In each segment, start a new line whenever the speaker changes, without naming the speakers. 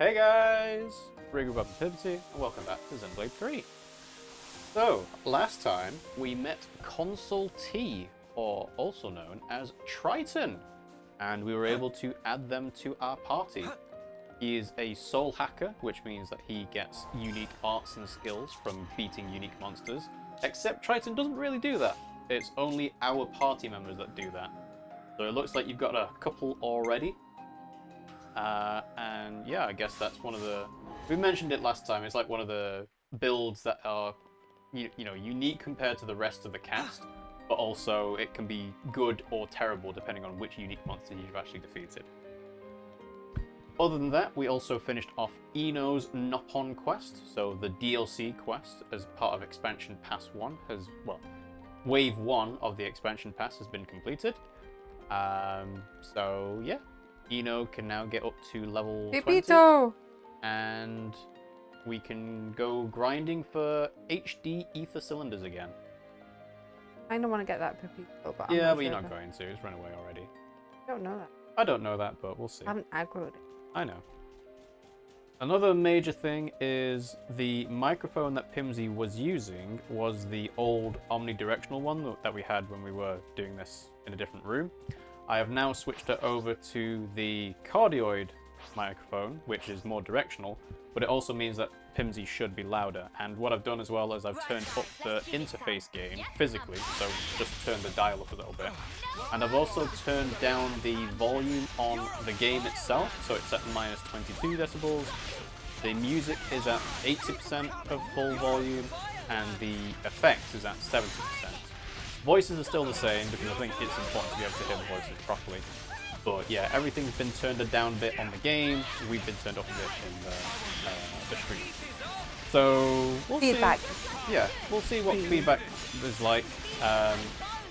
Hey guys! RiggyRob and Pimmsy, and welcome back to Xenoblade 3. So, last time we met Consul T, or also known as Triton, and we were able to add them to our party. He is a soul hacker, which means that he gets unique arts and skills from beating unique monsters, except Triton doesn't really do that. It's only our party members that do that. So it looks like you've got a couple already. And yeah, I guess that's one of the... We mentioned it last time, it's like one of the builds that are, you know, unique compared to the rest of the cast, but also it can be good or terrible depending on which unique monster you've actually defeated. Other than that, we also finished off Eno's Nopon quest, so the DLC quest as part of Expansion Pass 1 has, well, Wave 1 of the Expansion Pass has been completed. So yeah. Eno can now get up to level 20, and we can go grinding for HD ether cylinders again.
I don't want to get that Pepito, but
yeah, but you're not going to. It's run away already.
I don't know that.
I don't know that, but we'll see.
I haven't aggroed it.
I know. Another major thing is the microphone that Pimmsy was using was the old omnidirectional one that we had when we were doing this in a different room. I have now switched it over to the cardioid microphone, which is more directional, but it also means that Pimmsy should be louder. And what I've done as well is I've turned up the interface gain physically, so just turn the dial up a little bit. And I've also turned down the volume on the game itself, so it's at minus 22 decibels. The music is at 80% of full volume, and the effects is at 70%. Voices are still the same because I think it's important to be able to hear the voices properly. But yeah, everything's been turned down a bit on the game. We've been turned up a bit in the stream. So we'll
feedback.
See. Yeah, we'll see what feedback is like.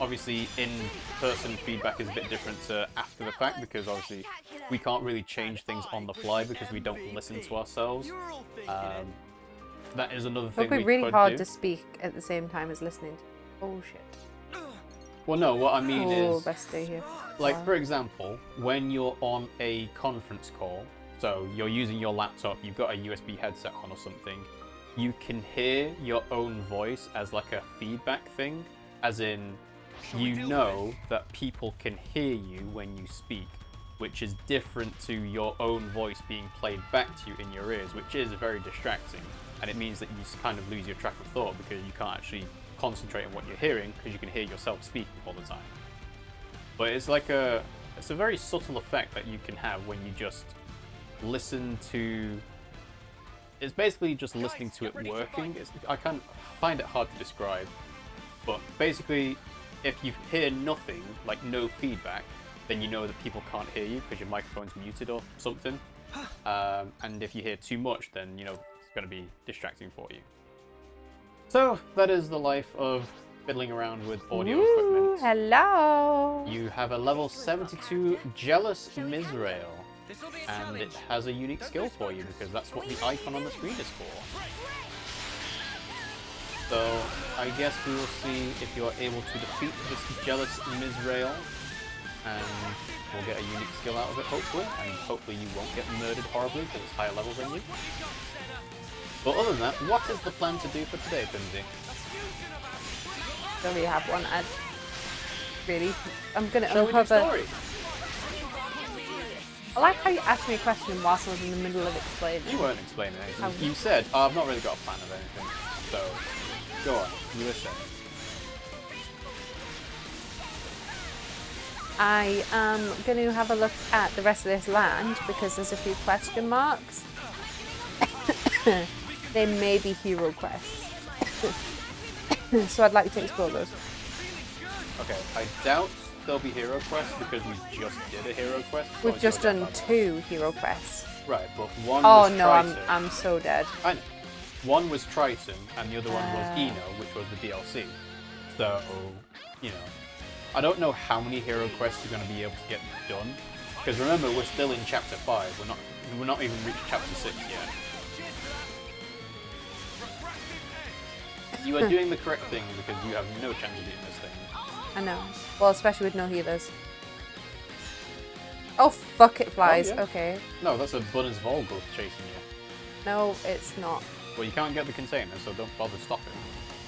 Obviously, in-person feedback is a bit different to after the fact because obviously we can't really change things on the fly because we don't listen to ourselves. That is another thing.
It would be really hard to speak at the same time as listening to bullshit.
Well, no, what I mean is,
best stay here.
Like, for example, when you're on a conference call, so you're using your laptop, you've got a USB headset on or something, you can hear your own voice as like a feedback thing, as in, you know that people can hear you when you speak, which is different to your own voice being played back to you in your ears, which is very distracting, and it means that you kind of lose your track of thought because you can't actually concentrate on what you're hearing because you can hear yourself speaking all the time. But it's like it's a very subtle effect that you can have when you just listen to. It's basically just listening to it working. I can't find it hard to describe, but basically, if you hear nothing, like no feedback, then you know that people can't hear you because your microphone's muted or something. And if you hear too much, then you know it's going to be distracting for you. So, that is the life of fiddling around with audio equipment.
Hello!
You have a level 72 Jealous Mizrael, and it has a unique skill for you because that's what the icon on the screen is for. So, I guess we will see if you're able to defeat this Jealous Mizrael, and we'll get a unique skill out of it, hopefully, and hopefully you won't get murdered horribly because it's higher level than you. But other than that, what is the plan to do for today, Pimmsy?
Don't really have one. I'm going to
Shall we do story?
I like how you asked me a question whilst I was in the middle of explaining.
You weren't explaining anything. You said, oh, I've not really got a plan of anything. So, go on. You were saying.
I am going to have a look at the rest of this land because there's a few question marks. They may be hero quests. So I'd like to explore those.
Okay, I doubt there'll be hero quests because we just did a hero quest.
We've just done 2 hero quests.
Right, but one was Triton.
I'm so dead.
I know. One was Triton and the other one was Eno, which was the DLC. So, you know, I don't know how many hero quests you're going to be able to get done. Because remember, we're still in Chapter 5. We're not even reached Chapter 6 yet. You are doing the correct thing because you have no chance of beating this thing.
I know. Well, especially with no healers. Oh, fuck, it flies.
Oh, yeah.
Okay.
No, that's a Bunner's Volgul chasing you.
No, it's not.
Well, you can't get the container, so don't bother stopping.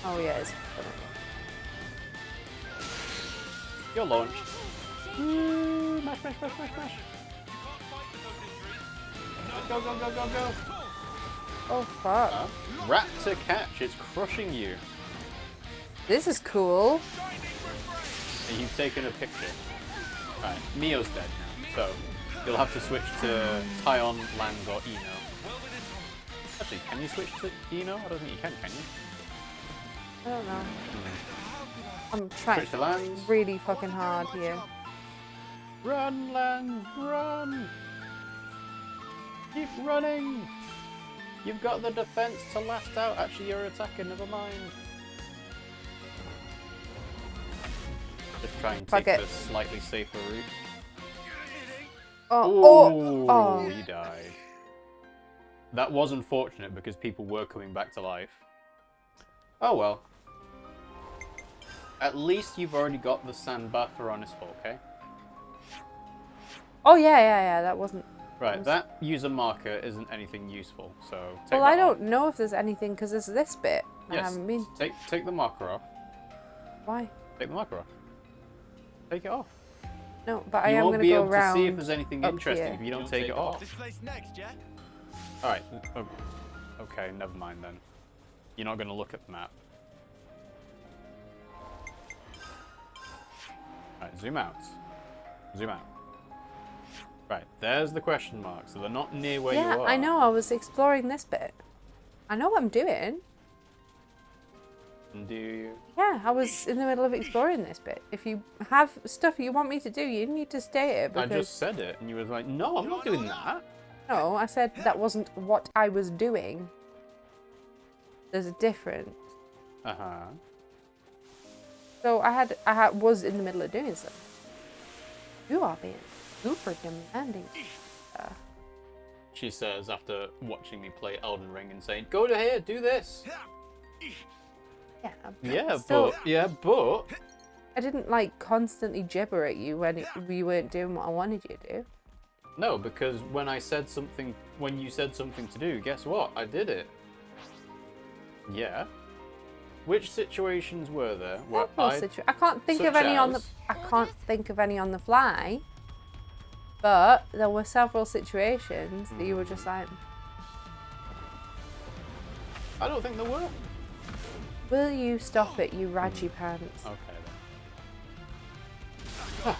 Oh, yeah, it's...
You're launched. Mash, mash, mash, mash, mash. Go, go, go, go, go.
Oh, fuck.
Rat to catch, it's crushing you.
This is cool.
And you've taken a picture. Right, Mio's dead now, so you'll have to switch to Taion, Lanz, or Eno. Actually, can you switch to Eno? I don't think you can you?
I don't know. I'm trying
Switch to Lanz.
really fucking hard here.
Run, Lanz, run! Keep running! You've got the defense to last out. Actually, you're attacking, never mind. Just try and take the slightly safer route.
Oh,
You died. That was unfortunate because people were coming back to life. Oh well. At least you've already got the sandbar for honest folk, okay?
Oh, yeah, that wasn't...
Right, that user marker isn't anything useful, so take
Well,
that
I don't
off.
know if there's anything, because there's this bit. I
Yes,
haven't been...
take the marker off.
Why?
Take the marker off. Take it off.
No, but I am
You
going
won't
to
be
go
able to
around
see if there's anything
up
interesting
here.
if you don't take it off.
This place next, yeah?
Alright, okay, never mind then. You're not going to look at the map. Alright, zoom out. Zoom out. Right, there's the question mark, so they're not near where you are.
Yeah, I know, I was exploring this bit. I know what I'm doing.
And do you?
Yeah, I was in the middle of exploring this bit. If you have stuff you want me to do, you need to state it, because...
I just said it, and you were like, no, I'm not doing that.
No, I said that wasn't what I was doing. There's a difference.
Uh-huh.
So I was in the middle of doing something. You are being super demanding.
She says after watching me play Elden Ring and saying, go to here, do this.
Yeah,
but...
I didn't like constantly gibber at you when you weren't doing what I wanted you to do.
No, because when you said something to do, guess what? I did it. Yeah. Which situations were there where
I can't think of any on the...
as?
I can't think of any on the fly. But there were several situations that you were just like...
I don't think there were.
Will you stop it, you raggy pants?
Okay
I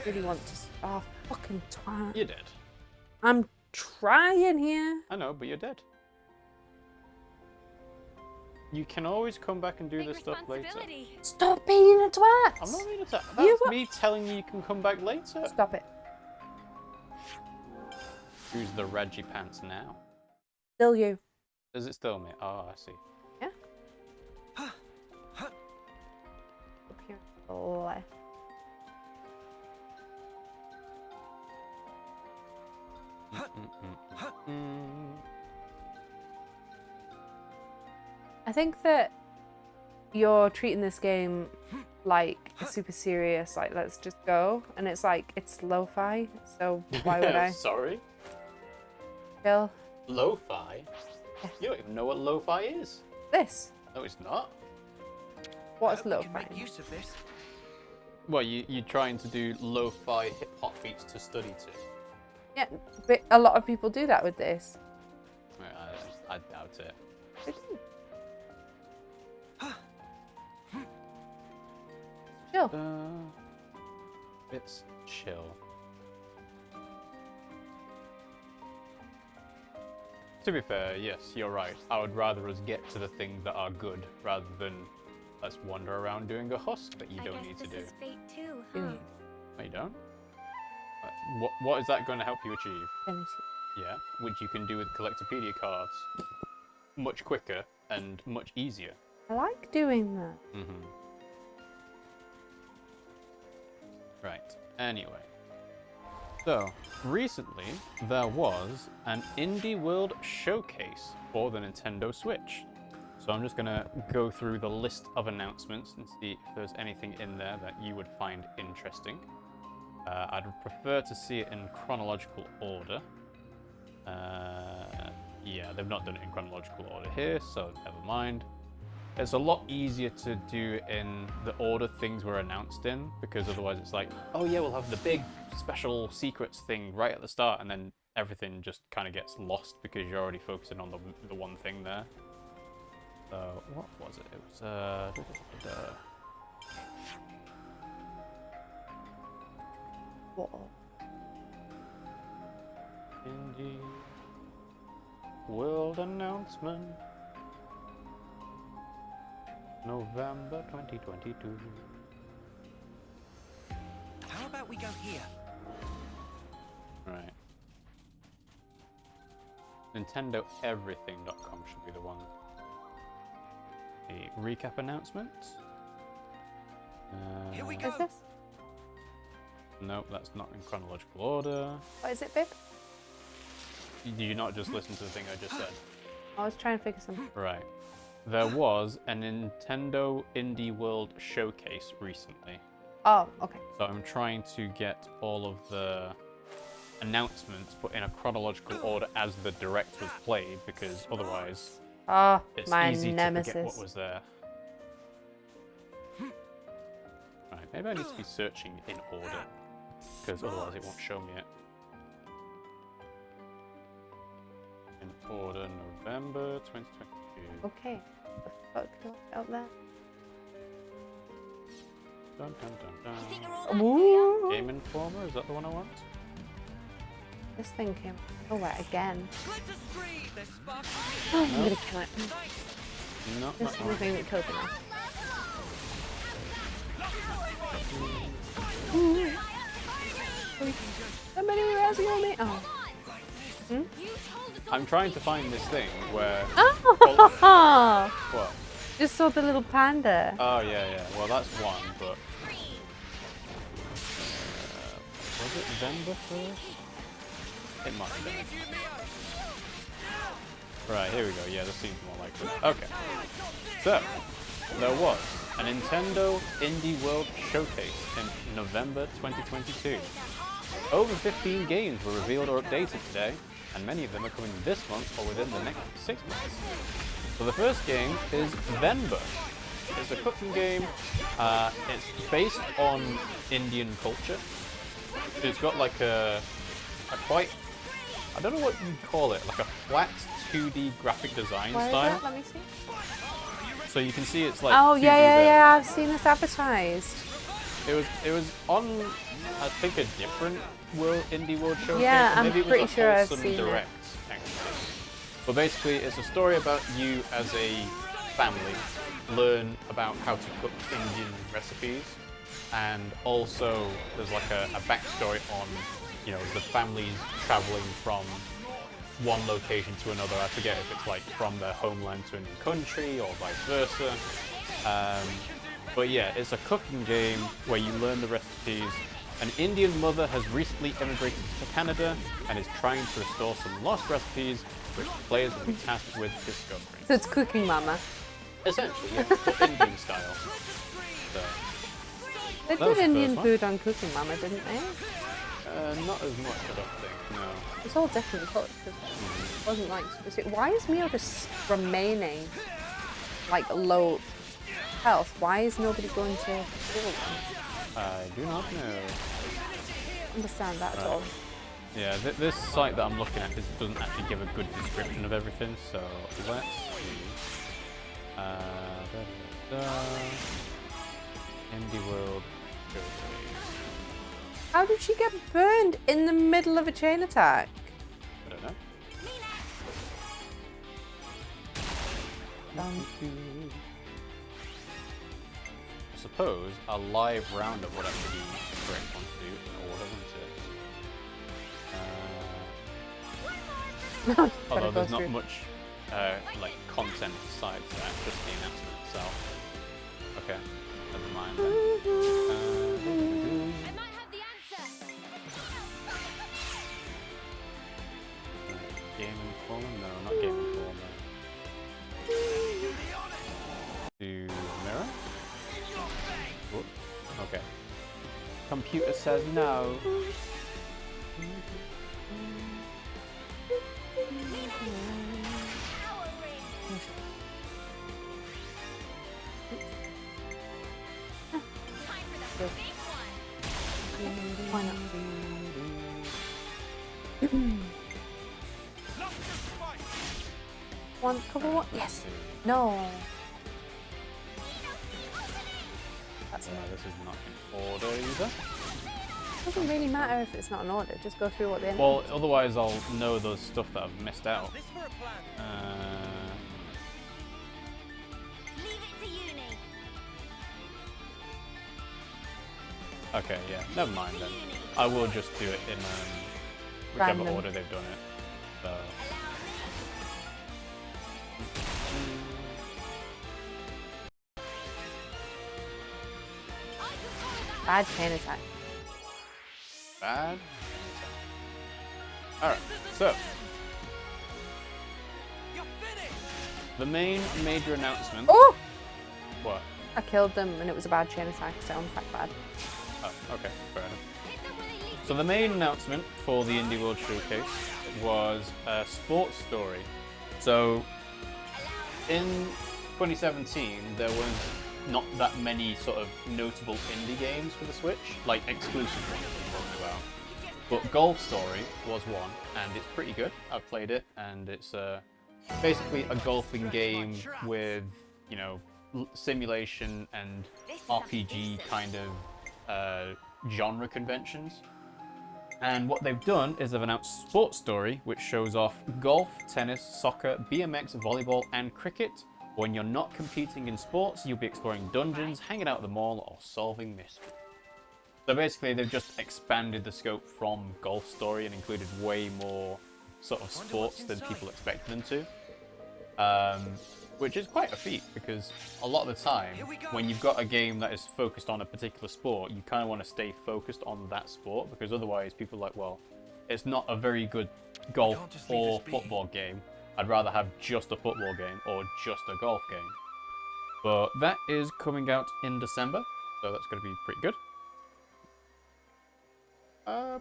really want to... Oh, fucking twat.
then. You're dead.
I'm trying here.
I know, but you're dead. You can always come back and do this stuff later.
Stop being a twat.
I'm not being attacked. That's me telling you can come back later.
Stop it.
Who's the Reggie Pants now?
Still you.
Is it still me? Oh, I see.
Yeah. Up here. Left. I think that you're treating this game like super serious, like let's just go, and it's like it's lo-fi, so why would I?
Sorry?
Chill.
Lo-fi?
Yeah.
You don't even know what lo-fi is.
This.
No, it's not.
What's
I hope we can
lo-fi?
make use of this.
Well, you're trying to do lo-fi hip-hop beats to study to.
Yeah, but a lot of people do that with this.
I doubt it.
They do. Chill.
It's chill. To be fair, yes, you're right. I would rather us get to the things that are good rather than let's wander around doing a husk that you don't need to do.
Is fate too,
Yeah.
huh?
No, you don't. What is that going to help you achieve?
Finish
Yeah, which you can do with Collectopedia cards. Much quicker and much easier.
it. I like doing that.
Right, anyway. So, recently there was an Indie World Showcase for the Nintendo Switch. So I'm just going to go through the list of announcements and see if there's anything in there that you would find interesting. I'd prefer to see it in chronological order. Yeah, they've not done it in chronological order here, so never mind. It's a lot easier to do in the order things were announced in, because otherwise it's like, oh yeah, we'll have the big special secrets thing right at the start, and then everything just kind of gets lost because you're already focusing on the one thing there. So, what was it? It was,
Whoa.
Indie World Announcement. November 2022.
How about we go here?
Right. NintendoEverything.com should be the one. The recap announcement.
Here we
What
go.
is this?
Nope, that's not in chronological order.
What is it, babe?
Do you not just listen to the thing I just said?
I was trying to figure something.
Right. There was a Nintendo Indie World Showcase recently.
Oh, okay.
So I'm trying to get all of the announcements put in a chronological order as the direct was played, because otherwise
Oh,
it's
my
easy
nemesis.
to forget what was there. Right, maybe I need to be searching in order, because otherwise it won't show me it. In order, November 2022.
Okay. What the fuck do I out there?
Dun, dun, dun,
You think
dun.
you're all that
Ooh.
Game Informer, is that the one I want?
This thing came. Oh, right, again.
Glitter Street, there's sparkles.
Oh, I'm gonna kill it.
No,
This is the thing that killed me. Somebody was asking me. Oh.
You told us
I'm trying to find this thing where...
Oh!
What?
Just saw the little panda.
Oh, yeah. Well, that's one, but... was it Vember first? It must have been. Right, here we go. Yeah, this seems more likely. Okay. So, there was a Nintendo Indie World Showcase in November 2022. Over 15 games were revealed or updated today, and many of them are coming this month or within the next 6 months. So the first game is Venba. It's a cooking game. It's based on Indian culture. It's got like a quite, I don't know what you'd call it, like a flat 2D graphic design
Where is
style.
it? Let me see.
So you can see it's like
Oh,
2D
yeah.
there.
I've seen this advertised.
It was on, I think, a different indie world showcase.
Yeah,
or
I'm
maybe it was
pretty
a
sure I've
Wholesome
seen it.
Direct, actually. But basically, it's a story about you as a family learn about how to cook Indian recipes, and also there's like a backstory on, you know, the families traveling from one location to another. I forget if it's like from their homeland to a new country or vice versa. But yeah, it's a cooking game where you learn the recipes. An Indian mother has recently immigrated to Canada and is trying to restore some lost recipes, which players will be tasked with discovering.
So it's Cooking Mama.
Essentially, yeah, but Indian style. So,
They
That was
did
the
Indian
first one.
food on Cooking Mama, didn't they?
not as much, I don't think, no.
It's all different cultures. It wasn't like specific. Why is Mio just remaining like low health? Why is nobody going to kill them?
I do not know.
Understand that at
Right.
all.
Yeah, this site that I'm looking at doesn't actually give a good description of everything, so let's see. Indie World Showcase.
How did she get burned in the middle of a chain attack?
I don't know. I suppose a live roundup would actually be the correct one to do in order, wouldn't it?
Gotta
Although
go
there's not
through.
much like content aside to that, just the announcement itself. Okay, never mind then.
I might have the answer.
Game Informer? No, not Game Informer. To Mirror? Whoop. Okay. Computer says no.
Time for the big one.
Why not? One, couple one. Yes. No. That's
This is not in order either.
It doesn't really matter if it's not an order. Just go through what they.
Well, otherwise I'll know those stuff that I've missed out.
This for a plan.
Leave it to Eunie.
Okay, yeah, never mind then. I will just do it in whichever
Random.
order they've done it. So.
Bad chain attack.
Bad. Alright, so
You're finished.
the main major announcement.
Oh!
What?
I killed them and it was a bad chain attack, so I'm quite bad.
Oh, okay, fair enough.
Hit them where they least
So the main announcement for the Indie World Showcase was a sports story. So in 2017, there was not that many sort of notable indie games for the Switch, like exclusive ones I'm talking about. But Golf Story was one, and it's pretty good. I've played it, and it's basically a golfing game with, you know, simulation and RPG kind of genre conventions. And what they've done is they've announced Sports Story, which shows off golf, tennis, soccer, BMX, volleyball, and cricket. When you're not competing in sports, you'll be exploring dungeons, hanging out at the mall, or solving mysteries. So basically, they've just expanded the scope from Golf Story and included way more sort of sports than people expected them to. Which is quite a feat, because a lot of the time, when you've got a game that is focused on a particular sport, you kind of want to stay focused on that sport, because otherwise people are like, well, it's not a very good golf or football game. I'd rather have just a football game or just a golf game. But that is coming out in December, so that's going to be pretty good.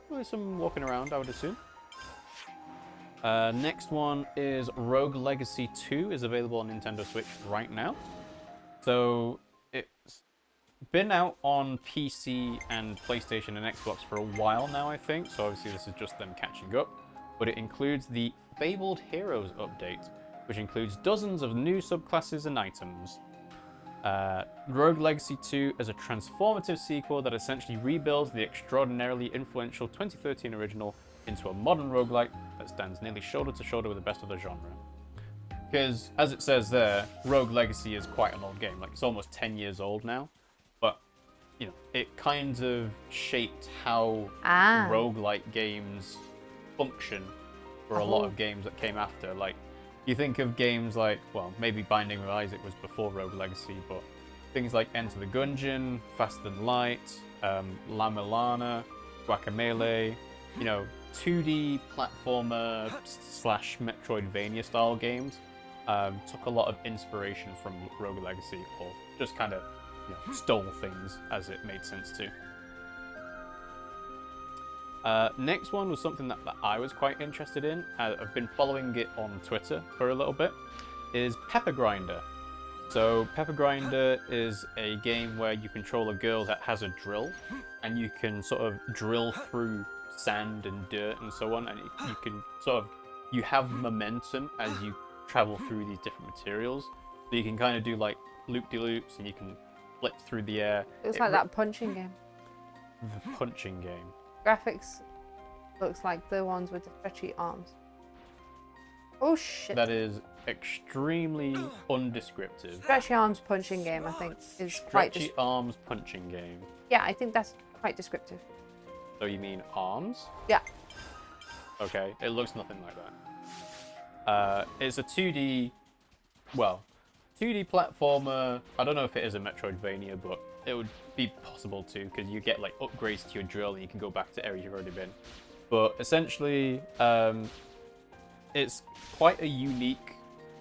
Probably some walking around, I would assume. Next one is Rogue Legacy 2 is available on Nintendo Switch right now. So it's been out on PC and PlayStation and Xbox for a while now, I think. So obviously this is just them catching up. But it includes the Fabled Heroes update, which includes dozens of new subclasses and items. Rogue Legacy 2 is a transformative sequel that essentially rebuilds the extraordinarily influential 2013 original into a modern roguelike that stands nearly shoulder to shoulder with the best of the genre. Because, as it says there, Rogue Legacy is quite an old game, like it's almost 10 years old now, but, you know, it kind of shaped how roguelike games function for a lot of games that came after. Like, you think of games like, well, maybe Binding of Isaac was before Rogue Legacy, but things like Enter the Gungeon, Faster Than Light, La Milana, Guacamelee, you know, 2D platformer / Metroidvania style games took a lot of inspiration from Rogue Legacy, or just kind of, you know, stole things as it made sense to. Next one was something that I was quite interested in. I've been following it on Twitter for a little bit. Is Pepper Grinder. So Pepper Grinder is a game where you control a girl that has a drill, and you can sort of drill through sand and dirt and so on, and you can sort of, you have momentum as you travel through these different materials. So you can kind of do like loop-de-loops, and you can flip through the air.
It's like that punching game.
The punching game.
Graphics looks like the ones with the stretchy arms. Oh shit.
That is extremely undescriptive.
Stretchy arms punching game, I think, is quite.
Stretchy arms punching game.
Yeah, I think that's quite descriptive.
So you mean arms?
Yeah.
Okay, it looks nothing like that. It's a 2D, well, 2D platformer. I don't know if it is a Metroidvania, but it would be possible to, because you get like upgrades to your drill and you can go back to areas you've already been. But essentially, it's quite a unique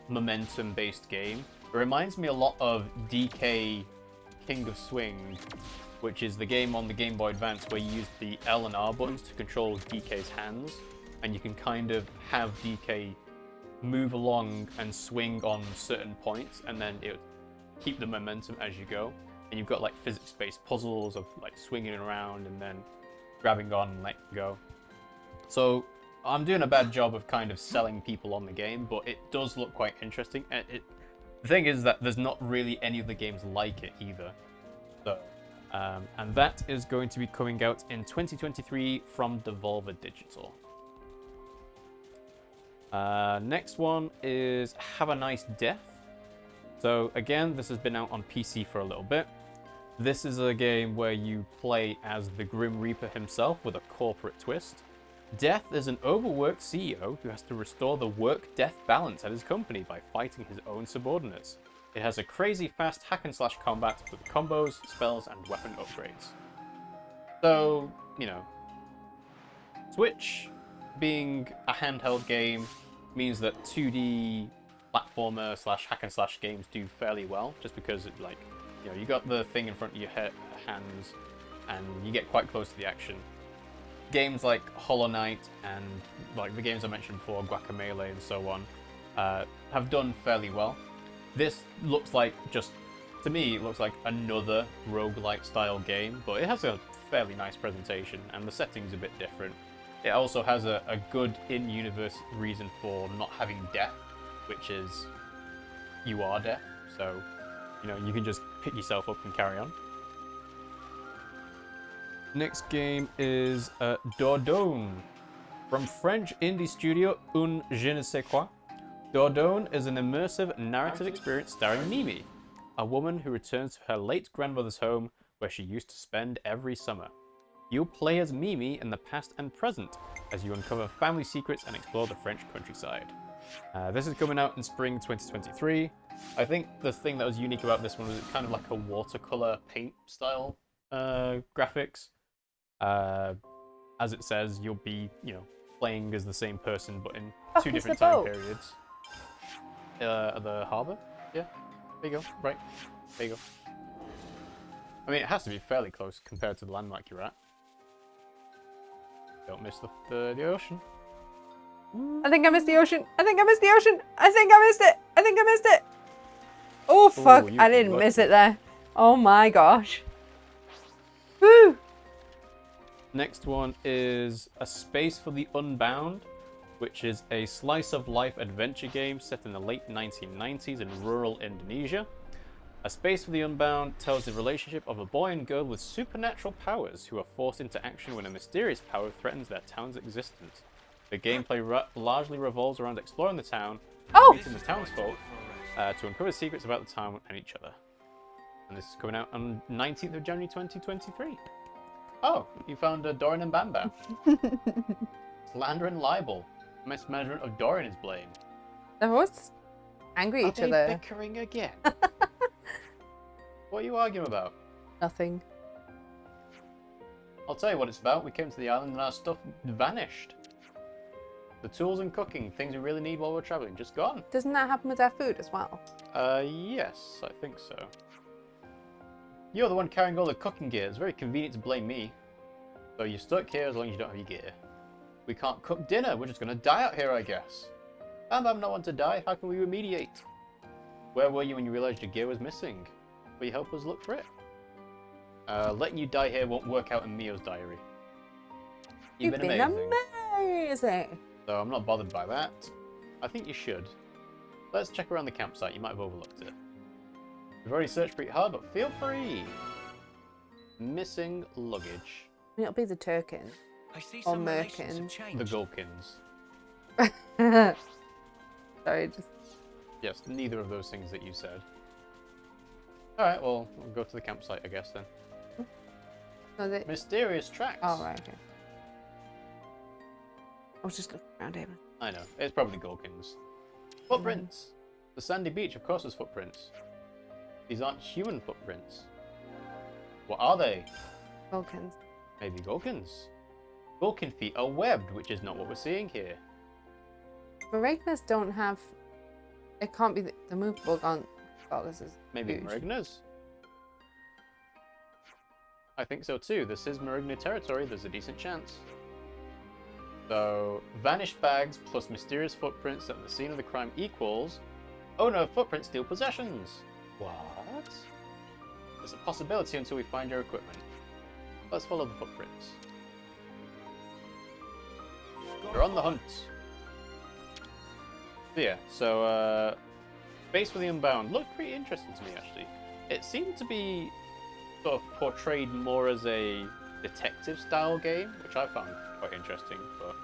momentum-based game. It reminds me a lot of DK King of Swing, which is the game on the Game Boy Advance where you use the L and R buttons to control DK's hands, and you can kind of have DK move along and swing on certain points, and then it keep the momentum as you go. And you've got like physics-based puzzles of like swinging it around and then grabbing on and letting go. So I'm doing a bad job of kind of selling people on the game, but it does look quite interesting. And the thing is that there's not really any of the games like it either. So, and that is going to be coming out in 2023 from Devolver Digital. Next one is Have a Nice Death. So again, this has been out on PC for a little bit. This is a game where you play as the Grim Reaper himself with a corporate twist. Death is an overworked CEO who has to restore the work-death balance at his company by fighting his own subordinates. It has a crazy fast hack-and-slash combat with combos, spells, and weapon upgrades. So, you know, Switch being a handheld game means that 2D platformer slash hack-and-slash games do fairly well, just because it, like, you know, you got the thing in front of your hands and you get quite close to the action. Games like Hollow Knight and like the games I mentioned before, Guacamelee and so on, have done fairly well. This looks like, just to me, it looks like another roguelike style game, but it has a fairly nice presentation and the setting's a bit different. It also has a good in-universe reason for not having death, which is you are death, so you know, you can just pick yourself up and carry on. Next game is Dordogne. From French indie studio Un Je ne sais quoi, Dordogne is an immersive narrative experience starring Mimi, a woman who returns to her late grandmother's home where she used to spend every summer. You'll play as Mimi in the past and present as you uncover family secrets and explore the French countryside. This is coming out in spring 2023. I think the thing that was unique about this one was it's kind of like a watercolor paint style graphics. As it says, you'll be, you know, playing as the same person but in two different time periods. The harbour? Yeah. There you go. Right. There you go. I mean, it has to be fairly close compared to the landmark you're at. Don't miss the ocean.
I think I missed the ocean. I think I missed the ocean. I think I missed it. I think I missed it. Oh, fuck.
Ooh,
I didn't miss it there. Oh, my gosh. Woo.
Next one is A Space for the Unbound, which is a slice-of-life adventure game set in the late 1990s in rural Indonesia. A Space for the Unbound tells the relationship of a boy and girl with supernatural powers who are forced into action when a mysterious power threatens their town's existence. The gameplay largely revolves around exploring the town and meeting the townsfolk to uncover secrets about the town and each other. And this is coming out on 19th of January 2023. Oh, you found Dorian and Bam Bam. Slander and libel. Mismanagement of Dorian is blamed.
They're always angry at each other.
Bickering again? What are you arguing about?
Nothing.
I'll tell you what it's about. We came to the island and our stuff vanished. The tools and cooking, things we really need while we're traveling, just gone.
Doesn't that happen with their food as well?
Yes, I think so. You're the one carrying all the cooking gear. It's very convenient to blame me. So you're stuck here as long as you don't have your gear. We can't cook dinner. We're just going to die out here, I guess. And I'm not one to die. How can we remediate? Where were you when you realized your gear was missing? Will you help us look for it? Letting you die here won't work out in Mio's diary. You've been
amazing.
So I'm not bothered by that. I think you should. Let's check around the campsite. You might have overlooked it. We've already searched pretty hard, but feel free. Missing luggage.
It'll be the Turkins.
I see
Or
some relations have
Merkins.
changed.
The Gulkins.
Sorry, just...
Yes, neither of those things that you said. Alright, well, we'll go to the campsite, I guess, then.
Was it?
Mysterious tracks.
Oh, right, okay. I was just looking around here.
I know, it's probably Gulkins. Footprints! The sandy beach, of course, has footprints. These aren't human footprints. What are they?
Vulcans.
Maybe Gulkins. Gulkin feet are webbed, which is not what we're seeing here.
Maragnas don't have... It can't be the movable gaunt. Oh, this is
Maybe
huge.
Marignas. I think so too. This is Marigny territory. There's a decent chance. So, vanished bags plus mysterious footprints at the scene of the crime equals... Oh no, footprints steal possessions. What? There's a possibility until we find your equipment. Let's follow the footprints. You're on the hunt. So yeah, so Base for the Unbound looked pretty interesting to me actually. It seemed to be sort of portrayed more as a detective style game, which I found quite interesting, but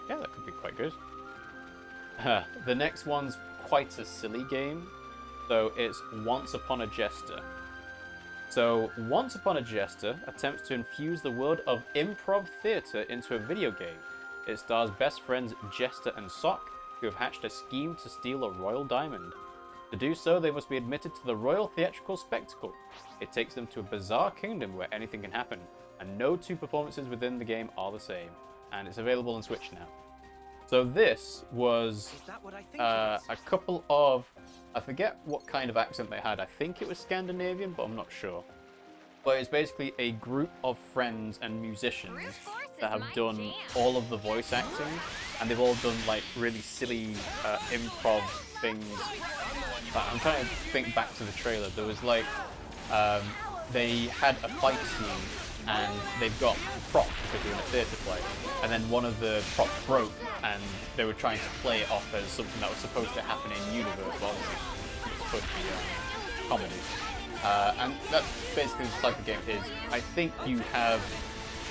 yeah, that could be quite good. The next one's quite a silly game, so it's Once Upon a Jester. So, Once Upon a Jester attempts to infuse the world of improv theatre into a video game. It stars best friends Jester and Sock, who have hatched a scheme to steal a royal diamond. To do so, they must be admitted to the royal theatrical spectacle. It takes them to a bizarre kingdom where anything can happen, and no two performances within the game are the same. And it's available on Switch now. So this was a couple of... I forget what kind of accent they had. I think it was Scandinavian, but I'm not sure. But it's basically a group of friends and musicians that have done all of the voice acting, and they've all done like really silly improv things. I'm trying to think back to the trailer. There was like they had a fight scene, and they've got props because they're doing a theatre play, and then one of the props broke, and they were trying to play it off as something that was supposed to happen in universe. Well, it was supposed to be comedy. And that's basically just like the game is. I think you have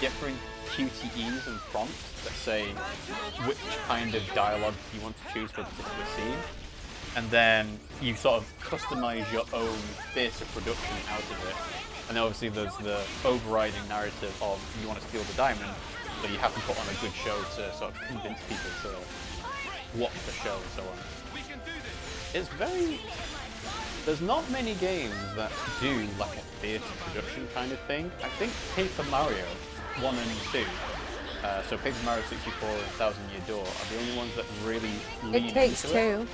different QTEs and prompts that say which kind of dialogue you want to choose for a particular scene. And then you sort of customize your own theatre production out of it. And then obviously there's the overriding narrative of you want to steal the diamond, so you have to put on a good show to sort of convince people to watch the show and so on. It's very... There's not many games that do like a theatre production kind of thing. I think Paper Mario 1 and 2, so Paper Mario 64 and 1000 Year Door are the only ones that really lean
It Takes
into
Two.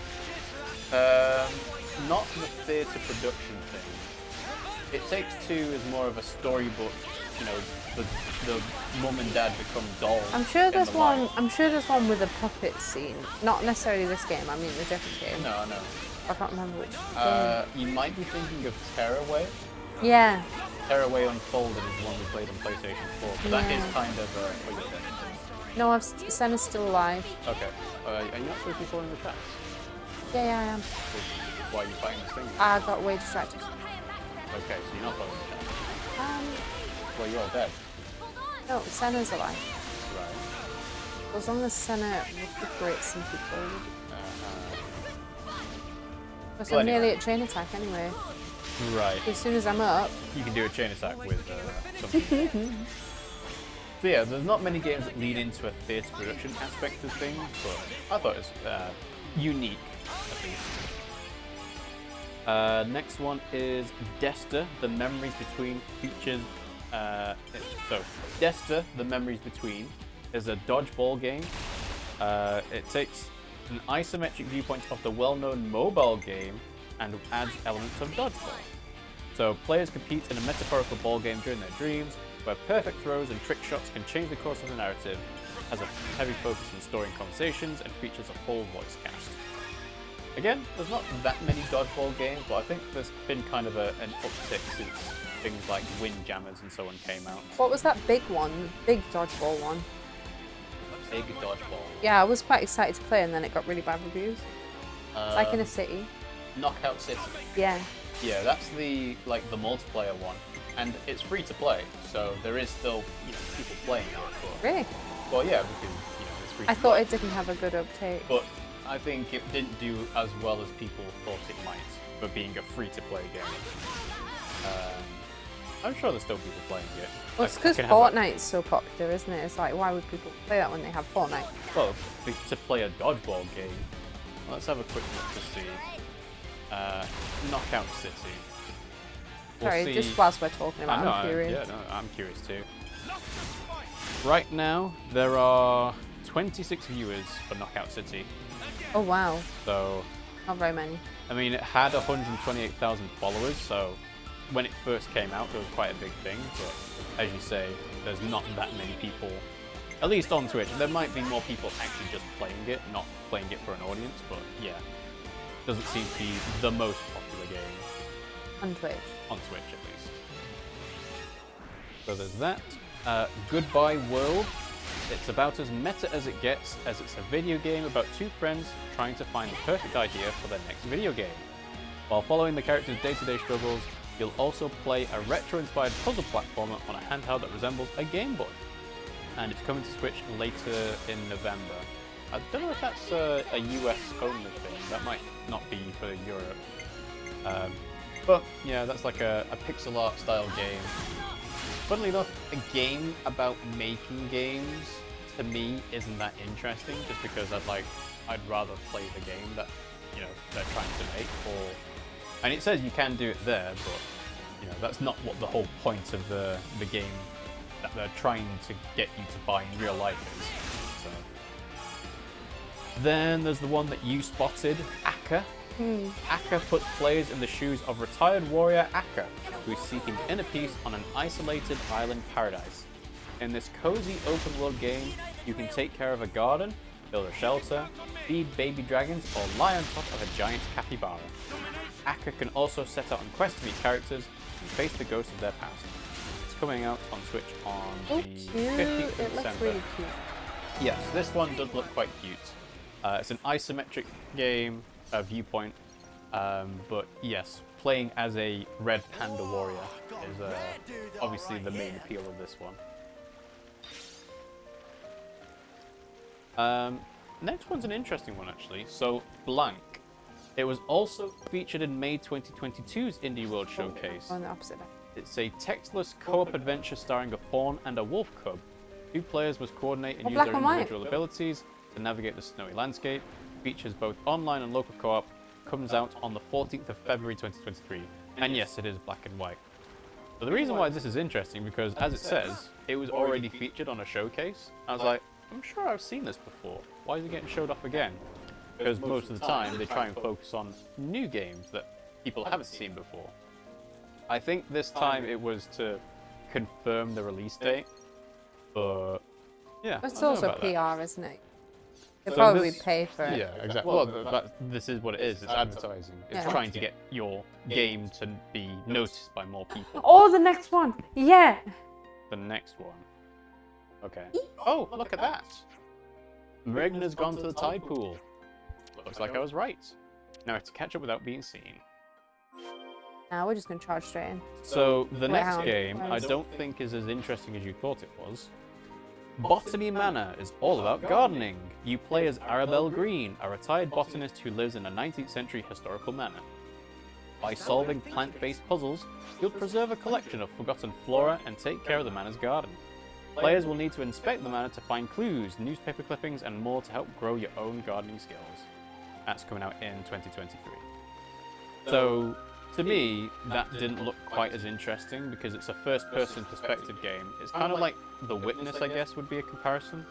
Not the theatre production thing. It Takes Two is more of a storybook, you know, the mum and dad become dolls.
I'm sure there's
in the
one.
light.
I'm sure there's one with a puppet scene. Not necessarily this game. I mean a different game.
No.
I can't remember which game.
You might be thinking of Tearaway.
Yeah.
Tearaway Unfolded is the one we played on PlayStation 4, but that is kind of a... Oh, you're dead.
No, Sena's still alive.
Okay. Are you not supposed to be following the tracks?
Yeah, I am.
Why are you fighting this thing?
I got way distracted.
Okay, so you're not following the tracks. Well, you're dead.
No, Sena's alive.
Right.
As long as Sena recuperates some people. Because
Well,
I'm
anyway.
nearly at chain attack anyway.
Right.
As soon as I'm up.
You can do a chain attack with something. So yeah, there's not many games that lead into a theatre production aspect of things, but I thought it was unique, at least. Next one is Desta, The Memories Between Futures. So, Desta, The Memories Between is a dodgeball game. It takes an isometric viewpoint of the well-known mobile game and adds elements of dodgeball. So players compete in a metaphorical ball game during their dreams, where perfect throws and trick shots can change the course of the narrative, has a heavy focus on storing conversations, and features a full voice cast. Again, there's not that many dodgeball games, but I think there's been kind of an uptick since things like Windjammers and so on came out.
What was that big one? Big dodgeball one?
Big dodgeball.
Yeah, I was quite excited to play and then it got really bad reviews. It's like in a city.
Knockout City.
Yeah.
Yeah, that's the multiplayer one, and it's free to play, so there is still people playing it. But,
Really?
well, yeah, because it's free.
I
to
thought
play.
it didn't have a good uptake.
But I think it didn't do as well as people thought it might for being a free-to-play game. I'm sure there's still people playing it.
Well, it's because Fortnite's so popular, isn't it? It's like, why would people play that when they have Fortnite?
Well, to play a dodgeball game. Let's have a quick look to see. Knockout City. We'll
Sorry,
see.
just whilst we're talking about it, I'm curious.
I'm curious too. Right now, there are 26 viewers for Knockout City.
Oh, wow.
So,
Not very many.
I mean, it had 128,000 followers, so when it first came out, it was quite a big thing, but as you say, there's not that many people, at least on Twitch. There might be more people actually just playing it, not playing it for an audience, but yeah. Doesn't seem to be the most popular game.
On Twitch.
On Twitch, at least. So there's that. Goodbye World. It's about as meta as it gets, as it's a video game about two friends trying to find the perfect idea for their next video game. While following the characters' day-to-day struggles, you'll also play a retro-inspired puzzle platformer on a handheld that resembles a Game Boy. And it's coming to Switch later in November. I don't know if that's a US only thing. That might not be for Europe. But yeah, that's like a pixel art style game. Funnily enough, a game about making games to me isn't that interesting, just because I'd rather play the game that they're trying to make. And it says you can do it there, but that's not what the whole point of the game that they're trying to get you to buy in real life is. So. Then there's the one that you spotted, Akka. Akka puts players in the shoes of retired warrior Akka, who is seeking inner peace on an isolated island paradise. In this cozy open world game, you can take care of a garden, build a shelter, feed baby dragons, or lie on top of a giant capybara. Akka can also set out on quests to meet characters and face the ghosts of their past. It's coming out on Switch on the 15th of
It looks
December.
really cute.
Yes, this one does look quite cute. It's an isometric game, viewpoint, but yes, playing as a red panda warrior is obviously the main appeal of this one. Next one's an interesting one actually. So Blank. It was also featured in May 2022's Indie World Showcase.
On the opposite end.
It's a textless co-op adventure starring a fawn and a wolf cub. Two players must coordinate and use
black
their
and white.
individual abilities to navigate the snowy landscape. Features both online and local co-op. Comes out on the 14th of February 2023. And yes, it is black and white. So the reason why this is interesting, because as it says, it was already featured on a showcase. I was like, I'm sure I've seen this before. Why is it getting showed off again? Because most of the time they try and focus on new games that people haven't seen before. I think this time it was to confirm the release date, but yeah.
It's
I don't know
also
about that.
PR, isn't it? They
So
probably
this-
pay for it.
Yeah, exactly. Well, this is what it is. It's advertising. It's
Yeah.
trying to get your game to be noticed by more people.
Oh, the next one! Yeah!
The next one. Okay. Oh, look at that! Regna's gone to the tide pool. Looks like I was right. Now I have to catch up without being seen.
Now we're just going to charge straight in.
So the next
hang on.
game
Where
I
is it?
don't think is as interesting as you thought it was. Botany Manor is all about gardening. You play as Arabelle Green, a retired botanist who lives in a 19th century historical manor. By solving plant-based puzzles, you'll preserve a collection of forgotten flora and take care of the manor's garden. Players will need to inspect the manor to find clues, newspaper clippings, and more to help grow your own gardening skills. That's coming out in 2023. So, to me, that didn't look quite as interesting because it's a first-person perspective game. It's kind of like The Witness, I guess, would be a comparison.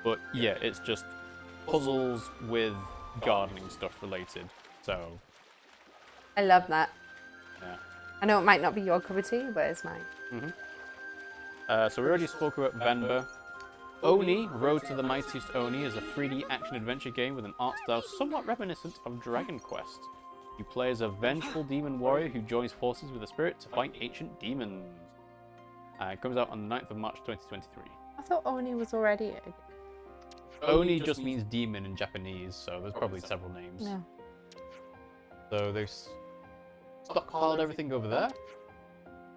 But yeah, it's just puzzles with gardening stuff related. So,
I love that.
yeah.
I know it might not be your cup of tea, but it's mine.
So we already spoke about Venba. Oni, Road to the Mightiest Oni, is a 3D action-adventure game with an art style somewhat reminiscent of Dragon Quest. You play as a vengeful demon warrior who joins forces with a spirit to fight ancient demons. It comes out on the 9th of March 2023.
I thought Oni was already
Oni just means demon in Japanese, so there's probably several names.
Yeah.
So they've stockpiled everything over there.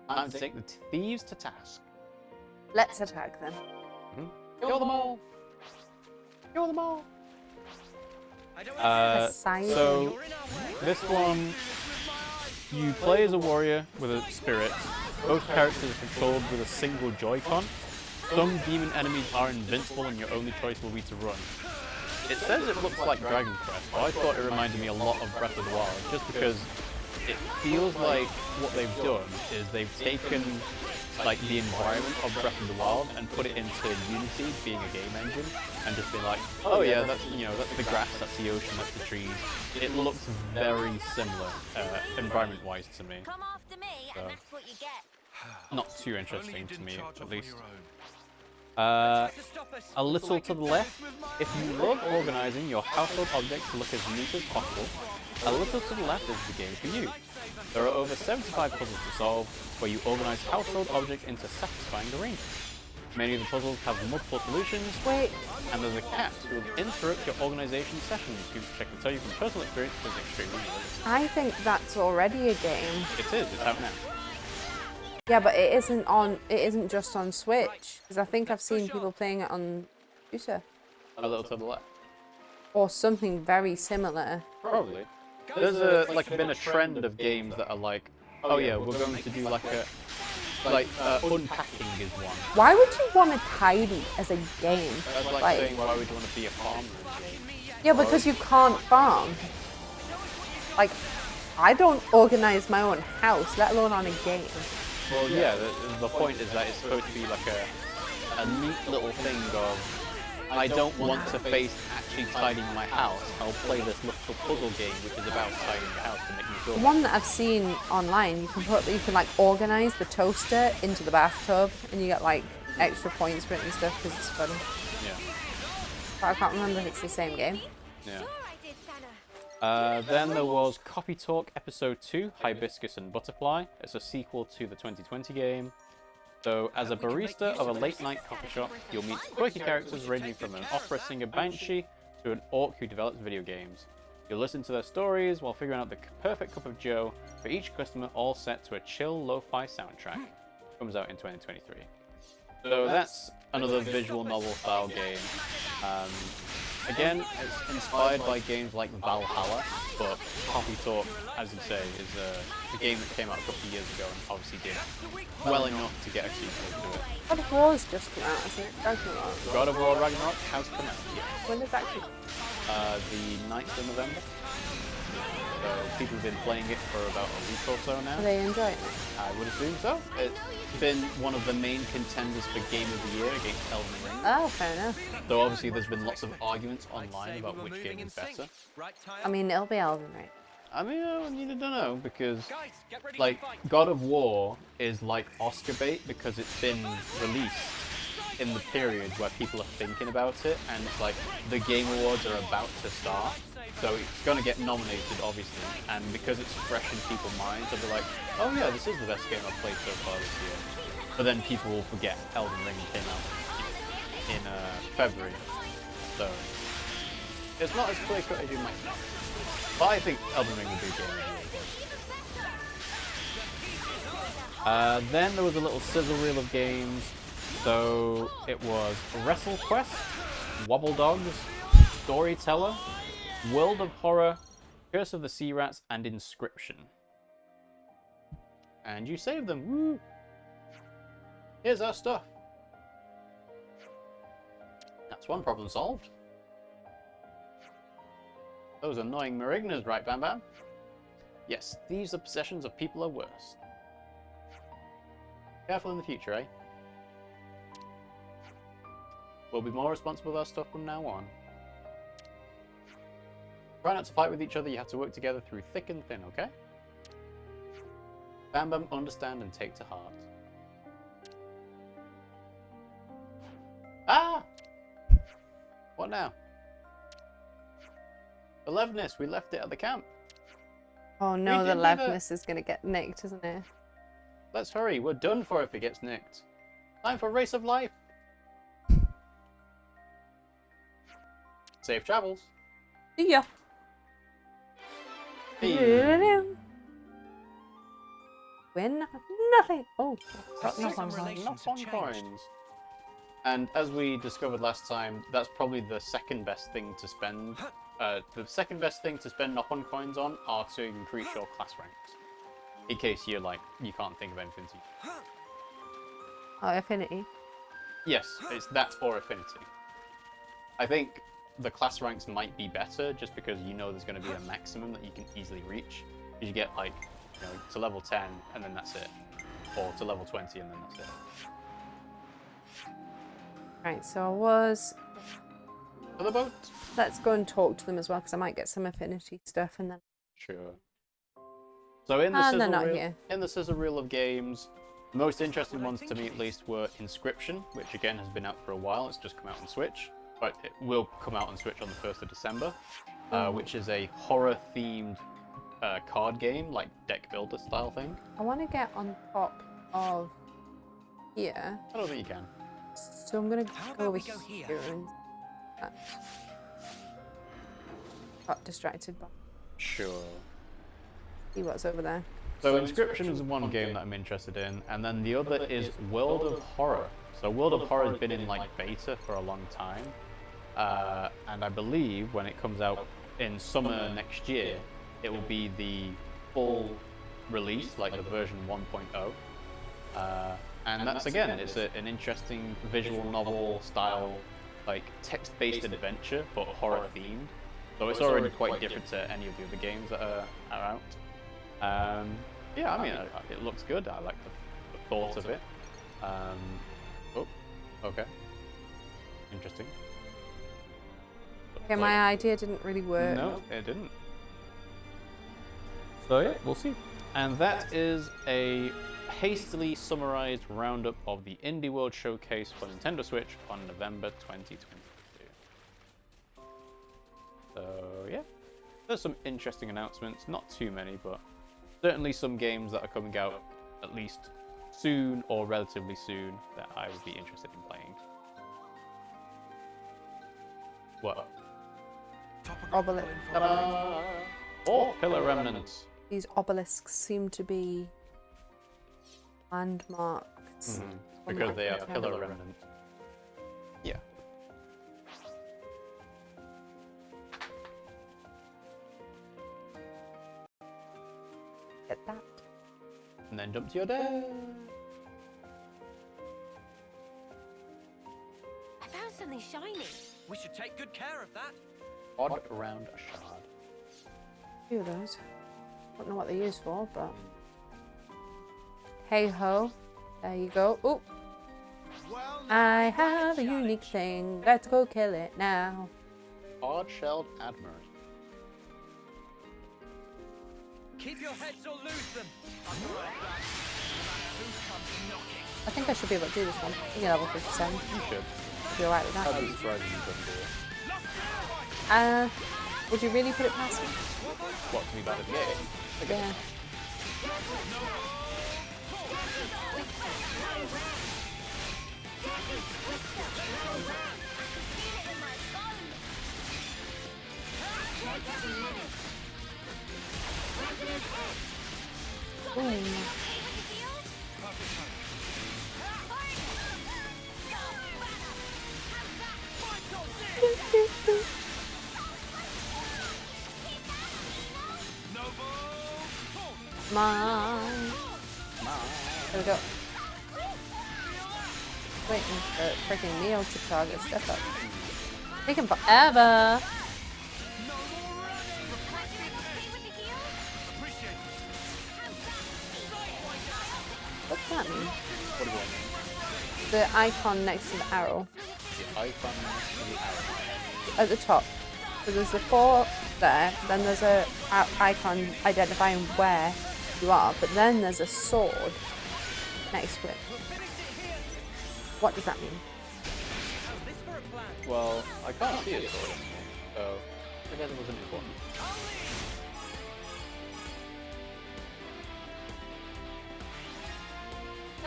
Time to take the thieves to task.
Let's attack them.
Kill them all! Kill them all!
Science.
So this one, you play as a warrior with a spirit. Both characters are controlled with a single Joy-Con. Some demon enemies are invincible and your only choice will be to run. It says it looks like Dragon Quest, but I thought it reminded me a lot of Breath of the Wild, just because it feels like what they've done is they've taken like the environment of Breath of the Wild and put it into Unity, being a game engine, and just been like, oh yeah, that's that's the grass, that's the ocean, that's the trees. It looks very similar environment-wise to me.
Come after me, and that's what you get.
Not too interesting to me, at least. A little to the left, if you love organizing your household objects to look as neat as possible, a little to the left is the game for you. There are over 75 puzzles to solve, where you organize household objects into satisfying arrangements. Many of the puzzles have multiple solutions, and there's a cat who will interrupt your organization sessions. Check can tell you from personal experience is extremely realistic.
I think that's already a game.
It is, it's out now.
Yeah, but it isn't just on Switch, because I think I've seen people playing it on computer.
A little to the left.
Or something very similar.
Probably. There's been a trend of games that are like, oh yeah, we're going to do unpacking is one.
Why would you want to tidy as a game?
That's like saying, why would you want to be a farmer?
Yeah, because you can't farm. Like, I don't organize my own house, let alone on a game.
Well, yeah, the point is that it's supposed to be like a neat little thing of, I don't want to face actually tidying my house. I'll play this little puzzle game which is about tidying your house to make me feel.
The one that I've seen online, you can like organize the toaster into the bathtub, and you get like extra points for it and stuff because it's fun.
Yeah.
But I can't remember if it's the same game.
Yeah.
Sure I did, Sena.
Then there was Coffee Talk Episode 2, Hibiscus and Butterfly. It's a sequel to the 2020 game. So, as a barista of a late-night coffee shop, you'll meet quirky characters ranging from an opera singer banshee to an orc who develops video games. You'll listen to their stories while figuring out the perfect cup of joe for each customer, all set to a chill lo-fi soundtrack. Comes out in 2023. So that's another visual novel-style game. Again, it's inspired by games like Valhalla, but Coffee Talk, as you say, is a game that came out a couple of years ago and obviously did well enough to get a sequel to it.
God of War's just come out, hasn't it? Ragnarok.
God of War Ragnarok has come out, yes.
When does that come out?
The 9th of November. So people have been playing it for about a week or so now.
Are they enjoying it?
I would assume so. It's been one of the main contenders for Game of the Year against Elden Ring.
Oh, fair enough.
Though obviously there's been lots of arguments online about which game is better.
I mean, it'll be Elden Ring.
I mean, I don't know, because like God of War is like Oscar bait because it's been released in the period where people are thinking about it, and it's like the Game Awards are about to start, so it's going to get nominated obviously, and because it's fresh in people's minds, they'll be like, oh yeah, this is the best game I've played so far this year. But then people will forget Elden Ring came out in February, so it's not as clear cut as you might think. But I think Elden Ring will be a game of the year. Then there was a little sizzle reel of games. So it was Wrestle Quest, Wobble Dogs, Storyteller, World of Horror, Curse of the Sea Rats, and Inscription. And you saved them. Woo! Here's our stuff. That's one problem solved. Those annoying Marignas, right, Bam Bam? Yes, these are possessions of people are worse. Careful in the future, eh? We'll be more responsible with our stuff from now on. Try not to fight with each other, you have to work together through thick and thin, okay? Bam Bam, understand and take to heart. Ah! What now? The Levness, we left it at the camp.
Oh no, the
didn't leave it.
Levness is gonna get nicked, isn't it?
Let's hurry, we're done for if it gets nicked. Time for Race of Life. Safe travels.
See ya.
Hey.
Win nothing. Oh, got
Some
nothing.
relations
Not
have
on
changed.
coins. And as we discovered last time, that's probably the second best thing to spend. The second best thing to spend knock-on coins on are to increase your class ranks. In case you're like, you can't think of anything to use.
Oh, Affinity.
Yes, it's that or Affinity. I think the class ranks might be better just because you know there's going to be a maximum that you can easily reach. You get like, to level 10 and then that's it. or to level 20, and then that's it.
Right, so I was.
For the boat?
Let's go and talk to them as well, because I might get some affinity stuff, and then.
Sure. So in the
And
scissor
they're not
reel,
here.
in the scissor reel of games, the most interesting ones to me at least were Inscription, which again has been out for a while. It's just come out on Switch, but it will come out on Switch on the 1st of December, which is a horror-themed card game, like deck builder style thing.
I want to get on top of here,
I don't think you can.
so I'm gonna
How
go
about
over
we go
here
here?
and. Got distracted by.
Sure.
See what's over there.
So Inscription is one game that I'm interested in, and then the other is World of Horror. So World of Horror has been in like beta for a long time, and I believe when it comes out in summer next year, it will be the full release, like the version 1.0. And that's again, it's an interesting visual novel style, like text-based adventure, but horror themed. So it's already quite different to any of the other games that are out. Yeah, I mean, it looks good. I like the thought of it. Oh, okay. Interesting.
Okay, my idea didn't really work.
No, it didn't. So yeah, we'll see. And that is a hastily summarized roundup of the Indie World Showcase for Nintendo Switch on November 2022. So yeah, there's some interesting announcements. Not too many, but certainly some games that are coming out at least soon or relatively soon that I would be interested in playing. What?
Obelisk.
Ta-da! Oh, Pillar Remnants.
These obelisks seem to be landmarks.
Because they are Pillar Remnant. Yeah.
Get that.
And then jump to your death.
I found something shiny.
We should take good care of that.
Odd round shard.
A few of those. Don't know what they're used for, but hey ho, there you go. Oh,
Well,
I have a unique thing. Let's go kill it now.
Odd shelled Admiral.
keep your heads or lose them. I'm the right back. No matter who comes knocking.
I think I should be able to do this one. I think level 57.
You should.
If you're alright with
I'd be
that.
surprised if you couldn't do it.
Would you really put it past me?
What, to be bad at the game?
Yeah. Come on. There we go. Waiting for freaking Neo to target step up. Taking forever. What's that mean?
What does that mean?
The icon next to the arrow
The icon and the arrow.
at the top. So there's the 4 there, then there's a icon identifying where you are, but then there's a sword next to it. What does that mean?
Well, I can't see it sword anymore, so I guess it wasn't important.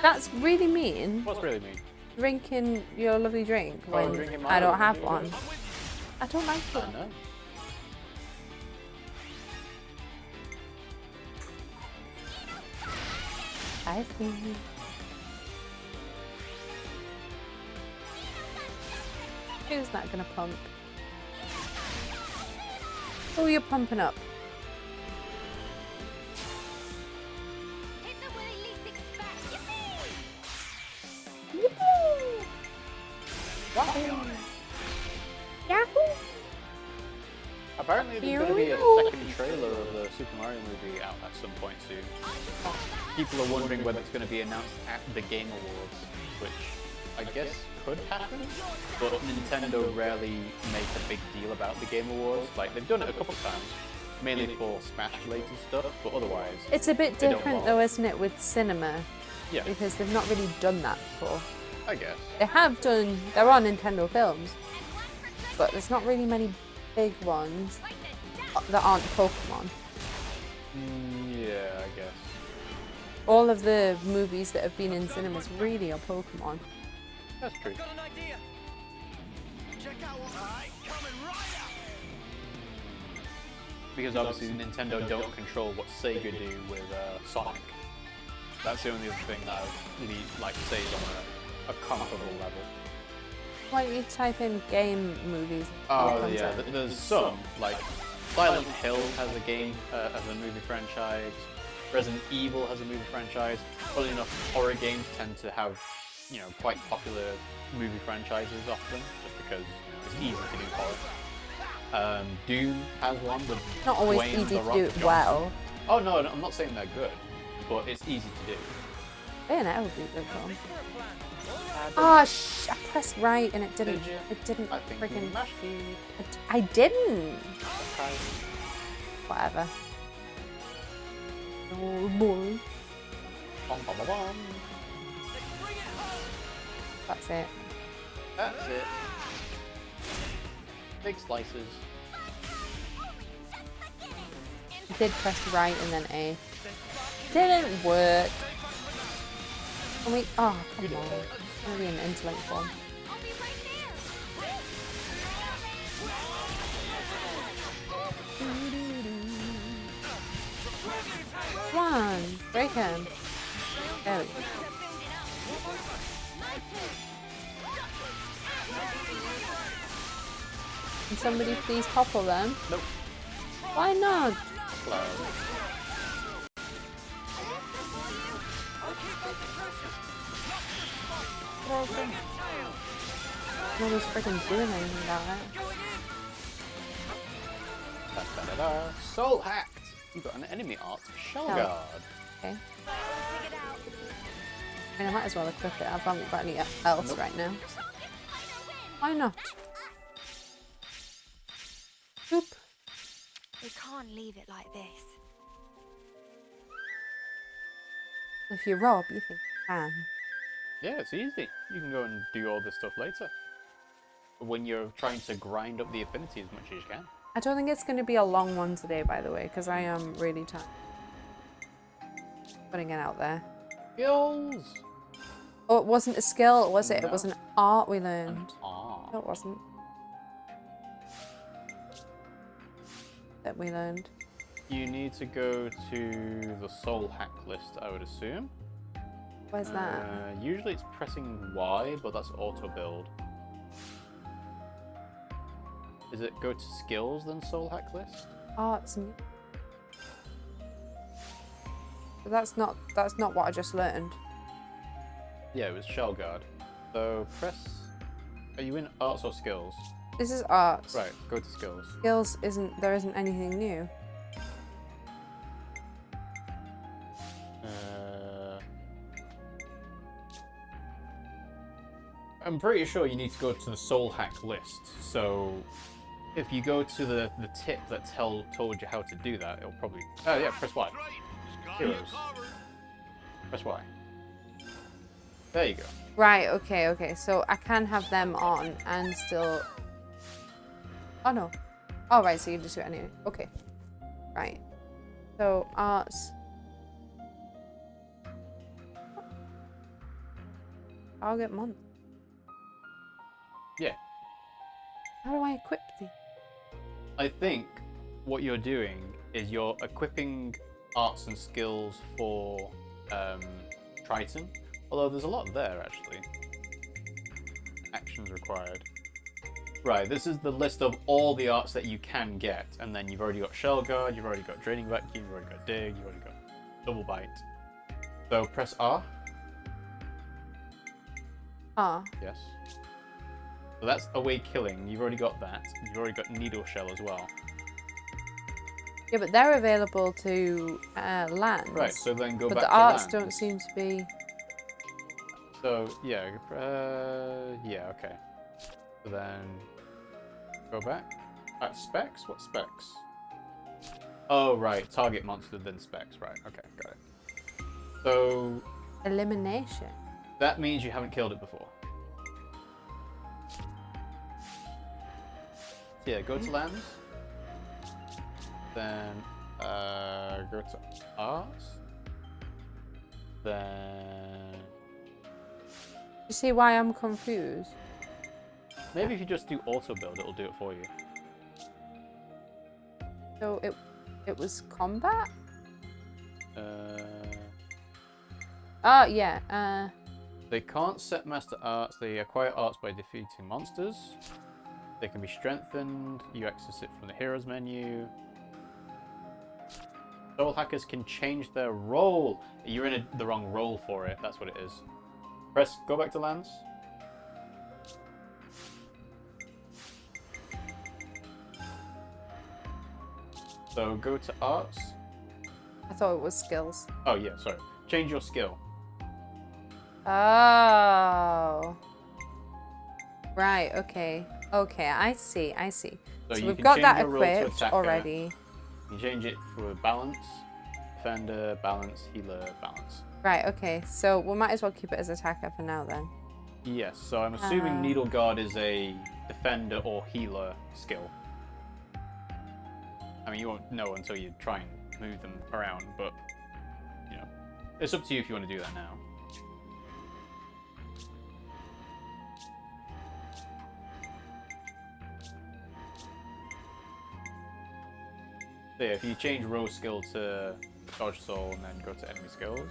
That's really mean.
What's really mean?
Drinking your lovely drink when
drinking my
I don't
lovely
have
drink.
one. I don't like
I
it.
know.
I see. Who's that gonna pump? Oh, you're pumping up.
Hit them where they least expect.
Yippee! Wahoo! Yahoo!
Apparently Apparently there's going to be a second trailer of the Super Mario movie out at some point soon. People are wondering whether it's going to be announced at the Game Awards, which I guess could happen, but Nintendo rarely make a big deal about the Game Awards. Like, they've done it a couple of times, mainly for Smash-related stuff, but otherwise...
It's a bit
they don't
different
bother.
though, isn't it, with cinema?
Yeah,
Because they've not really done that before.
I guess.
They have done, there are Nintendo films, but there's not really many big ones that aren't Pokemon.
Yeah, I guess.
All of the movies that have been in cinemas really are Pokemon.
That's true.
Got an idea. Check out what coming right up.
Because obviously Nintendo don't control what Sega do with Sonic. That's the only other thing that I would really like to say is on a comparable level.
Why don't you type in game movies?
Oh yeah, there's some, like Silent Hill has a game, has a movie franchise, Resident Evil has a movie franchise. Funnily enough, horror games tend to have, you know, quite popular movie franchises off them, just because it's easy to do horror. Doom has one with
Not always
Dwayne
easy
The
to
Rock
do it
Johnson.
well.
Oh no, I'm not saying they're good, but it's easy to do.
Bayonetta would be a good one.
For a plan.
Oh, I pressed right and it didn't.
Did you?
It didn't
I think you
friggin'.
mashed
I didn't.
Okay.
Whatever. Oh boy.
Bum, bum, bum, bum.
That's it.
That's it. Big slices.
I did press right and then A. Didn't work. Can we? Oh, come on. It's gonna be an intellect form.
I'll be right there.
Come on, break him. There we go. Can somebody please topple them?
Nope.
Why not?
Slow.
Nobody's freaking doing anything about it.
Da-da-da-da. Soul hacked! You got an enemy art, Shell
Oh.
Guard.
Okay. I mean, I might as well equip it. I haven't got any else
Nope.
right now. Why not? Oop.
We can't leave it like this.
If you rob, you think you can.
Yeah, it's easy. You can go and do all this stuff later. When you're trying to grind up the affinity as much as you can.
I don't think it's going to be a long one today, by the way, because I am really tired. Putting it out there.
Skills!
Oh, it wasn't a skill, was it?
No.
It was an art we learned.
Ah.
No, it wasn't. That we learned.
You need to go to the soul hack list, I would assume.
Where's that?
Usually it's pressing Y, but that's auto build. Is it go to skills then soul hack list?
Arts and... But that's not what I just learned.
Yeah, it was shell guard. So press. Are you in arts or skills?
This is arts.
Right, go to skills.
Skills there isn't anything new.
I'm pretty sure you need to go to the soul hack list. So if you go to the tip that told you how to do that, it'll probably. Oh yeah, press Y. Heroes. Press Y. There you go.
Right, okay. So I can have them on and still... Oh no. Oh right, so you can just do it anyway. Okay. Right. So arts... Target month.
Yeah.
How do I equip these?
I think what you're doing is you're equipping arts and skills for Triton. Although there's a lot there actually. Actions required. Right, this is the list of all the arts that you can get, and then you've already got Shell Guard, you've already got Draining Vacuum, you've already got Dig, you've already got Double Bite. So press R.
Ah.
Yes. So that's Away Killing, you've already got that. You've already got Needle Shell as well.
Yeah, but they're available to Lanz.
Right, so then go
but
back
the
to
arts
Lanz.
don't seem to be.
So, yeah, yeah, okay. So then, go back. Specs? What specs? Oh, right, target monster, then specs, right, okay, got it. So,
Elimination.
that means you haven't killed it before. So yeah, go to Lanz. Then, go to arts. Then...
You see why I'm confused?
Maybe if you just do auto build, it'll do it for you.
So it was combat? Oh yeah.
They can't set master arts. They acquire arts by defeating monsters. They can be strengthened. You access it from the heroes menu. Soul hackers can change their role. You're in the wrong role for it. That's what it is. Go back to Lanz. So go to arts.
I thought it was skills.
Oh yeah, sorry. Change your skill.
Oh. Right, okay. Okay, I see. So
you
we've
can
got
change
that
your role to
equipped
attacker.
already.
You change it for balance, defender, balance, healer, balance.
Right, okay. So we might as well keep it as attacker for now then.
Yes, so I'm assuming Needle Guard is a defender or healer skill. I mean, you won't know until you try and move them around, but, you know, it's up to you if you want to do that now. So yeah, if you change Rose skill to Dodge Soul and then go to enemy skills.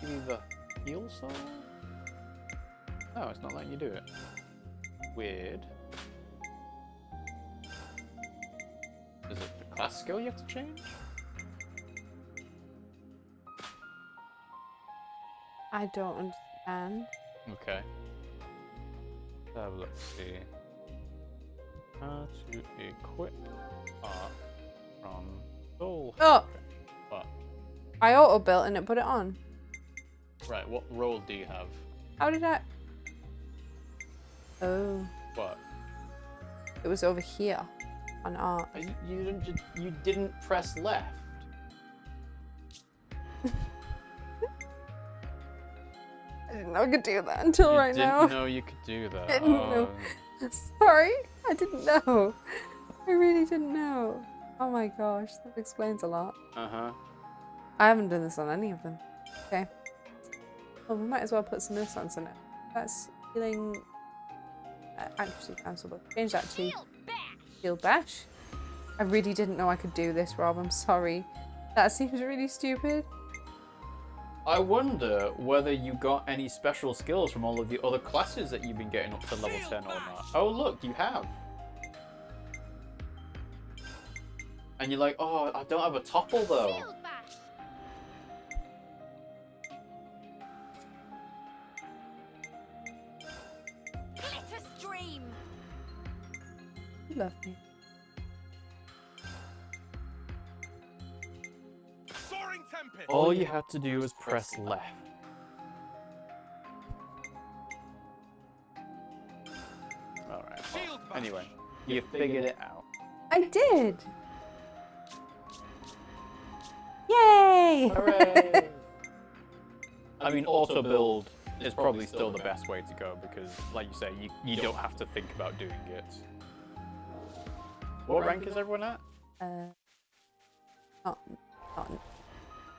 Give me the Heal Soul? No, it's not letting you do it. Weird. Is it the class skill you have to change?
I don't understand.
Okay. Let's have a look, see. How to equip art from Soul.
Oh!
What?
I auto-built and it put it on.
Right, what role do you have?
How did I... Oh.
What?
It was over here on art.
You didn't press left.
I didn't know I could do that until right now.
You didn't know you could do that.
Didn't know. Sorry, I didn't know. I really didn't know. Oh my gosh, that explains a lot.
Uh-huh.
I haven't done this on any of them. Okay. Well, we might as well put some instance in it. That's healing... accuracy cancel, but change that to Shield Bash. I really didn't know I could do this, Rob. I'm sorry. That seems really stupid.
I wonder whether you got any special skills from all of the other classes that you've been getting up to level 10 or not. Oh look, you have. And you're like, oh, I don't have a topple though.
Shield bash. Glitter stream.
You love me.
Soaring tempest.
All you had to do was press left. Alright, well, anyway, you figured it out.
I did! Yay!
Hooray! I mean, auto build is probably still the best way to go because, like you say, you don't have to think about doing it. What rank is everyone at?
Not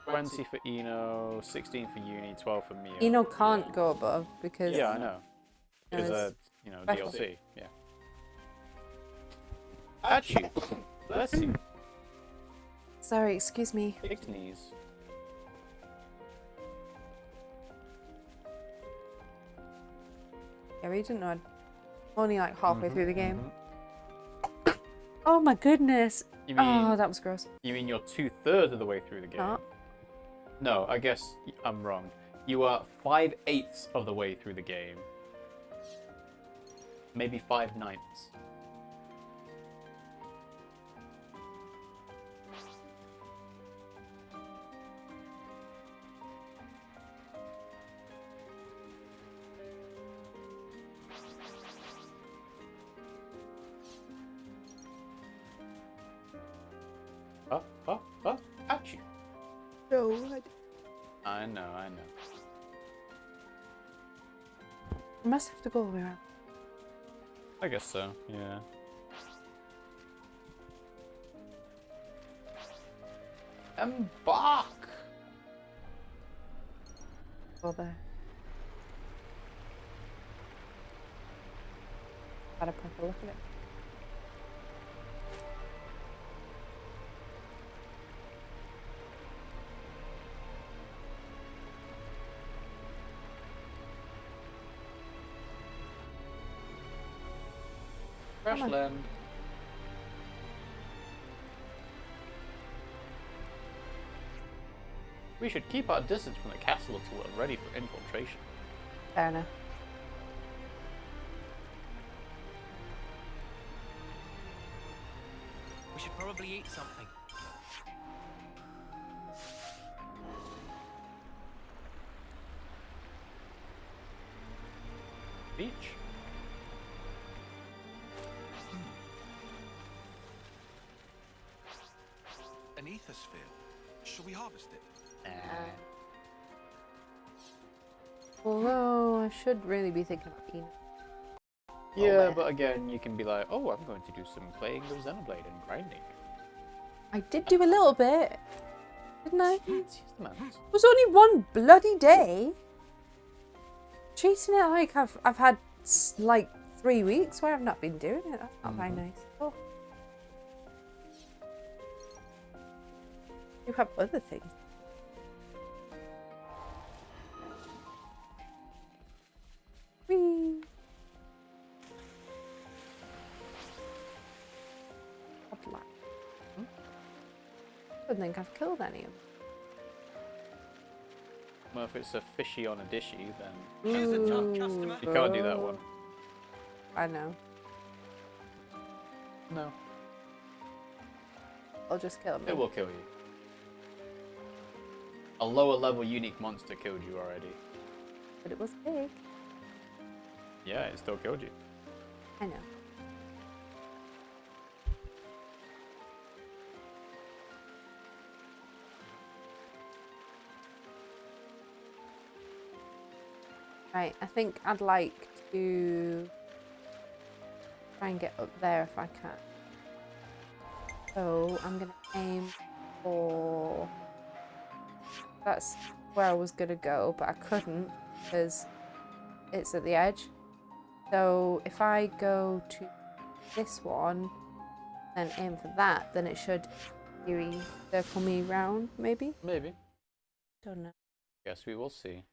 20 for Eno, 16 for Eunie, 12 for Mia.
Eno can't go above because...
Yeah, I know. It's
There's
a,
special.
DLC, yeah. Achoo! Bless you.
Sorry, excuse me.
Fixed knees.
I really didn't know I'd only like halfway through the game. Oh my goodness!
You mean,
Oh, that was gross.
you mean you're 2/3 of the way through the game?
Not.
No, I guess I'm wrong. You are 5/8 of the way through the game. Maybe 5/9. Ouch you.
No,
I know.
I must have to go all the way around.
I guess so, yeah. Embark!
Go there. Had a proper look at it.
Crash
on.
land. We should keep our distance from the castle until we're ready for infiltration.
Fair enough.
We should probably eat something.
Beach?
An ether sphere. Shall we harvest it?
Although I should really be thinking about eating.
Yeah, but again, you can be like, oh, I'm going to do some playing of Xenoblade and grinding.
I did do a little bit, didn't I?
Use the mouse.
It was only one bloody day. Treating it like I've had like 3 weeks where I've not been doing it. That's not very nice. Oh. You have other things. Whee! I don't think I've killed any of them.
Well, if it's a fishy on a dishy, then
Here's a tough customer.
you can't do that one.
I know.
No.
I'll just kill them.
It will kill you. A lower level unique monster killed you already.
But it was big.
Yeah, it still killed you.
I know. Right, I think I'd like to try and get up there if I can. So I'm gonna aim for... That's where I was gonna go, but I couldn't because it's at the edge. So if I go to this one and aim for that, then it should theory circle me round, maybe?
Maybe.
Don't know.
Guess we will see.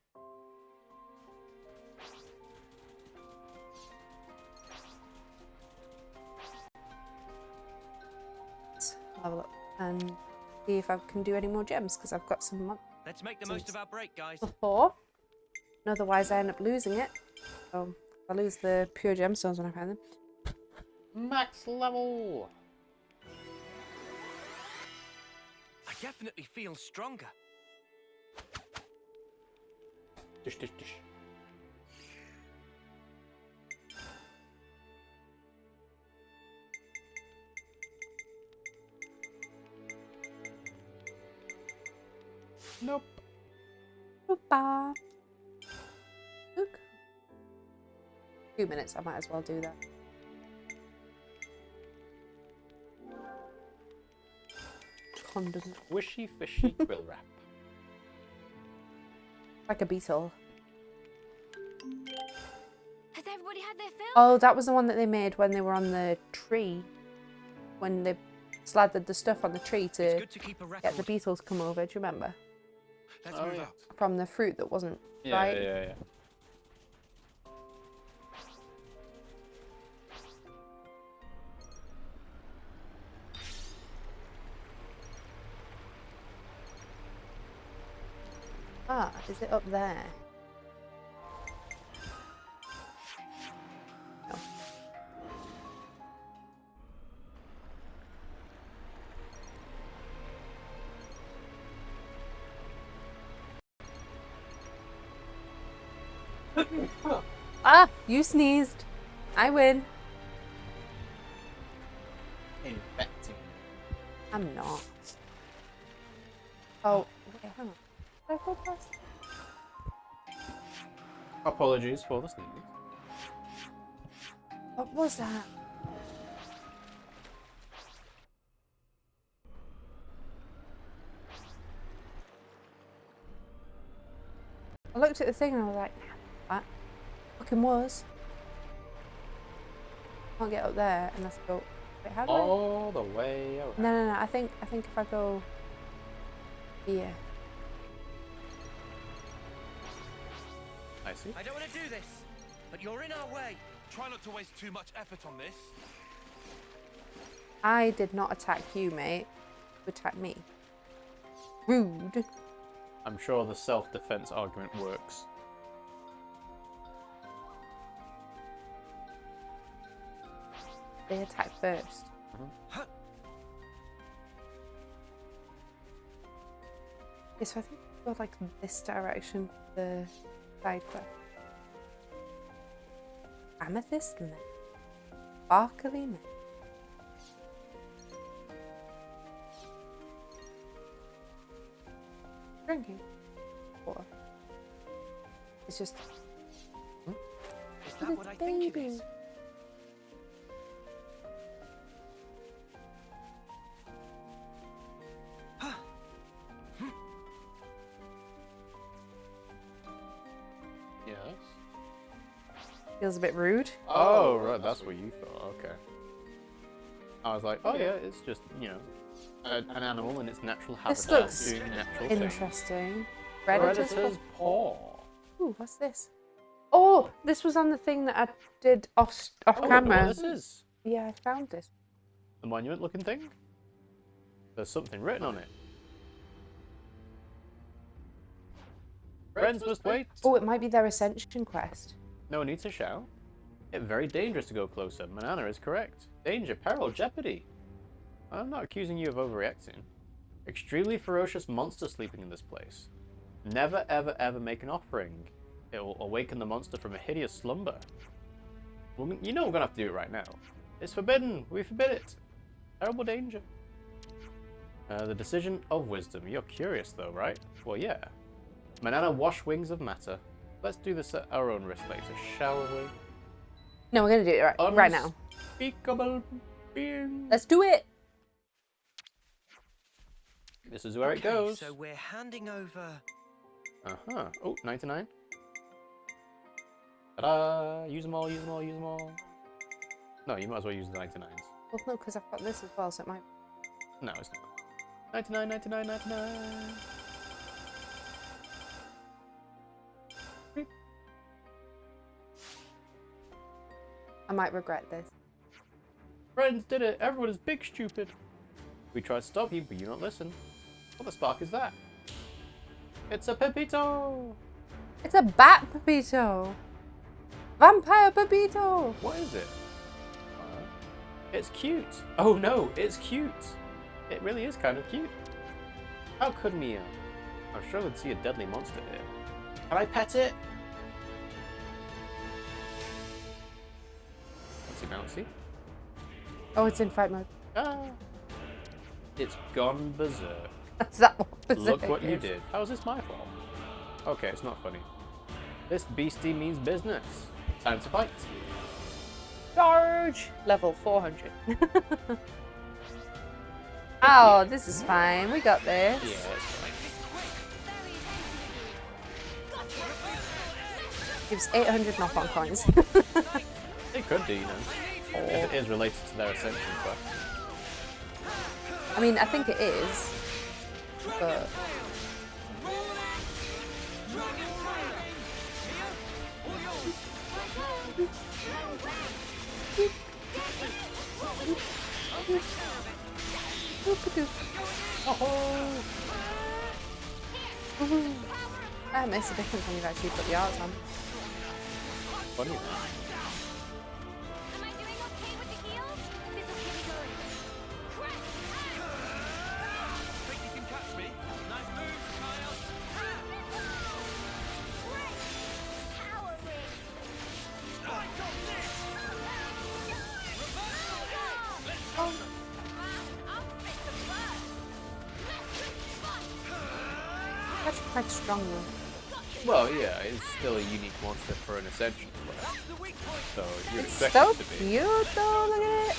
Let's have a look and see if I can do any more gems because I've got some
Let's make the most of our break, guys.
before. And otherwise I end up losing it. So I lose the pure gemstones when I find them.
Max level!
I definitely feel stronger.
Dish, dish, dish. Nope.
Opa. Look. 2 minutes, I might as well do that. Condom.
Squishy fishy grill wrap.
Like a beetle.
Has everybody had their fill?
Oh, that was the one that they made when they were on the tree. When they slathered the stuff on the tree
It's
to
good to keep a record.
get the beetles to come over. Do you remember?
Let's
Oh,
move
yeah.
out.
From the fruit that wasn't
Yeah,
right.
yeah.
Ah, is it up there? No. Ah, you sneezed. I win.
Infecting.
I'm not. Oh, wait, hang on. Did I go past?
Apologies for the sneeze.
What was that? I looked at the thing and I was like, that fucking was. Can't get up there unless I go. Wait, how do
All the way around.
No. I think if I go here.
I see.
I don't want to do this, but you're in our way.
Try not to waste too much effort on this.
I did not attack you, mate. You attacked me. Rude.
I'm sure the self-defense argument works.
They attack first. Okay, so I think we go like this direction for the side quest. Amethyst linen. Sparkly linen. Drinking water. It's just
Is that what I think it is?
Yes.
feels a bit rude.
Oh, right, that's what you thought. Okay. I was like, oh yeah, it's just, you know, an animal in its natural habitat.
This looks
doing natural things.
interesting. Predator's
Predator's paw.
Ooh, what's this? Oh, this was on the thing that I did off
Oh, I wonder
camera.
what this is.
Yeah, I found this.
The monument-looking thing. There's something written on it. Friends must wait.
Oh, it might be their ascension quest.
No need to shout. It's very dangerous to go closer. Manana is correct. Danger, peril, jeopardy. I'm not accusing you of overreacting. Extremely ferocious monster sleeping in this place. Never, ever, ever make an offering. It will awaken the monster from a hideous slumber. Well, you know we're gonna have to do it right now. It's forbidden. We forbid it. Terrible danger. The decision of wisdom. You're curious though, right? Well, yeah. Manana, wash wings of matter. Let's do this at our own risk later, shall we?
No, we're gonna do it right now.
Unspeakable being.
Let's do it.
This is where it goes.
So we're handing over.
Uh-huh. Oh, 99. Ta-da! Use them all, use them all, use them all. No, you might as well use the 99s.
Well, no, because I've got this as well, so it might.
No, it's not. 99, 99, 99.
I might regret this.
Friends did it. Everyone is big stupid. We tried to stop you, but you don't listen. What the spark is that? It's a Pepito!
It's a bat Pepito. Vampire Pepito.
What is it? It's cute. Oh no, it's cute. It really is kind of cute. How could me? I'm struggling to see a deadly monster here. Can I pet it? Bouncy.
Oh, it's in fight mode.
Ah. It's gone berserk.
Is that what berserk
Look what you
is?
did. How is this my fault? Okay, it's not funny. This beastie means business. Time to fight.
Charge! Level 400. Oh, this is fine. We got this.
Yeah, that's fine.
Gives 800 knock-on coins.
It could do, you know. If it is related to their ascension quest.
I mean, I think it is. But... That makes a difference when you've actually put the arts on.
Funny, man.
Am I doing okay with the heals? This'll keep me going. Crack!
Think you can catch me?
Nice move, Kyle.
Crack! Power ring!
Right on this.
I'll fit the blood!
Actually quite strong though.
Well, yeah, it's still a unique monster for an Ascension class. So you'd
It's
expect
so
it to be.
cute though, look at it.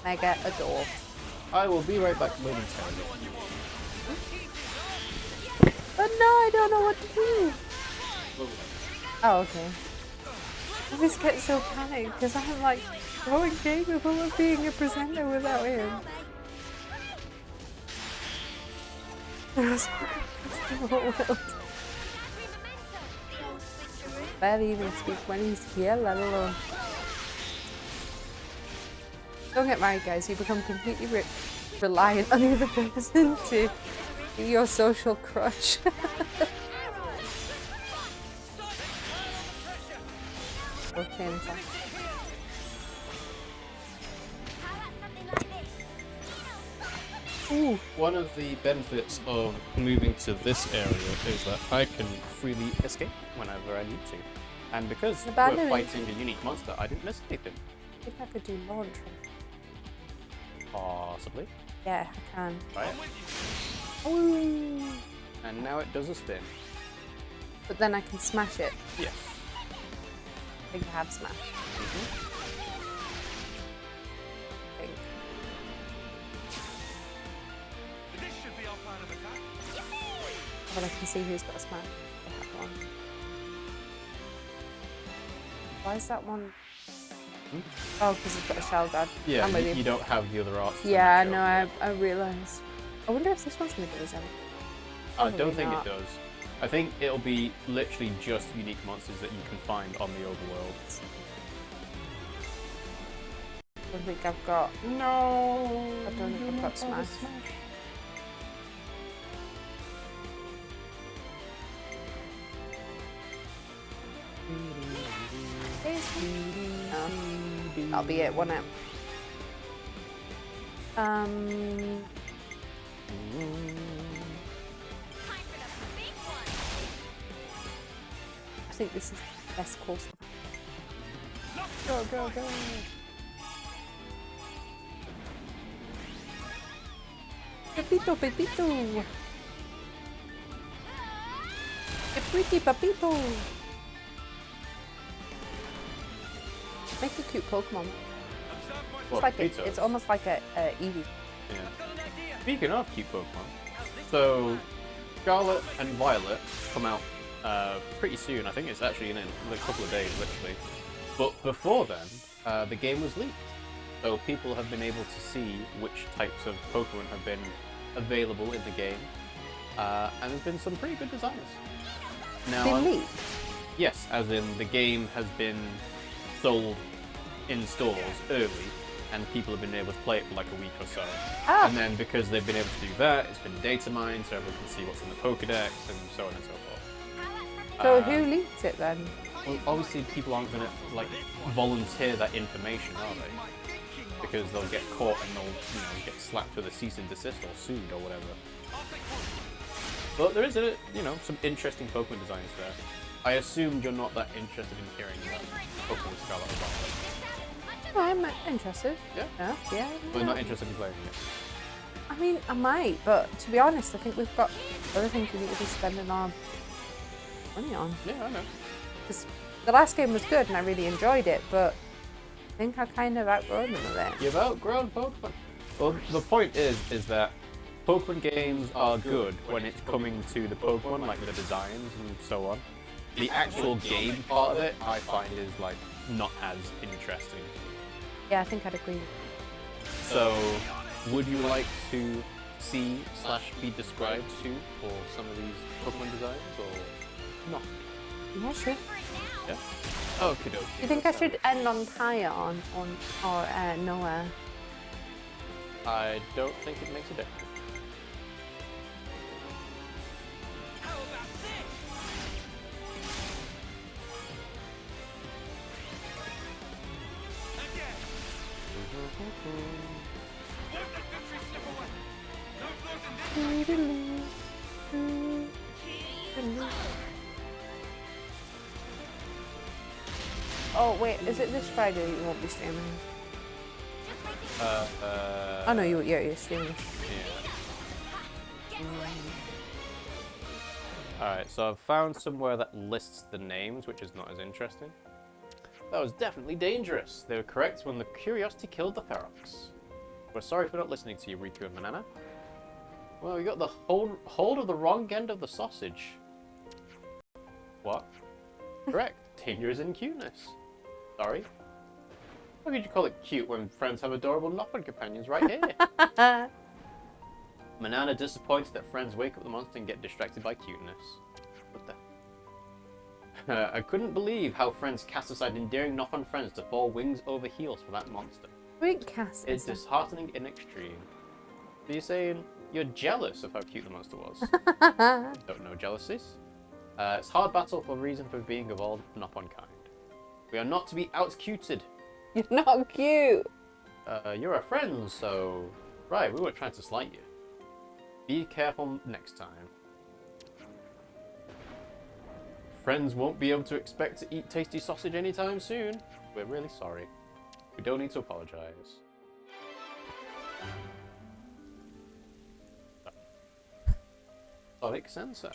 Mega adore.
I will be right back momentarily.
But no, I don't know what to do. Oh, okay. I always get so panicked because I'm like so incapable of being a presenter without him. Barely even speak when he's here, let alone. Don't get married, guys. You become completely reliant on the other person to be your social crush. Okay,
Ooh. One of the benefits of moving to this area is that I can freely escape whenever I need to. And because we're fighting a unique monster, I didn't miss anything.
I think I could do launch.
Possibly.
Yeah, I can.
Try it.
Ooh.
And now it does a spin.
But then I can smash it.
Yes.
I think I have smashed. I think.
This should be our plan of attack.
But I can see who's got a smash. That one. Why is that one? Oh, because it's got a shell guard.
Yeah, you don't have the other arts.
Yeah, no, I realised. I wonder if this one's going to do Xeno.
I don't think it does. I think it'll be literally just unique monsters that you can find on the overworld.
I don't think I've got.
No!
I don't think I've got smash. No. That'll be it, won't it? I think this is the best course. Go, go, go! Pepito, Pepito! A pretty Pepito! Make a cute Pokemon.
Well,
It's almost like a Eevee.
Yeah. Speaking of cute Pokemon, so Scarlet and Violet come out pretty soon. I think it's actually in a couple of days, literally. But before then, the game was leaked. So people have been able to see which types of Pokemon have been available in the game. And there's been some pretty good designs. Now,
Been leaked?
yes, as in the game has been sold in stores early, and people have been able to play it for like a week or so.
Ah.
And then because they've been able to do that, it's been data mined so everyone can see what's in the Pokedex and so on and so forth.
So who leaked it then?
Well, obviously people aren't going to like volunteer that information, are they? Because they'll get caught and they'll get slapped with a cease and desist or sued or whatever. But there is some interesting Pokemon designs there. I assumed you're not that interested in hearing about Pokemon Scarlet or Violet.
No, I'm interested.
Yeah?
Yeah.
But not interested in playing it.
I mean, I might, but to be honest, I think we've got other things we need to be spending our money on.
Yeah, I know.
Because the last game was good and I really enjoyed it, but I think I kind of outgrown them a bit.
You've outgrown Pokemon. Well, the point is that Pokemon games are good when it's coming to the Pokemon, like the designs and so on. The actual game part of it, I find, is like not as interesting.
Yeah, I think I'd agree.
So, would you like to see / be described to for some of these Pokemon designs, or not?
Yeah, sure.
Yeah. Okie dokie.
Do you think I should end on Taion or Noah?
I don't think it makes a difference.
Oh wait, is it this Friday that you won't be streaming? Oh no, you're streaming.
Yeah. Alright, so I've found somewhere that lists the names, which is not as interesting. That was definitely dangerous. They were correct when the curiosity killed the Ferox. We're sorry for not listening to you, Riku and Manana. Well, you got the hold of the wrong end of the sausage. What? Correct. Danger is in cuteness. Sorry. How could you call it cute when friends have adorable knock-on companions right here? Manana disappointed that friends wake up the monster and get distracted by cuteness. What the? I couldn't believe how friends cast aside endearing knock-on friends to fall wings over heels for that monster.
Great cast.
It's disheartening in extreme. So you're saying you're jealous of how cute the monster was? Don't know jealousies. It's hard battle for reason for being evolved, not on kind. We are not to be out-cuted.
You're not cute.
You're our friends, so... Right, we weren't trying to slight you. Be careful next time. Friends won't be able to expect to eat tasty sausage anytime soon. We're really sorry. We don't need to apologize. Sonic sensor.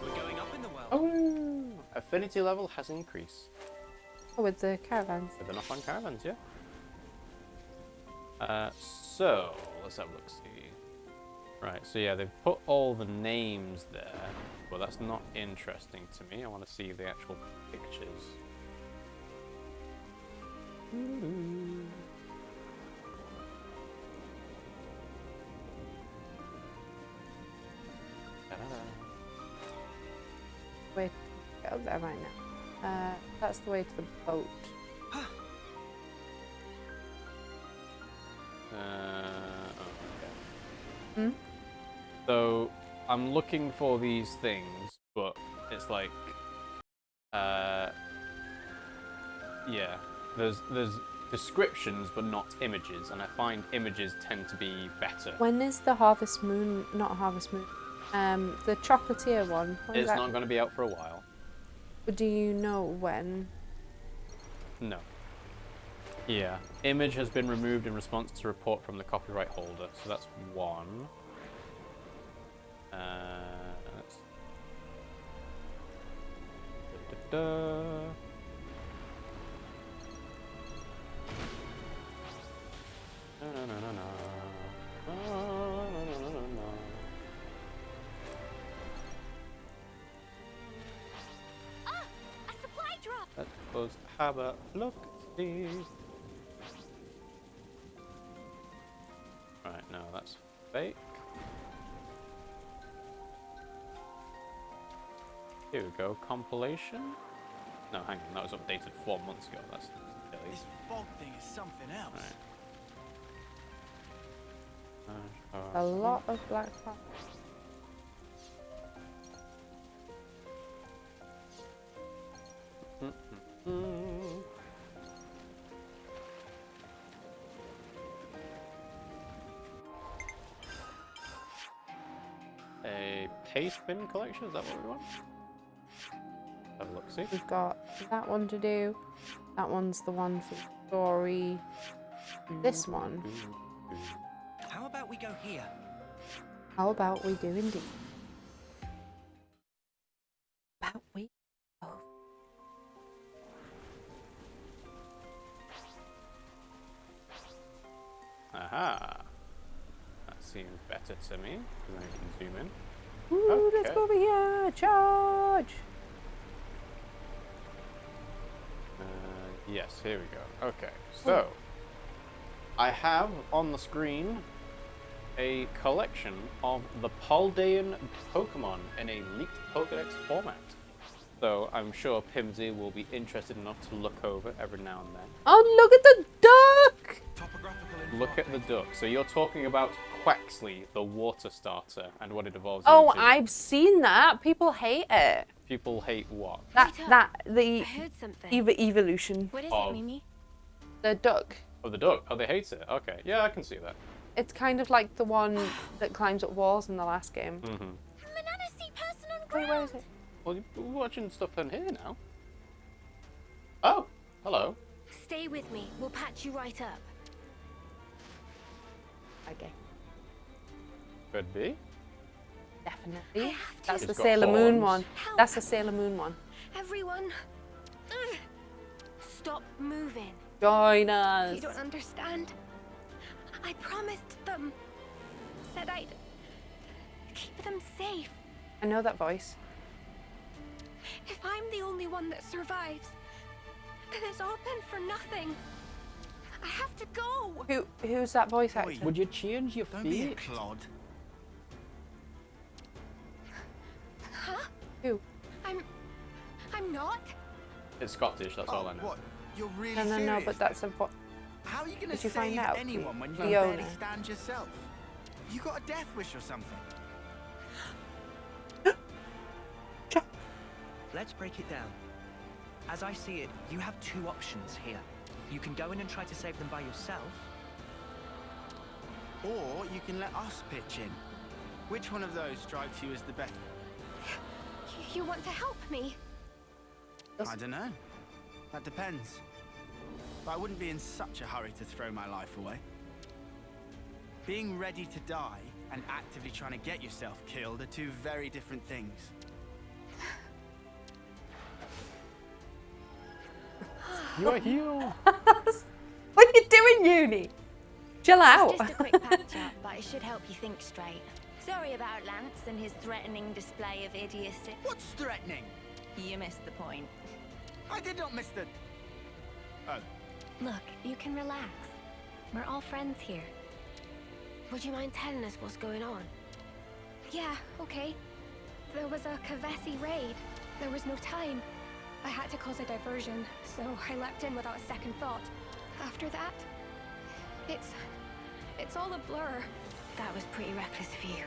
We're going up in the world.
Oh! Affinity level has increased.
Oh, with the caravans.
With the knock-on caravans, yeah. So, let's have a look, see. Right, so yeah, they've put all the names there, but that's not interesting to me. I want to see the actual pictures.
Wait, get up there right now. That's the way to the boat.
Okay. So I'm looking for these things, but it's like, yeah, there's descriptions but not images, and I find images tend to be better.
When is the Harvest Moon? Not Harvest Moon. The Chocolatier one.
It's not going to be out for a while.
Do you know when?
No. Yeah. Image has been removed in response to report from the copyright holder. So that's one. That's...
A supply drop.
Let's suppose have a look, see. Right, no, that's fake. Here we go, compilation. No, hang on, that was updated 4 months ago. That's silly.
This fog thing is something else.
Right.
A lot of black spots.
A paste bin collection, is that what we want? Have a look, see.
We've got that one to do. That one's the one for the story. This one.
How about we go here?
How about we do indeed? About we? Oh.
Aha! That seems better to me, because then I can zoom in.
Ooh, let's
Okay.
go over here! Charge!
Yes, here we go. Okay, so I have on the screen a collection of the Paldean Pokemon in a leaked Pokédex format. So I'm sure Pimmsy will be interested enough to look over every now and then.
Oh, look at the duck!
Topographical info
Look at the duck. So you're talking about Quaxley, the water starter, and what it evolves
Oh,
into.
I've seen that. People hate it.
People hate what?
The
I heard something.
evolution.
What is
Oh.
it, Mimi?
The duck.
Oh, the duck. Oh, they hate it. Okay. Yeah, I can see that.
It's kind of like the one that climbs up walls in the last game.
Mm-hmm.
Banana see person on
Wait,
ground.
where is it?
Well, you're watching stuff in here now. Oh, hello.
Stay with me. We'll patch you right up.
Okay.
Could be.
Definitely. That's
It's
the
got
Sailor Moon
horns.
one.
Help.
That's the Sailor Moon one.
Everyone. Ugh. Stop moving.
Join us.
You don't understand. I promised them. Said I'd keep them safe.
I know that voice.
If I'm the only one that survives, then it's all been for nothing. I have to go.
Who's that voice actor?
Would you change your
Don't be a
feet?
clod.
Huh?
Who?
I'm not.
It's Scottish, that's all I know.
What? You're really
No,
serious?
but that's a voice.
How are you going to
Did you
save
find out?
anyone when you can
Fiona.
barely stand yourself? You got a death wish or something?
Let's break it down. As I see it, you have two options here. You can go in and try to save them by yourself.
Or you can let us pitch in. Which one of those strikes you as the best?
You want to help me?
I don't know. That depends. But I wouldn't be in such a hurry to throw my life away. Being ready to die and actively trying to get yourself killed are two very different things.
You are healed.
What are you doing, Eunie? Chill out.
Just a quick patch up, but it should help you think straight. Sorry about Lance and his threatening display of idiocy.
What's threatening?
You missed the point.
I did not miss the... Oh.
Look, you can relax. We're all friends here. Would you mind telling us what's going on? Yeah, okay. There was a Kavesi raid. There was no time. I had to cause a diversion, so I leapt in without a second thought. After that, it's all a blur. That was pretty reckless of you.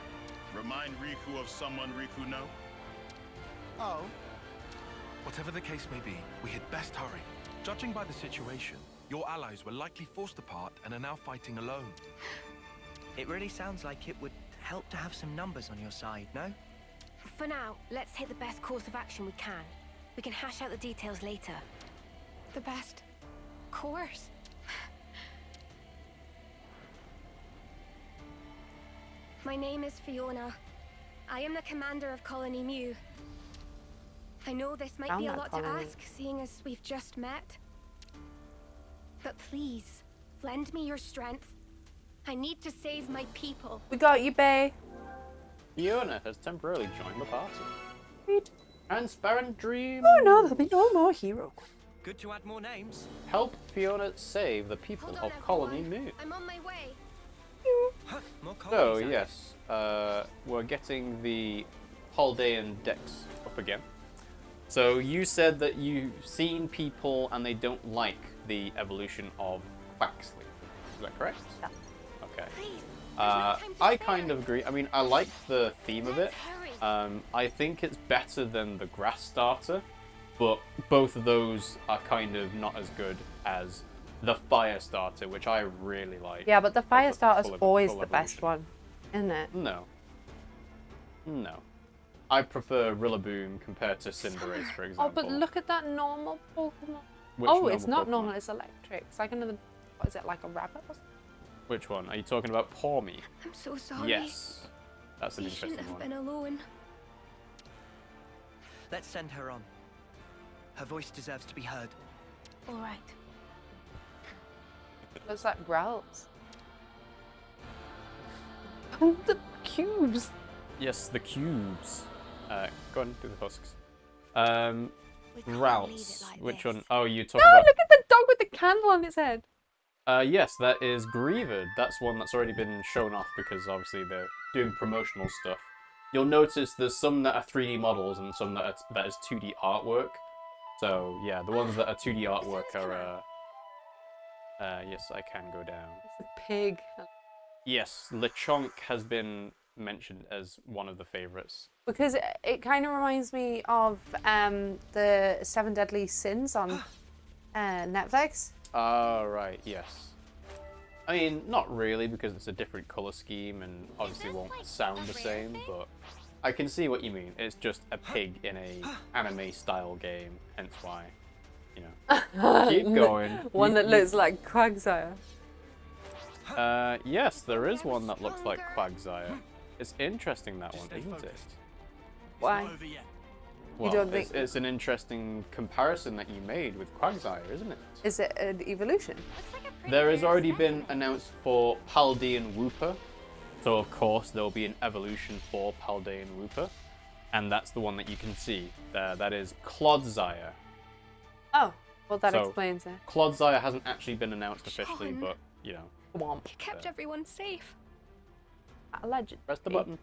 Remind Riku of someone Riku know?
Oh. Whatever the case may be, we had best hurry. Judging by the situation, your allies were likely forced apart and are now fighting alone.
It really sounds like it would help to have some numbers on your side, no?
For now, let's take the best course of action we can. We can hash out the details later. The best course? My name is Fiona. I am the commander of Colony Mu. I know this might
Found
be a
that
lot to
colony.
ask, seeing as we've just met. But please, lend me your strength. I need to save my people.
We got you, bae.
Fiona has temporarily joined the party.
Sweet.
Transparent Dream.
Oh no, there'll be no more hero.
Good to add more names.
Help Fiona save the people
Hold on,
of Colony
everyone.
Mu.
I'm on my way.
Huh, more
So,
colonies, eh?
yes, we're getting the Haldean decks up again. So, you said that you've seen people and they don't like the evolution of Quaxley. Is that correct?
Yeah.
Okay.
Please. There's no time to
I
spare.
kind of agree. I mean, I like the theme of it.
Let's hurry.
I think it's better than the Grass Starter, but both of those are kind of not as good as the Fire Starter, which I really like.
Yeah, but the fire starter's
full
always
full
the best
evolution.
one, isn't it?
No. No. I prefer Rillaboom compared to Cinderace, for example.
Oh, but look at that normal Pokemon.
Which
Oh, it's
normal
not
Pokemon?
normal, it's electric. It's like another, what is it, like a rabbit or something?
Which one? Are you talking about Pawmi?
I'm so sorry.
Yes. That's an
You shouldn't
interesting
have
one.
been alone.
Let's send her on. Her voice deserves to be heard.
All right.
Looks like growls. The cubes.
Yes, the cubes. Go on, do the husks.
We can't leave it
Ralts.
like
Which
this.
one? Oh, you
No,
talking about...
look at the dog with the candle on its head.
Yes, that is Greavard. That's one that's already been shown off because obviously they're doing promotional stuff. You'll notice there's some that are 3D models and some that is 2D artwork. So yeah, the ones that are 2D artwork are. Yes, I can go down.
It's a pig.
Yes, Lechonk has been mentioned as one of the favorites.
Because it kind of reminds me of the Seven Deadly Sins on Netflix.
Ah, right. Yes. I mean, not really because it's a different color scheme and obviously
this
won't
like
sound
a
the
rare
same,
thing?
but I can see what you mean. It's just a pig in a anime style game, hence why, you know. Keep going.
One that
You-
looks like Quagsire.
Yes, there is one that looks like Quagsire. It's interesting, that one,
Stay
isn't it?
focused. It's
Why?
not over yet.
Well,
don't think-
it's an interesting comparison that you made with Quagsire, isn't it?
Is it an evolution?
Looks like a pretty
There has
rare
already been
specimen.
announced for Paldean Wooper, so of course there will be an evolution for Paldean Wooper, and that's the one that you can see there. That is Clodsire.
Oh, well that
So-
explains it.
Clodsire hasn't actually been announced officially,
Sean.
but you know,
Womp.
You kept everyone safe.
Alleged.
press the button.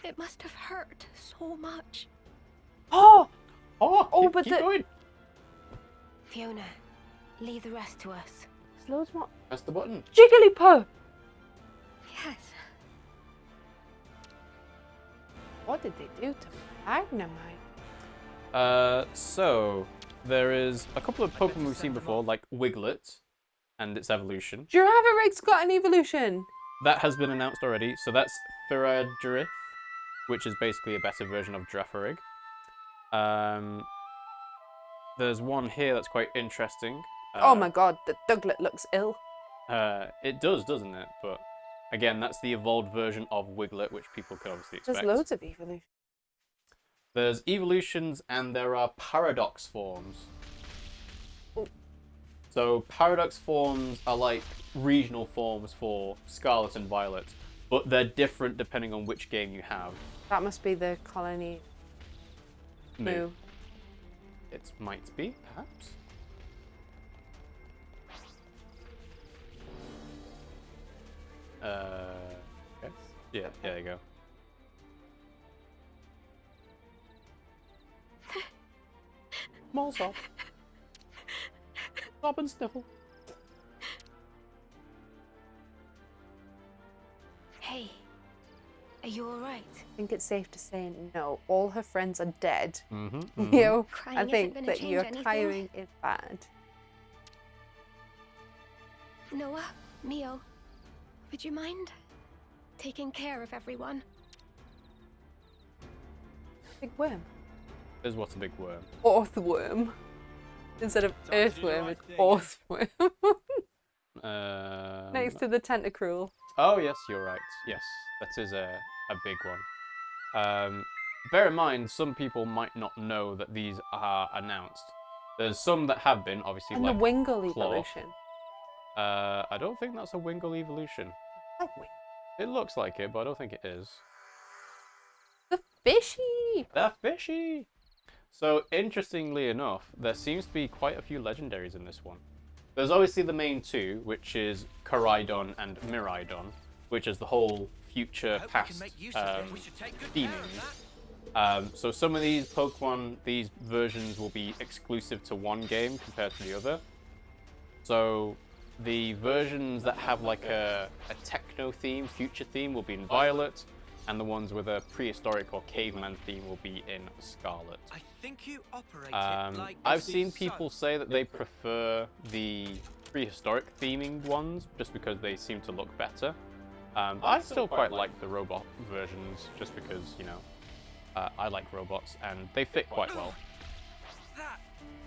It must have hurt so much.
Oh!
Oh,
Oh,
keep,
but
keep
the-
going.
Fiona, leave the rest to us.
There's loads more.
Press the button.
Jigglypuff!
Yes.
What did they do to Magnemite?
So there is a couple of Pokemon we've seen before, like Wiglet and its evolution.
Girafareg's got an evolution!
That has been announced already. So that's Thiragirith, which is basically a better version of Girafarig. There's one here that's quite interesting.
Oh my god, the Douglet looks ill.
It does, doesn't it? But again, that's the evolved version of Wiglet, which people could obviously expect.
There's loads of evolutions.
There's evolutions and there are paradox forms.
Oh.
So paradox forms are like regional forms for Scarlet and Violet, but they're different depending on which game you have.
That must be the colony Moo.
It might be, perhaps. Okay. Yeah, there you go. Small sob. Sob and sniffle.
Hey, are you alright?
I think it's safe to say no. All her friends are dead.
Mm-hmm.
You know,
Crying
I
isn't
think
gonna
that
change
your
anything.
tiring is bad.
Noah, Mio, would you mind taking care of everyone?
Big worm.
Is what's a big worm.
Earthworm. Instead of
Time to do the
earthworm,
right
it's
thing.
earthworm. Next to the tentacruel.
Oh yes, you're right. Yes, that is a big one. Bear in mind, some people might not know that these are announced. There's some that have been, obviously,
And
like
the Wingle
Claw.
evolution.
I don't think that's a Wingle evolution.
Like Wing-
It looks like it, but I don't think it is.
The fishy!
They're fishy! So, interestingly enough, there seems to be quite a few legendaries in this one. There's obviously the main two, which is Koraidon and Miraidon, which is the whole future
Hope we
past
can make use of it. We should take good care of
theming.
that.
So some of these Pokemon, these versions will be exclusive to one game compared to the other. So the versions that have like a techno theme, future theme will be in Violet, and the ones with a prehistoric or caveman theme will be in Scarlet.
I think you operate it like
I've
this,
seen
so-
people say that they prefer the prehistoric theming ones just because they seem to look better. I still quite like the robot versions just because, you know, I like robots and they fit quite well.
That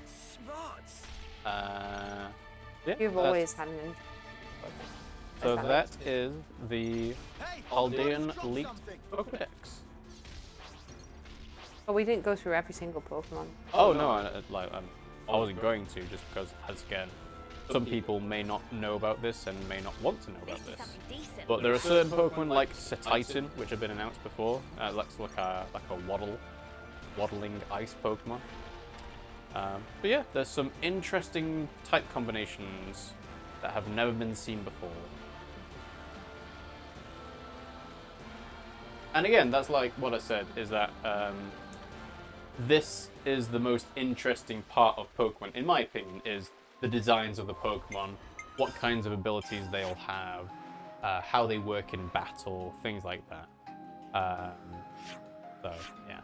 smarts.
Yeah,
You've
that's-
always had an interest.
So that is the
Hey,
Aldean
drop
leaked
something.
Pokedex.
But we didn't go through every single Pokemon.
Oh no, I wasn't going to just because, as again, some people may not know about this and may not want to know about this.
Something decent.
But there are certain Pokemon like Titan, which have been announced before. Looks like a waddling ice Pokemon. But yeah, there's some interesting type combinations that have never been seen before. And again, that's like what I said, is that this is the most interesting part of Pokemon, in my opinion, is the designs of the Pokemon, what kinds of abilities they all have, how they work in battle, things like that. So, yeah.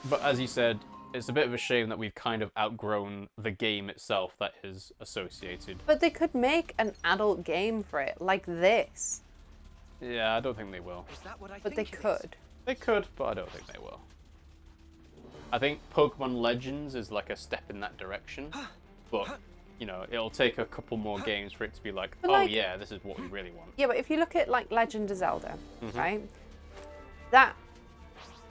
But as you said, it's a bit of a shame that we've kind of outgrown the game itself that is associated.
But they could make an adult game for it, like this.
Yeah, I don't think they will.
Is that what I
But they
think it is?
could.
They could, but I don't think they will. I think Pokemon Legends is like a step in that direction, but you know, it'll take a couple more games for it to be like,
But
oh
like-
yeah, this is what we really want.
Yeah, but if you look at like Legend of Zelda, right? That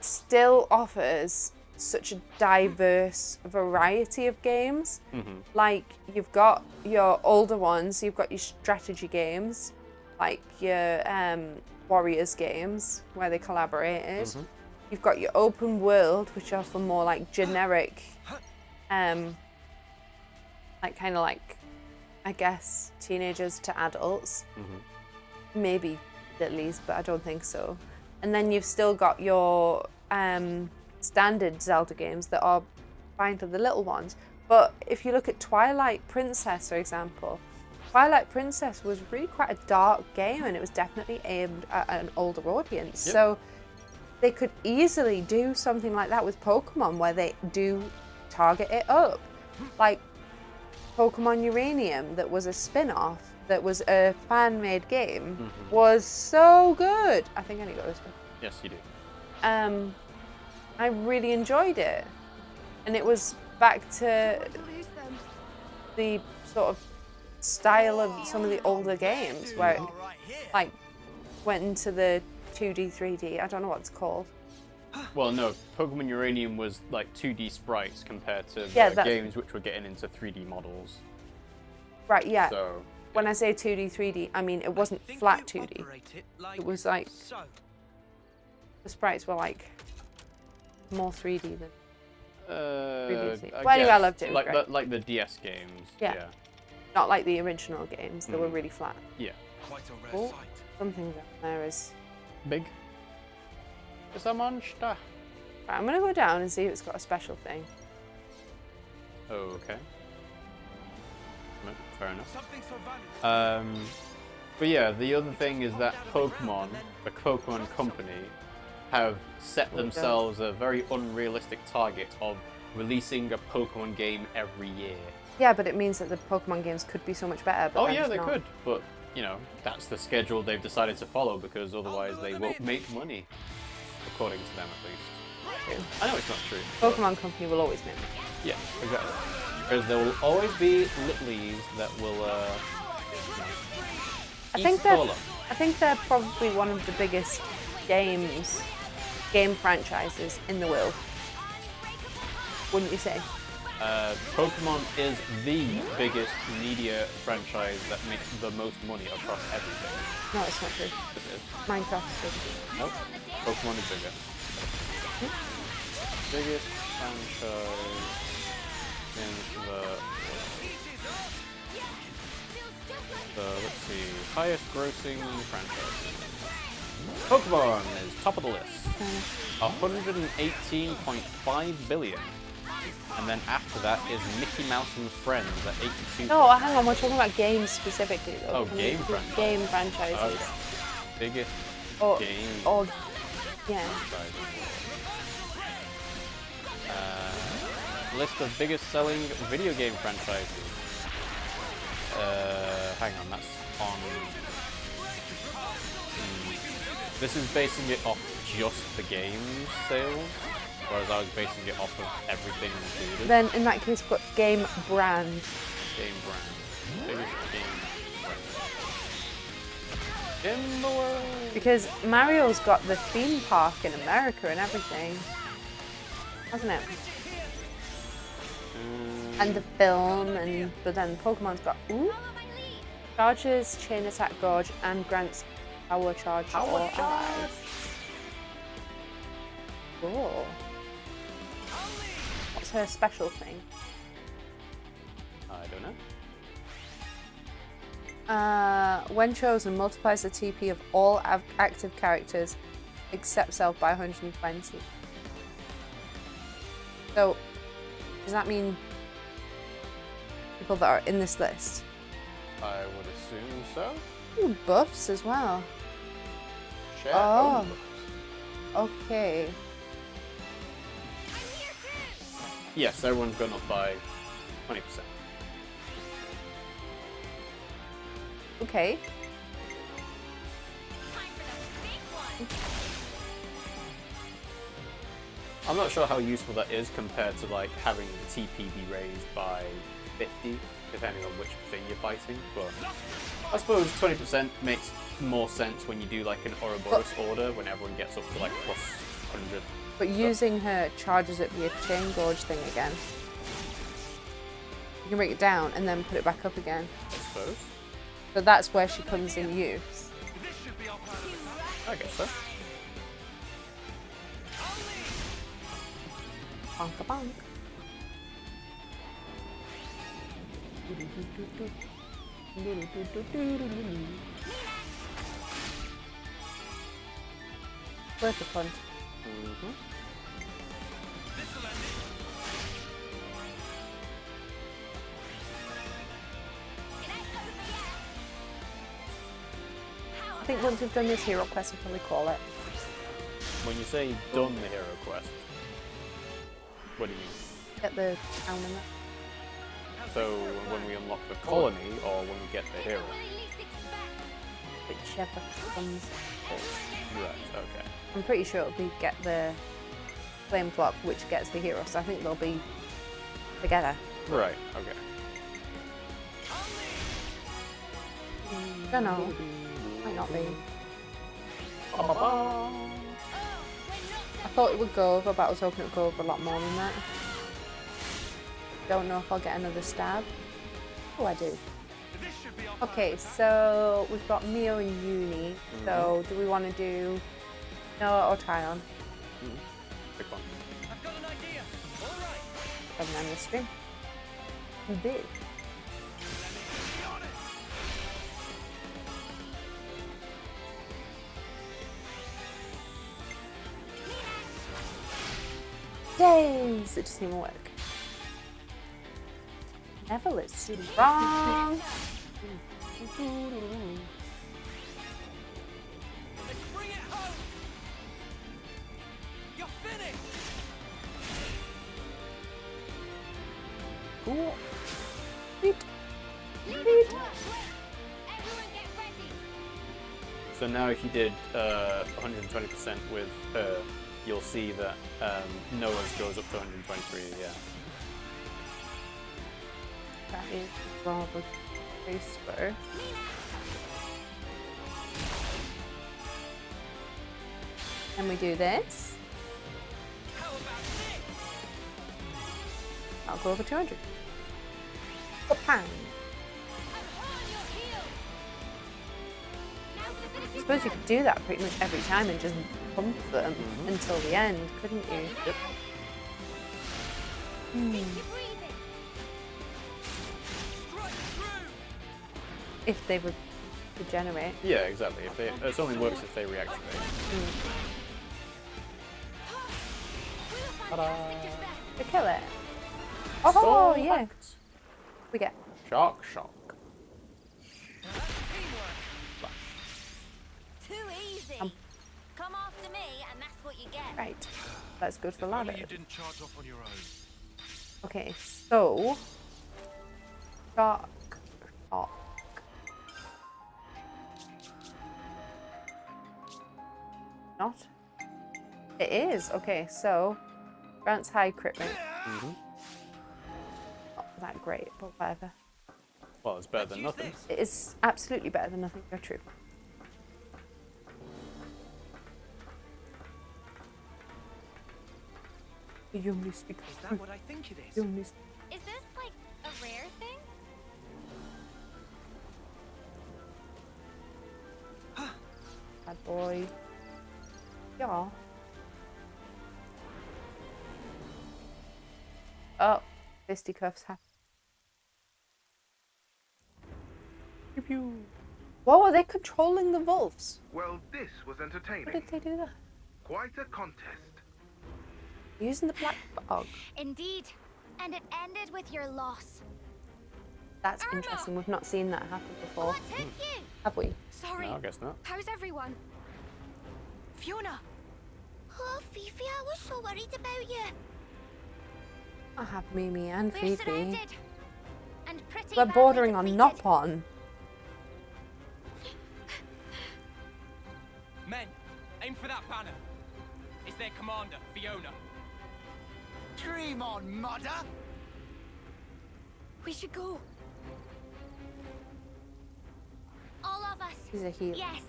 still offers such a diverse variety of games. Like you've got your older ones, you've got your strategy games, like your Warriors games where they collaborated. You've got your open world, which are for more like generic, like kind of like, I guess, teenagers to adults. Maybe at least, but I don't think so. And then you've still got your standard Zelda games that are fine for the little ones. But if you look at Twilight Princess, for example, Twilight Princess was really quite a dark game, and it was definitely aimed at an older audience. So they could easily do something like that with Pokemon, where they do target it up. Like Pokemon Uranium, that was a spin-off, that was a fan-made game, was so good. I think I need to go this way.
Yes, you do.
I really enjoyed it, and it was back to the sort of style of some of the older games where it like went into the 2D, 3D. I don't know what it's called.
Well, no, Pokemon Uranium was like 2D sprites compared to
Yeah,
the games which were getting into 3D models.
Right, yeah.
So
When I say 2D, 3D, I mean it wasn't flat 2D. It was like the sprites were like more 3D than previously. Well, anyway, I loved it. It was great.
Like the DS games.
Yeah. Not like the original games. They were really flat.
Yeah.
Oh, something down there is...
Big. It's a monster.
Right, I'm going to go down and see if it's got a special thing.
Okay. No, fair enough. But yeah, the other thing is that Pokemon, the Pokemon Company, have set themselves a very unrealistic target of releasing a Pokemon game every year.
Yeah, but it means that the Pokemon games could be so much better. But
Oh
they're
yeah,
just
they
not.
could, but you know, that's the schedule they've decided to follow because otherwise they won't make money, according to them at least. I know it's not true.
Pokemon Company will always make money.
Yeah, exactly. Because there will always be Littlies that will,
I think they're probably one of the biggest game franchises in the world. Wouldn't you say?
Pokemon is the biggest media franchise that makes the most money across everything.
No, it's not true.
It is.
Minecraft is bigger.
Nope. Pokemon is bigger. Biggest franchise in let's see, highest grossing franchise. Pokemon is top of the list. 118.5 billion. And then after that is Mickey Mouse and Friends at 82.
No, hang on, we're talking about games specifically though.
Oh, game franchises.
Game franchises.
Okay. Biggest game
Or, yeah.
franchise in the world. List of biggest selling video game franchises. Hang on, that's on... This is basing it off just the game sales, whereas I was basing it off of everything included.
Then in that case, put game brand.
Game brand. Biggest game brand. In the world.
Because Mario's got the theme park in America and everything. Hasn't it? And the film, but then Pokemon's got charges, chain attack, gorge, and grants power charge to all allies. Cool. What's her special thing?
I don't know.
When chosen, multiplies the TP of all active characters except self by 120. So, does that mean people that are in this list?
I would assume so.
Ooh, buffs as well.
Share
Oh.
only.
Okay.
Yes, everyone's gone up by 20%.
Okay.
I'm not sure how useful that is compared to like having the TP be raised by 50. depending on which thing you're fighting. But I suppose 20% makes more sense when you do like an Ouroboros order, when everyone gets up to like plus 100.
But using her charges up your chain gorge thing again. You can break it down and then put it back up again.
I suppose.
So that's where she comes in use.
I guess so.
Bonka bonk. Worth the fun. I think once we've done this hero quest, we'll probably call it.
When you say done the hero quest, what do you mean?
Get the town in there.
So when we unlock the colony, or when we get the hero?
Whichever comes first.
Right, okay.
I'm pretty sure it'll be get the flame flop, which gets the hero, so I think they'll be together.
Right, okay.
Don't know. Might not be. I thought it would go over, but I was hoping it would go over a lot more than that. Don't know if I'll get another stab. Oh, I do. Okay, so we've got Mio and Eunie. So do we want to do Noah or Taion?
Pick one.
I've got an idea. All right.
Doesn't end the stream. This. Days! It just didn't work. Neville is strong.
Let's bring it home. You're finished.
Cool. Sweet.
So now if you did 120% with her, you'll see that Noah's goes up to 123, yeah.
That is rather graceful. And we do this. I'll go over 200. Bang. I suppose you could do that pretty much every time and just pump them until the end, couldn't you?
Yep.
If they regenerate.
Yeah, exactly. If they, it only works if they reactivate. Ta-da!
To kill it. Oh, yeah.
Select.
We get.
Shock.
Too easy. Come after me, and that's what you get.
Right. Let's go to the ladder.
You didn't charge off on your own.
Okay, so. Shock. Not? It is. Okay, so. Grants high crit rate. Not that great, but whatever.
Well, it's better than nothing.
It is absolutely better than nothing. You're true. You only speak.
Is that what I think it is?
You only speak.
Is this like a rare thing?
Bad boy. Yeah. Oh, fisticuffs happen. Pew pew. Whoa, are they controlling the wolves?
Well, this was
How
entertaining.
did they do that?
Quite a contest.
Using the black fog.
Indeed. And it ended with your loss.
That's interesting. We've not seen that happen before,
What took you?
have we?
Sorry.
No, I guess not.
How's everyone? Fiona. Oh, Fifi, I was so worried about you.
I have Mimi and
We're
Fifi.
surrounded. And pretty
We're
badly
bordering on
depleted.
Nopon.
Men, aim for that banner. It's their commander, Fiona.
Dream on, mother!
We should go.
He's a healer.
Yes.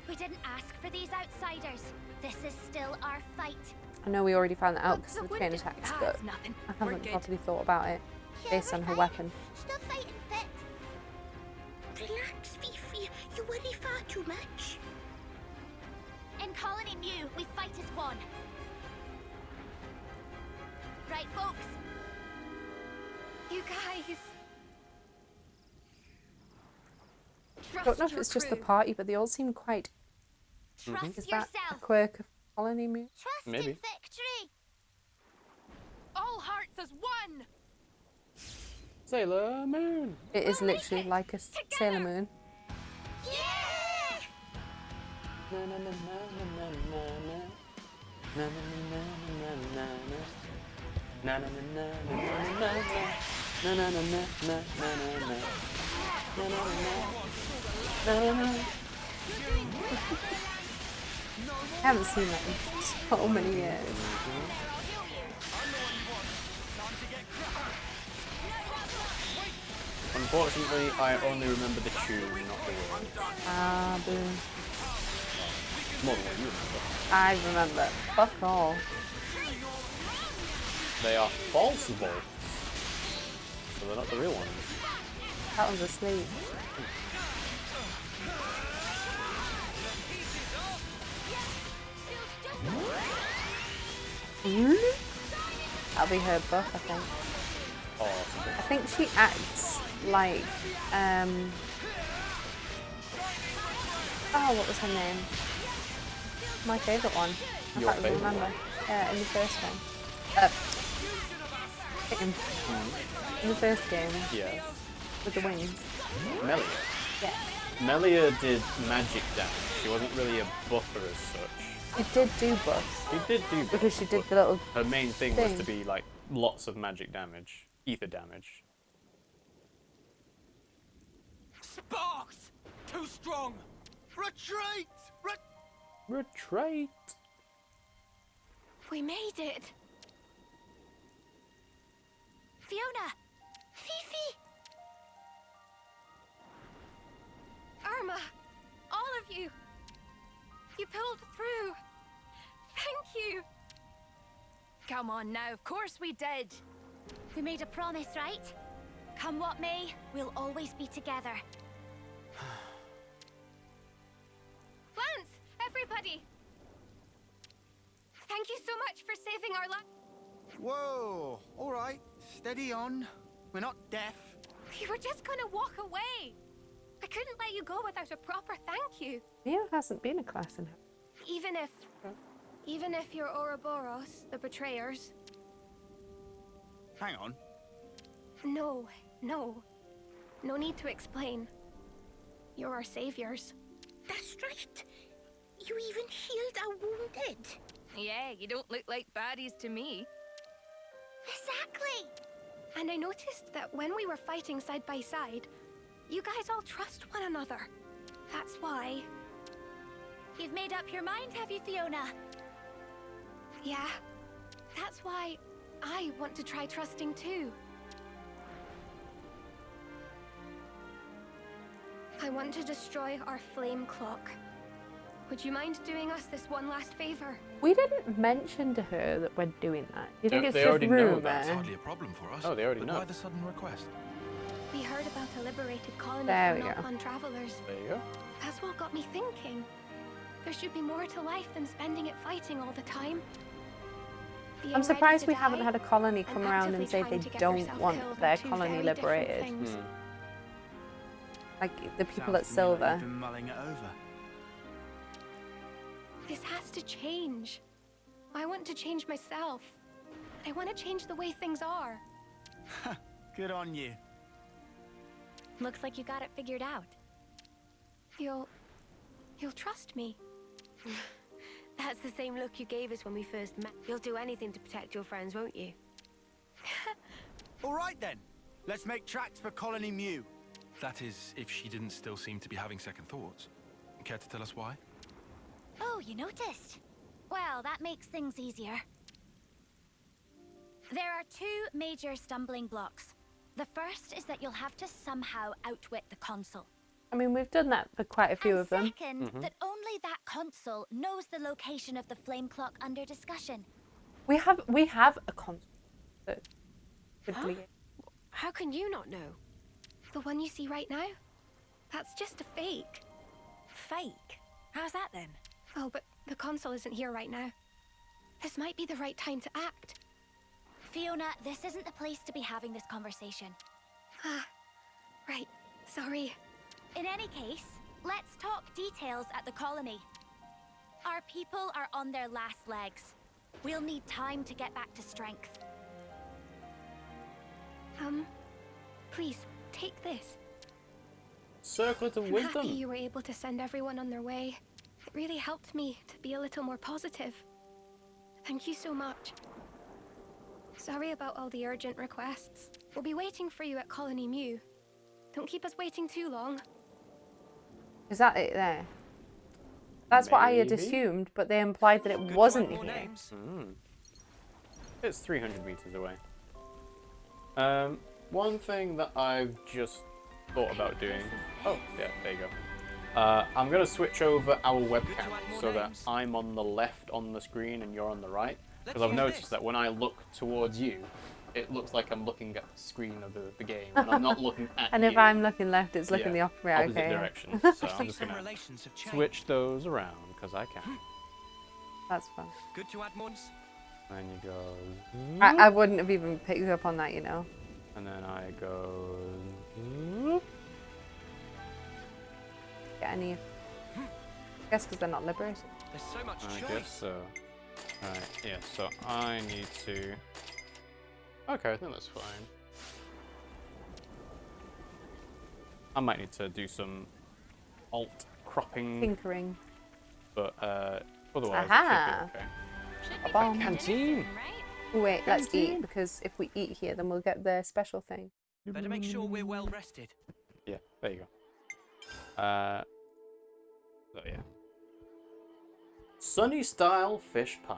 We didn't ask for these outsiders. This is still our fight.
I know we already found that out because
The
of the chain
wounded-
attacks,
Ah,
but
it's nothing.
I
We're
haven't
good.
properly thought about it based on her weapon.
Still fighting fit. Relax, Fifi. You worry far too much. In Colony Mu, we fight as one. Right, folks?
You guys.
I don't know if it's just the party, but they all seem quite.
Trust
Is that a
yourself.
quirk of Colony Mu?
Trust
Maybe.
in victory.
All hearts as one.
Sailor Moon.
It is literally like a Sailor Moon.
Yeah!
Na na na na na na na. Na na na na na na. Na na na na na na na. Na na na na na na na. Na na na na na na.
I haven't seen that in so many years.
Unfortunately, I only remember the tune, not the word.
Ah, boo.
More than what you remember.
I remember. Fuck all.
They are false vaults, so they're not the real ones.
That one's asleep. That'll be her buff, I think.
Awesome.
I think she acts like, oh, what was her name? My favourite one. I
Your
can't really
favourite
remember. Yeah, in the first one. Game. In the first game,
Yeah.
with the wings.
Melia.
Yeah.
Melia did magic damage. She wasn't really a buffer as such.
She did do buffs,
She did do buff,
because she did
but
the little
her main thing was to
thing.
be like lots of magic damage, ether damage.
Sparks! Too strong! Retreat!
Retreat.
We made it.
Fiona! Fifi!
Irma, all of you. You pulled through. Thank you.
Come on now, of course we did. We made a promise, right? Come what may, we'll always be together.
Lance, everybody. Thank you so much for saving our lives.
Whoa! All right, steady on. We're not deaf.
We were just gonna walk away. I couldn't let you go without a proper thank you.
Mia hasn't been a class in her.
Even if you're Ouroboros, the betrayers.
Hang on.
No. No need to explain. You're our saviors.
That's right. You even healed our wounded.
Yeah, you don't look like baddies to me.
Exactly.
And I noticed that when we were fighting side by side, you guys all trust one another. That's why.
You've made up your mind, have you, Fiona?
Yeah. That's why I want to try trusting too. I want to destroy our flame clock. Would you mind doing us this one last favor?
We didn't mention to her that we're doing that. Do you think
They
it's
already
just
know
rumour?
that.
It's hardly a problem for us.
Oh, they already
but
know.
why the sudden request?
We heard about a liberated colony
There
for
we go.
not-on travelers.
There you go.
That's what got me thinking. There should be more to life than spending it fighting all the time. Being
I'm
ready
surprised
to
we haven't
die
had a colony come
and
around and
actively
say they
trying to get
don't
yourself
want
killed are
their
two
colony
very different
liberated.
things.
Like the people
Sounds
at
to me
Silver.
like you've been mulling it over.
This has to change. I want to change myself. I want to change the way things are.
Good on you.
Looks like you got it figured out.
You'll trust me.
That's the same look you gave us when we first met. You'll do anything to protect your friends, won't you?
All right then. Let's make tracks for Colony Mu.
That is, if she didn't still seem to be having second thoughts. Care to tell us why?
Oh, you noticed? Well, that makes things easier. There are two major stumbling blocks. The first is that you'll have to somehow outwit the Consul.
I mean, we've done that for quite a few of them.
Second, that only that consul knows the location of the flame clock under discussion.
We have a consul that could
Huh?
lead.
How can you not know? The one you see right now? That's just a fake.
Fake? How's that then?
Oh, but the consul isn't here right now. This might be the right time to act.
Fiona, this isn't the place to be having this conversation.
Ah, right. Sorry.
In any case, let's talk details at the colony. Our people are on their last legs. We'll need time to get back to strength.
Please, take this.
Circlet of
I'm
wisdom.
happy you were able to send everyone on their way. It really helped me to be a little more positive. Thank you so much. Sorry about all the urgent requests. We'll be waiting for you at Colony Mew. Don't keep us waiting too long.
Is that it there? That's what I had
Maybe.
assumed, but they implied that it wasn't
More
here.
names.
It's 300 meters away. One thing that I've just thought about doing. Oh, yeah, there you go. I'm gonna switch over our webcam so that I'm on the left on the screen and you're on the right. Because I've noticed that when I look towards you, it looks like I'm looking at the screen of the game, and I'm not looking at
And
you.
if I'm looking left, it's looking the opposite. Okay.
direction. So I'm just
Some
gonna
relations have changed.
switch those around because I can.
That's fun.
Good to add more.
And you go,
I wouldn't have even picked up on that, you know.
and then I go.
Get any? I guess because they're not liberated.
There's so much
I
choice.
guess so. Alright, yeah, so I need to... Okay, I think that's fine. I might need to do some alt cropping,
Tinkering.
but otherwise
Aha!
it should be okay.
Should be
Bomb.
pretty
Canteen.
innocent, right?
Oh, wait, let's
Canteen.
eat, because if we eat here, then we'll get the special thing.
Better make sure we're well rested.
Yeah, there you go. So yeah. Sunny style fish pie.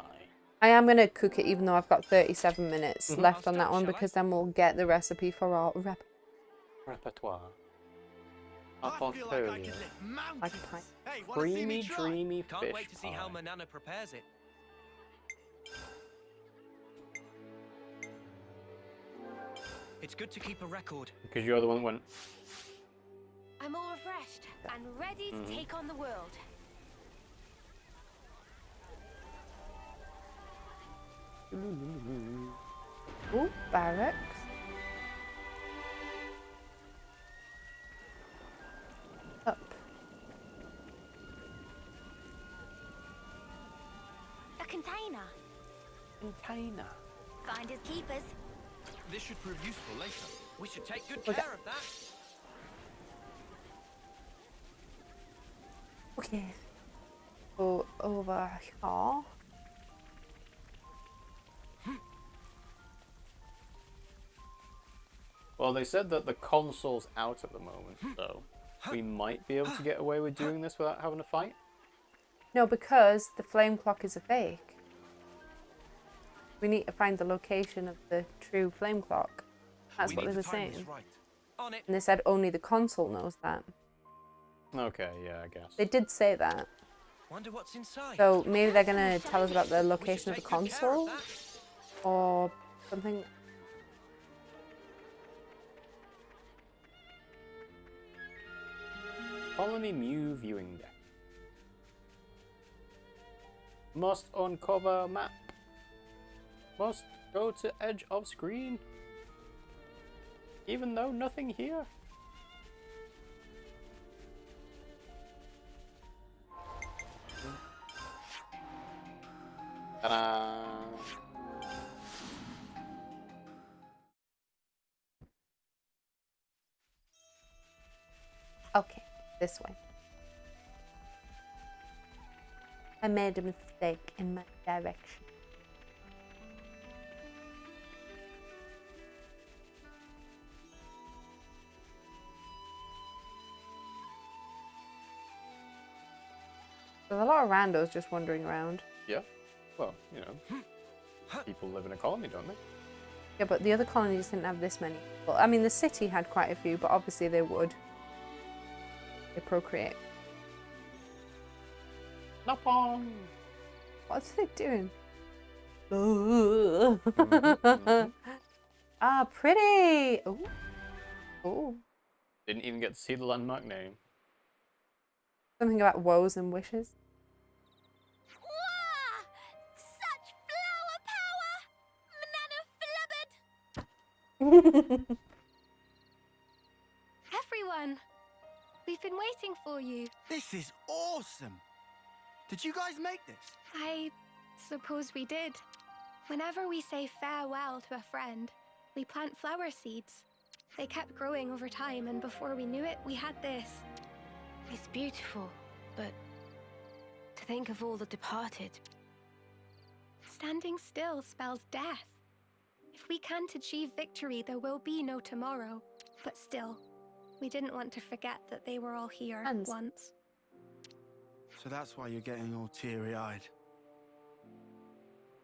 I am going to cook it even though I've got 37 minutes
Mhm.
left on that
I'll
one,
start, shall I?
because then we'll get the recipe for our
Repertoire.
I feel like I
Portfolio.
could lift mountains.
Like a pie.
Hey, wanna see me
Creamy,
try?
dreamy
Can't
fish
wait to see how
pie.
Manana prepares it. It's good to keep a record.
Because you're the one that went.
I'm all refreshed and ready to take on the world.
Ooh, barracks. Up.
A container.
Container.
Finders keepers.
This should prove useful later.
We should take good
Okay.
care of that.
Okay. Go over here.
Well, they said that the console's out at the moment, so we might be able to get away with doing this without having a fight.
No, because the flame clock is a fake. We need to find the location of the true flame clock. That's
We
what
need
they were
to time this
saying.
right.
On it.
And they said only the consul knows that.
Okay, yeah, I guess.
They did say that.
Wonder what's inside.
So maybe they're going to tell us about the
We should
location of the
take good care of
consul
that.
or something.
Colony Mew viewing deck. Must uncover map. Must go to edge of screen. Even though nothing here. Ta-da!
Okay, this way. I made a mistake in my direction. There's a lot of randos just wandering around.
Yeah. Well, you know, people live in a colony, don't they?
Yeah, but the other colonies didn't have this many. Well, I mean, the city had quite a few, but obviously they would. They procreate.
Napong!
What's it doing? Ah, pretty! Ooh. Ooh.
Didn't even get to see the landmark name.
Something about woes and wishes.
Wah! Such flower power! Banana flubbered!
Everyone, we've been waiting for you.
This is awesome! Did you guys make this?
I suppose we did. Whenever we say farewell to a friend, we plant flower seeds. They kept growing over time, and before we knew it, we had this.
It's beautiful, but to think of all the departed.
Standing still spells death. If we can't achieve victory, there will be no tomorrow. But still, we didn't want to forget that they were all here once.
So that's why you're getting all teary-eyed.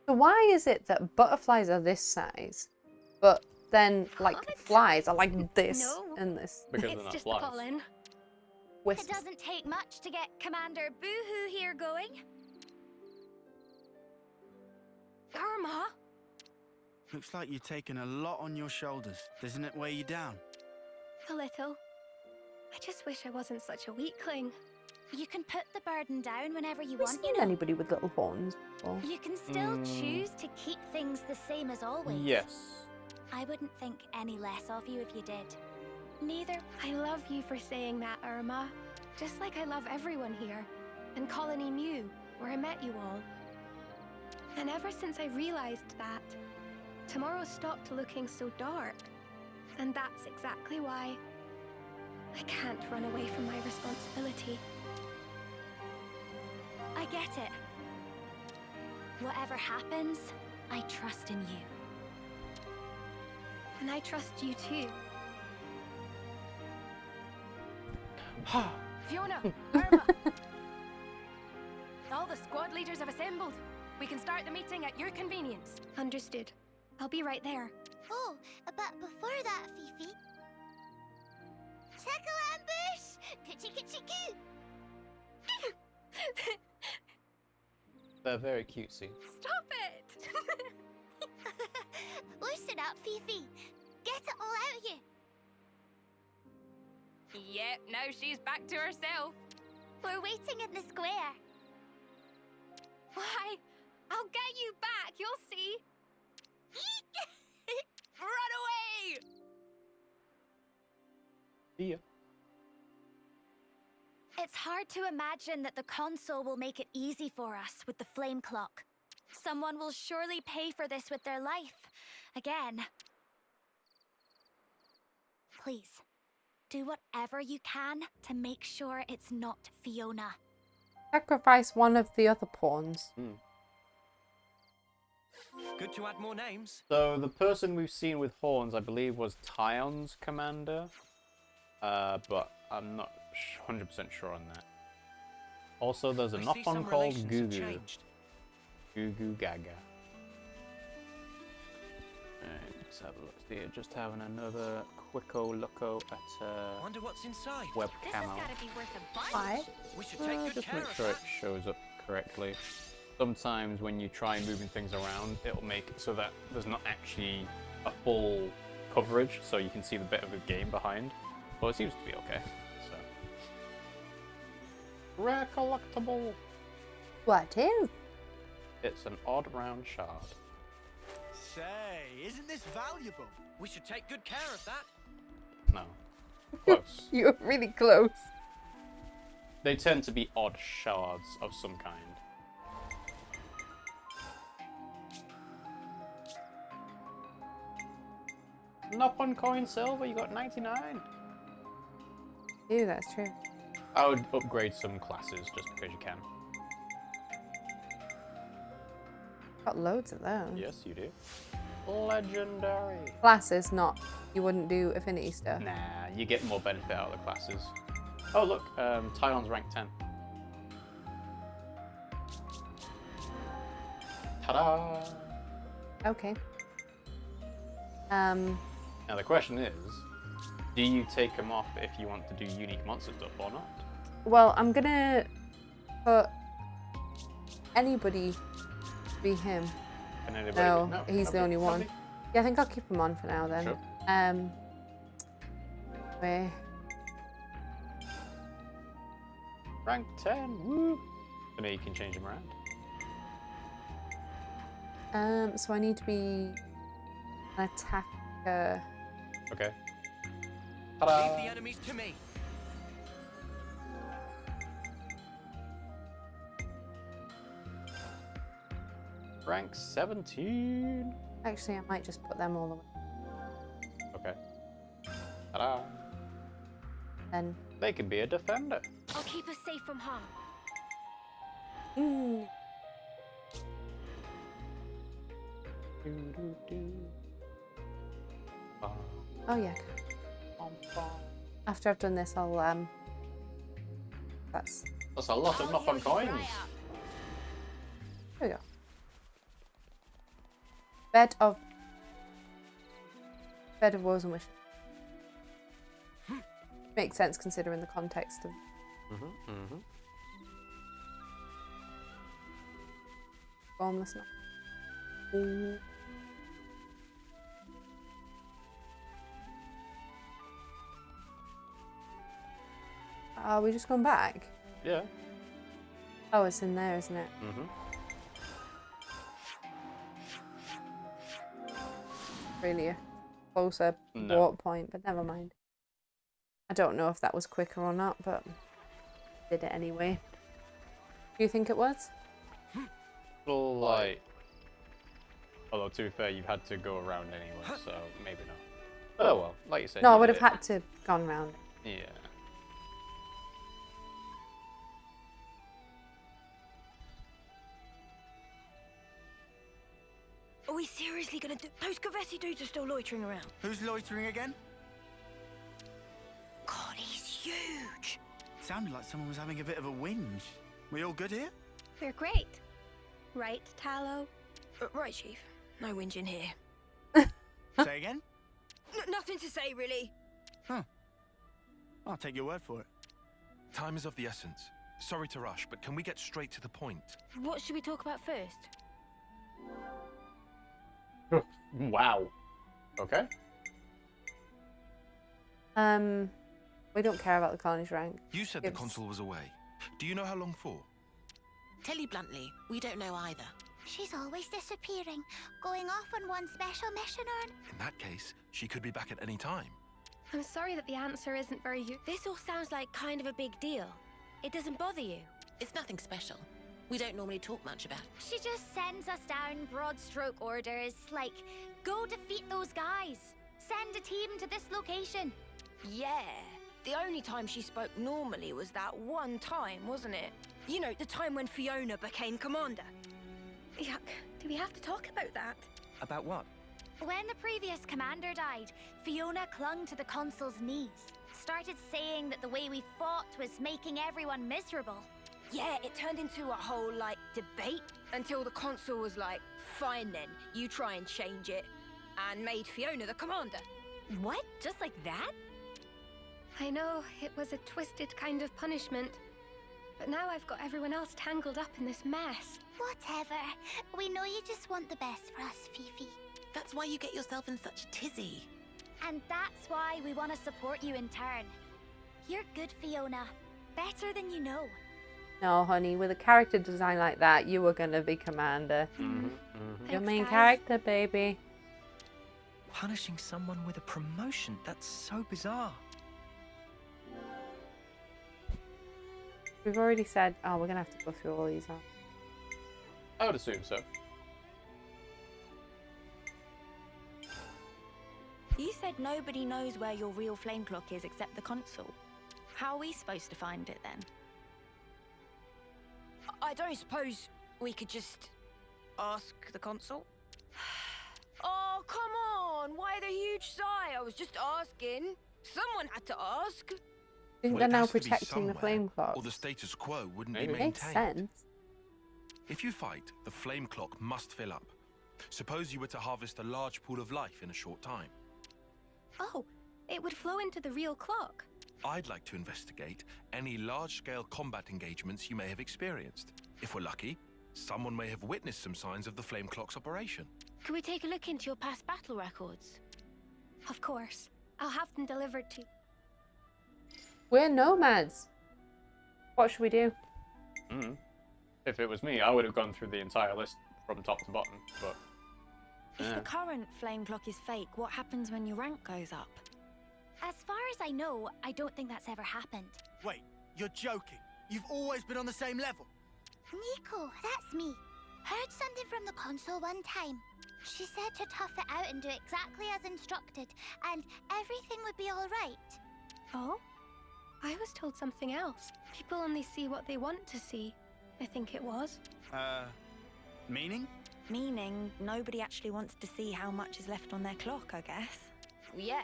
So why is it that butterflies are this size, but then like flies are like this and this?
Because
It's
they're not
just
flies.
pollen.
Wisps.
It doesn't take much to get Commander Boohoo here going.
Irma?
Looks like you've taken a lot on your shoulders. Doesn't it weigh you down?
A little. I just wish I wasn't such a weakling.
You can put the burden down whenever you
Have you
want,
seen
you know.
anybody with little horns before?
You can still choose to keep things the same as always.
Yes.
I wouldn't think any less of you if you did. Neither.
I love you for saying that, Irma. Just like I love everyone here. And Colony Mew, where I met you all. And ever since I realized that, tomorrow stopped looking so dark. And that's exactly why I can't run away from my responsibility.
I get it. Whatever happens, I trust in you.
And I trust you too.
Fiona, Irma. All the squad leaders have assembled. We can start the meeting at your convenience.
Understood. I'll be right there.
Oh, but before that, Fifi. Tackle ambush! Coochie coochie coo!
They're very cutesy.
Stop it! Loosen up, Fifi. Get it all out of you.
Yep, now she's back to herself.
We're waiting in the square.
Why? I'll get you back, you'll see. Run away!
See ya.
It's hard to imagine that the Consul will make it easy for us with the flame clock. Someone will surely pay for this with their life. Again. Please, do whatever you can to make sure it's not Fiona.
Sacrifice one of the other pawns.
Good to add more names.
So the person we've seen with horns, I believe, was Taion's commander. But I'm not 100% sure on that. Also, there's a Nopon called Gugu. Gugu Gaga. Alright, let's have a look here. Just having another quicko looko at
Wonder what's inside.
This
webcam.
has got to be worth a bunch.
Why?
We should take good
Just
care
make
of
sure
that.
it shows up correctly. Sometimes when you try moving things around, it'll make it so that there's not actually a full coverage, so you can see the bit of the game behind. But it seems to be okay. So. Recollectible.
What is?
It's an odd round shard.
Say, isn't this valuable?
We should take good care of that.
No. Close.
You're really close.
They tend to be odd shards of some kind. Nopon coin silver, you got 99.
Ew, that's true.
I would upgrade some classes just because you can.
Got loads of those.
Yes, you do. Legendary.
Classes, not. You wouldn't do affinity stuff.
Nah, you get more benefit out of the classes. Oh look, Taion's rank 10. Ta-da!
Okay.
Now the question is, Do you take them off if you want to do unique monster stuff or not?
Well, I'm gonna put anybody be him.
Can anybody
No,
no,
he's the only one.
nobody.
Yeah, I think I'll keep him on for now then.
Sure.
Where?
Rank 10, woo! So now you can change them around.
So I need to be an attacker.
Okay.
Leave
Ta-da!
the enemies to me.
Rank 17.
Actually, I might just put them all the way.
Okay. Ta-da!
Then.
They can be a defender.
I'll keep us safe from harm.
Oh yeah. After I've done this, I'll That's
a lot of knock-on coins.
There we go. Bed of woes and wishes. Makes sense considering the context of. Formless now. Are we just gone back?
Yeah.
Oh, it's in there, isn't it? Really a closer warp point, but never mind. I don't know if that was quicker or not, but did it anyway. Do you think it was?
Well, like, although to be fair, you've had to go around anyway, so maybe not. Oh well, like you said.
No, I
you
would
did
have
it.
had to gone round.
Yeah.
Are we seriously gonna do? Those Kevesi dudes are still loitering around.
Who's loitering again?
God, he's huge.
Sounded like someone was having a bit of a whinge. We all good here?
We're great. Right, Tallow?
Right, Chief. No whinging here.
Say again?
Nothing to say, really.
Huh. I'll take your word for it.
Time is of the essence. Sorry to rush, but can we get straight to the point?
What should we talk about first?
Wow. Okay.
We don't care about the colony's rank.
You said the Consul was away. Do you know how long for?
Tell you bluntly, we don't know either.
She's always disappearing, going off on one special mission or...
In that case, she could be back at any time.
I'm sorry that the answer isn't very
This all sounds like kind of a big deal. It doesn't bother you?
It's nothing special. We don't normally talk much about it.
She just sends us down broad stroke orders, like, go defeat those guys. Send a team to this location.
Yeah. The only time she spoke normally was that one time, wasn't it? You know, the time when Fiona became commander.
Yuck. Do we have to talk about that?
About what?
When the previous commander died, Fiona clung to the Consul's knees. Started saying that the way we fought was making everyone miserable.
Yeah, it turned into a whole, like, debate until the Consul was like, fine then, you try and change it, and made Fiona the commander.
What? Just like that?
I know, it was a twisted kind of punishment. But now I've got everyone else tangled up in this mess.
Whatever. We know you just want the best for us, Fifi.
That's why you get yourself in such a tizzy.
And that's why we want to support you in turn. You're good, Fiona. Better than you know.
No, honey, with a character design like that, you were gonna be commander. Your main character, baby.
Punishing someone with a promotion? That's so bizarre.
We've already said, oh, we're gonna have to go through all these.
I would assume so.
You said nobody knows where your real flame clock is except the Consul. How are we supposed to find it then?
I don't suppose we could just ask the Consul? Oh, come on! Why the huge sigh? I was just asking. Someone had to ask.
I think they're now protecting the flame clock.
Or the status quo wouldn't be
Makes
maintained.
sense.
If you fight, the flame clock must fill up. Suppose you were to harvest a large pool of life in a short time.
Oh,
it would flow into the real clock.
I'd like to investigate any large-scale combat engagements you may have experienced. If we're lucky, someone may have witnessed some signs of the flame clock's operation.
Could we take a look into your past battle records? Of course. I'll have them delivered to you.
We're nomads. What should we do?
If it was me, I would have gone through the entire list from top to bottom, but...
If the current flame clock is fake, what happens when your rank goes up?
As far as I know, I don't think that's ever happened.
Wait, you're joking? You've always been on the same level?
Nico, that's me. Heard something from the Consul one time. She said to tough it out and do exactly as instructed, and everything would be all right.
Oh? I was told something else. People only see what they want to see, I think it was.
Meaning?
Meaning, nobody actually wants to see how much is left on their clock, I guess.
Yeah.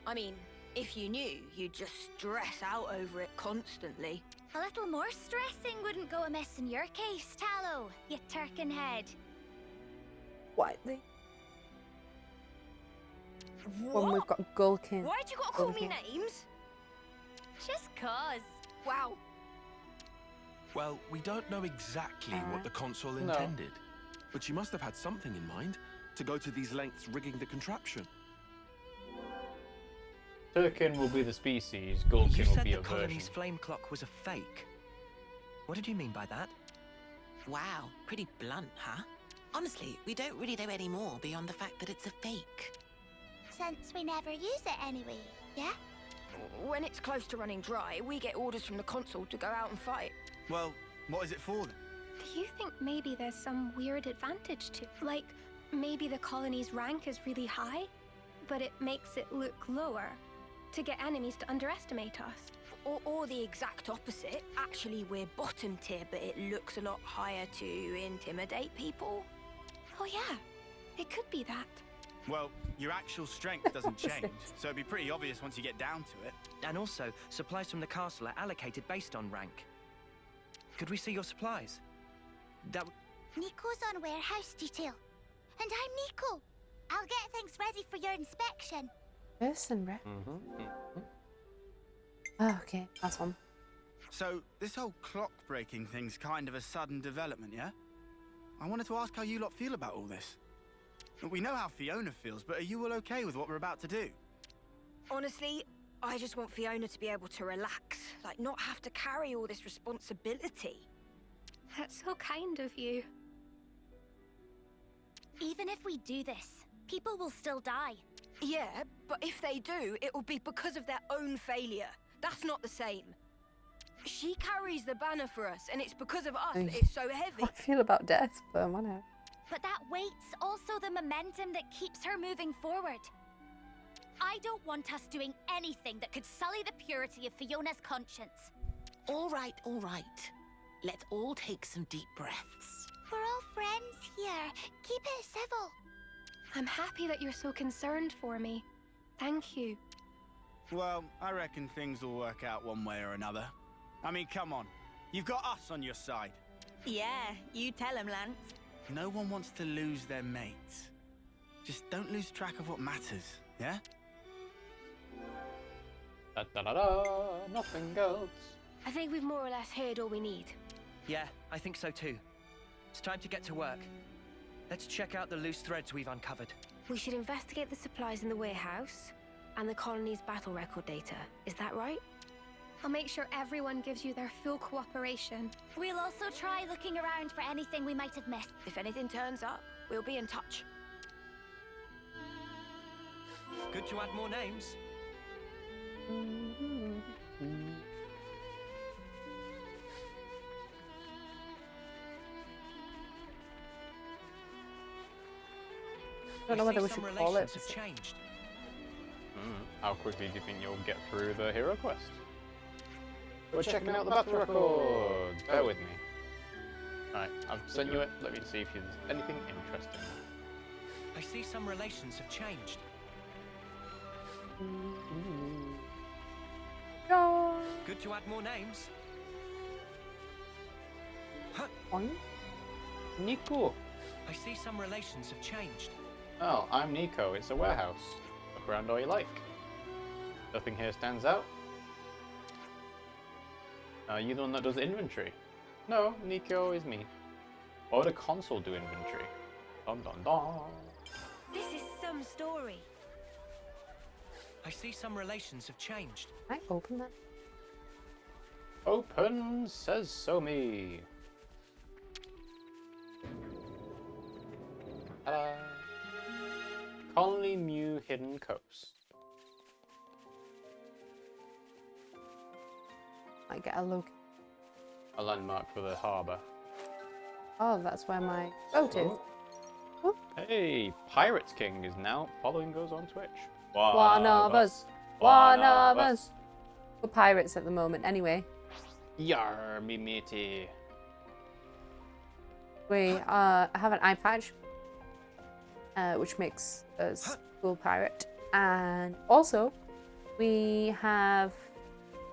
I mean, if you knew, you'd just stress out over it constantly.
A little more stressing wouldn't go amiss in your case, Tallow, you turkin head.
What?
What?
When we've got Gulkin.
Why'd you gotta call me names?
Just cause.
Wow.
Well, we don't know exactly what the Consul intended, but she must have had something in mind to go to these lengths rigging the contraption.
Turkin will be the species,
You
Gulkin will
said
be
the
a version.
colony's flame clock was a fake. What did you mean by that?
Wow, pretty blunt, huh? Honestly, we don't really know any more beyond the fact that it's a fake.
Since we never use it anyway, yeah?
When it's close to running dry, we get orders from the Consul to go out and fight.
Well, what is it for then?
Do you think maybe there's some weird advantage to it? Like, maybe the colony's rank is really high, but it makes it look lower to get enemies to underestimate us?
Or the exact opposite. Actually, we're bottom tier, but it looks a lot higher to intimidate people.
Oh yeah, it could be that.
Well, your actual strength doesn't change, so it'd be pretty obvious once you get down to it.
And also, supplies from the castle are allocated based on rank. Could we see your supplies?
Nico's on warehouse detail. And I'm Nico. I'll get things ready for your inspection.
Person rep. Oh, okay, that's one.
So, this whole clock-breaking thing's kind of a sudden development, yeah? I wanted to ask how you lot feel about all this. We know how Fiona feels, but are you all okay with what we're about to do?
Honestly, I just want Fiona to be able to relax, like not have to carry all this responsibility.
That's so kind of you.
Even if we do this, people will still die.
Yeah, but if they do, it will be because of their own failure. That's not the same. She carries the banner for us, and it's because of us that it's so heavy.
I feel about death, but I'm on it.
But that weight's also the momentum that keeps her moving forward. I don't want us doing anything that could sully the purity of Fiona's conscience.
All right, all right. Let's all take some deep breaths.
We're all friends here. Keep it civil.
I'm happy that you're so concerned for me. Thank you.
Well, I reckon things will work out one way or another. I mean, come on. You've got us on your side.
Yeah, you tell him, Lance.
No one wants to lose their mates. Just don't lose track of what matters, yeah?
Da da da da, nothing else.
I think we've more or less heard all we need.
Yeah, I think so too. It's time to get to work. Let's check out the loose threads we've uncovered.
We should investigate the supplies in the warehouse and the colony's battle record data. Is that right? I'll make sure everyone gives you their full cooperation.
We'll also try looking around for anything we might have missed.
If anything turns up, we'll be in touch.
Good to add more names.
I don't know whether we should call it.
Have changed.
How quickly do you think you'll get through the hero quest? We're checking out the battle records. Bear with me. Right, I've sent you it. Let me see if there's anything interesting.
I see some relations have changed. Good to add more names. Huh.
Nico.
I see some relations have changed.
Oh, I'm Nico. It's a warehouse. Look around all you like. Nothing here stands out. Are you the one that does inventory? No, Nico is me. Why would a Consul do inventory? Dun dun dun.
This is some story.
I see some relations have changed.
I open that.
Open, says so me. Ta-da. Colony Mew Hidden Coast.
I get a look.
A landmark for the harbour.
Oh, that's where my boat is. Oh.
Hey, Pirates King is now following us on Twitch.
One of us. One of us. We're pirates at the moment, anyway.
Yar, me matey.
We have an eye patch, which makes us full pirate, and also we have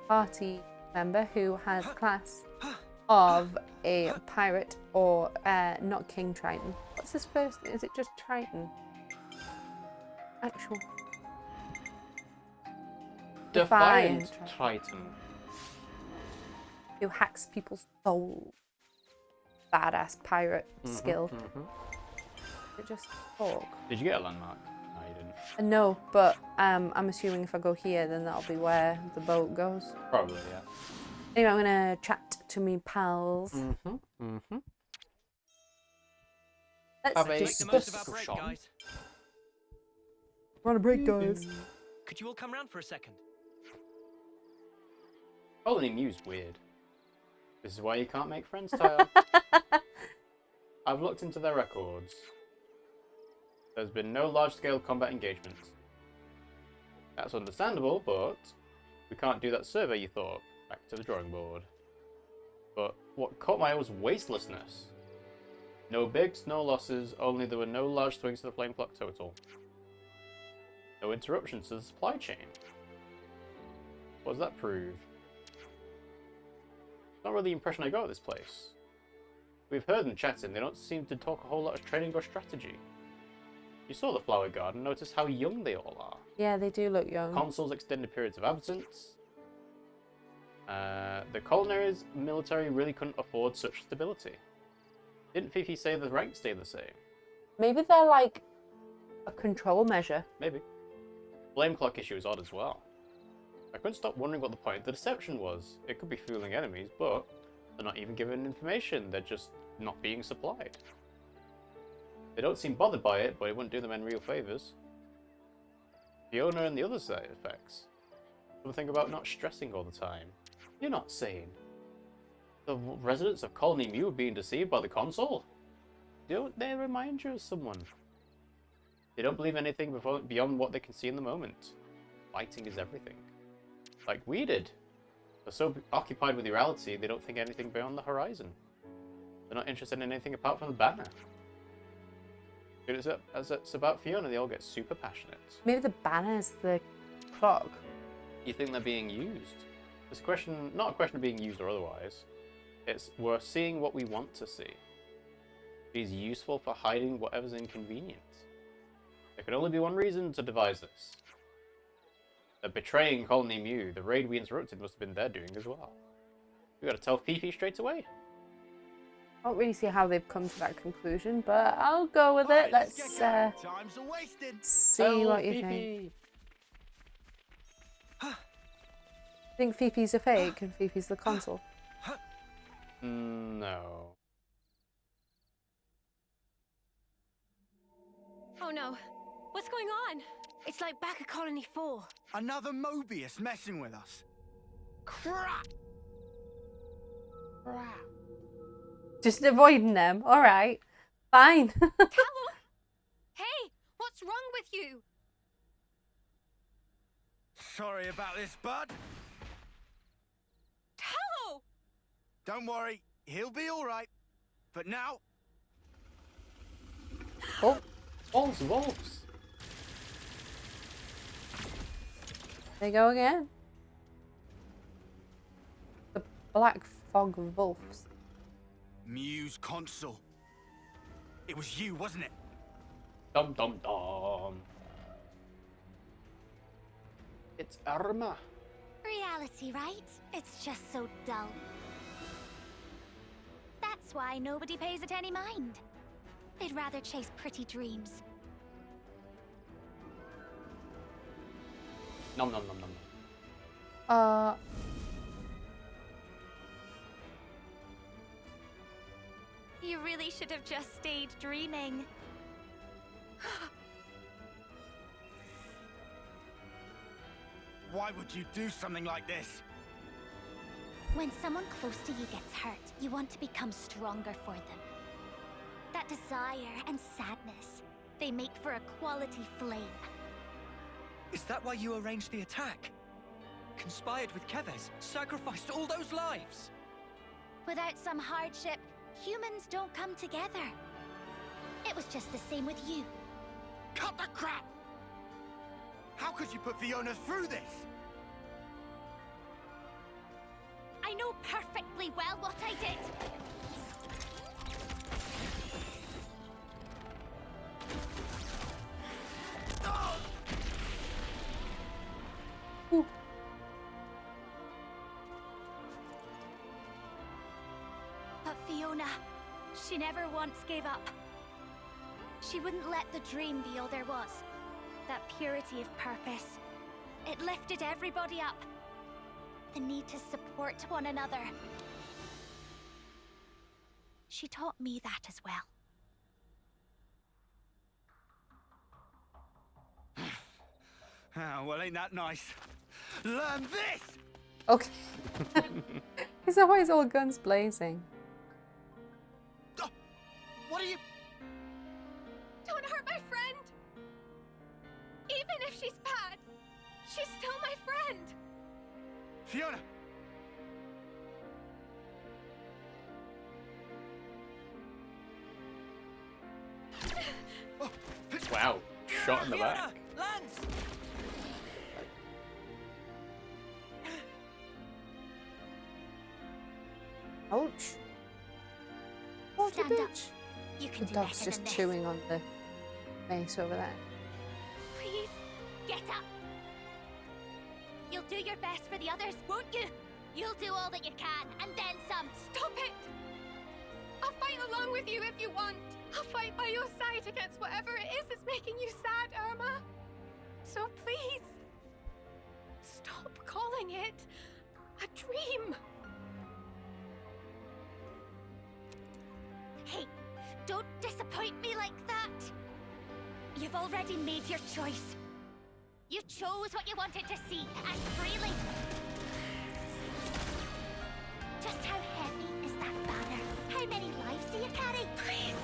party member who has class of a pirate or not King Triton. What's his first? Is it just Triton? Actual.
Defiant Triton.
Who hacks people's souls. Badass pirate skill. It just talk.
Did you get a landmark? No, you didn't.
No, but I'm assuming if I go here, then that'll be where the boat goes.
Probably, yeah.
Anyway, I'm gonna chat to me pals. Let's discuss. We're on a break, guys.
Could you all come round for a second?
Colony Mew's weird. This is why you can't make friends, Taion. I've looked into their records. There's been no large-scale combat engagements. That's understandable, but we can't do that survey you thought. Back to the drawing board. But what caught my eye was wastelessness. No bigs, no losses, only there were no large swings to the flame clock total. No interruptions to the supply chain. What does that prove? Not really the impression I got of this place. We've heard them chatting, they don't seem to talk a whole lot of training or strategy. You saw the flower garden, notice how young they all are.
Yeah, they do look young.
Consuls extended periods of absence. The colonies military really couldn't afford such stability. Didn't Fifi say the ranks stay the same?
Maybe they're like a control measure.
Maybe. Flame clock issue is odd as well. I couldn't stop wondering what the point of the deception was. It could be fooling enemies, but they're not even given information, they're just not being supplied. They don't seem bothered by it, but it wouldn't do them any real favours. Fiona and the other side effects. Something about not stressing all the time. You're not sane. The residents of Colony Mew are being deceived by the Consul. Don't they remind you of someone? They don't believe anything beyond what they can see in the moment. Fighting is everything. Like we did. They're so occupied with reality, they don't think anything beyond the horizon. They're not interested in anything apart from the banner. As it's about Fiona, they all get super passionate.
Maybe the banner's the clock.
You think they're being used? It's a question, not a question of being used or otherwise. It's we're seeing what we want to see. It's useful for hiding whatever's inconvenient. There can only be one reason to devise this. They're betraying Colony Mew. The raid we interrupted must have been their doing as well. We gotta tell Fifi straight away.
I don't really see how they've come to that conclusion, but I'll go with it. Let's see what you think. Think Fifi's a fake and Fifi's the Consul?
No.
Oh no. What's going on? It's like back at Colony 4.
Another Moebius messing with us. Crap!
Crap. Just avoiding them. Alright. Fine.
Tallow! Hey! What's wrong with you?
Sorry about this, bud.
Tallow!
Don't worry, he'll be alright. But now...
Oh, wolves.
They go again. The black fog of wolves.
Mew's Consul. It was you, wasn't it?
Dum dum dum. It It's Arma.
Reality, right? It's just so dull. That's why nobody pays it any mind. They'd rather chase pretty dreams.
Nom nom nom nom nom.
You really should have just stayed dreaming.
Why would you do something like this?
When someone close to you gets hurt, you want to become stronger for them. That desire and sadness, they make for a quality flame.
Is that why you arranged the attack? Conspired with Keves, sacrificed all those lives?
Without some hardship, humans don't come together. It was just the same with you.
Cut the crap! How could you put Fiona through this?
I know perfectly well what I did.
Ooh.
But Fiona, she never once gave up. She wouldn't let the dream be all there was. That purity of purpose. It lifted everybody up. The need to support one another. She taught me that as well.
Oh, well, ain't that nice? Learn this!
Okay. Is that why he's all guns blazing?
Oh, what are you...
Don't hurt my friend! Even if she's bad, she's still my friend!
Fiona!
Wow, shot in the
Fiona!
back.
Lanz!
Ouch. What a
Stand up.
bitch.
You can
The
do
dog's
better
just
than this.
chewing on the mace over there.
Please, get up. You'll do your best for the others, won't you? You'll do all that you can, and then some.
Stop it! I'll fight along with you if you want. I'll fight by your side against whatever it is that's making you sad, Irma. So please, stop calling it a dream.
Hey, don't disappoint me like that. You've already made your choice. You chose what you wanted to see, and freely. Just how heavy is that banner? How many lives do you carry? Please,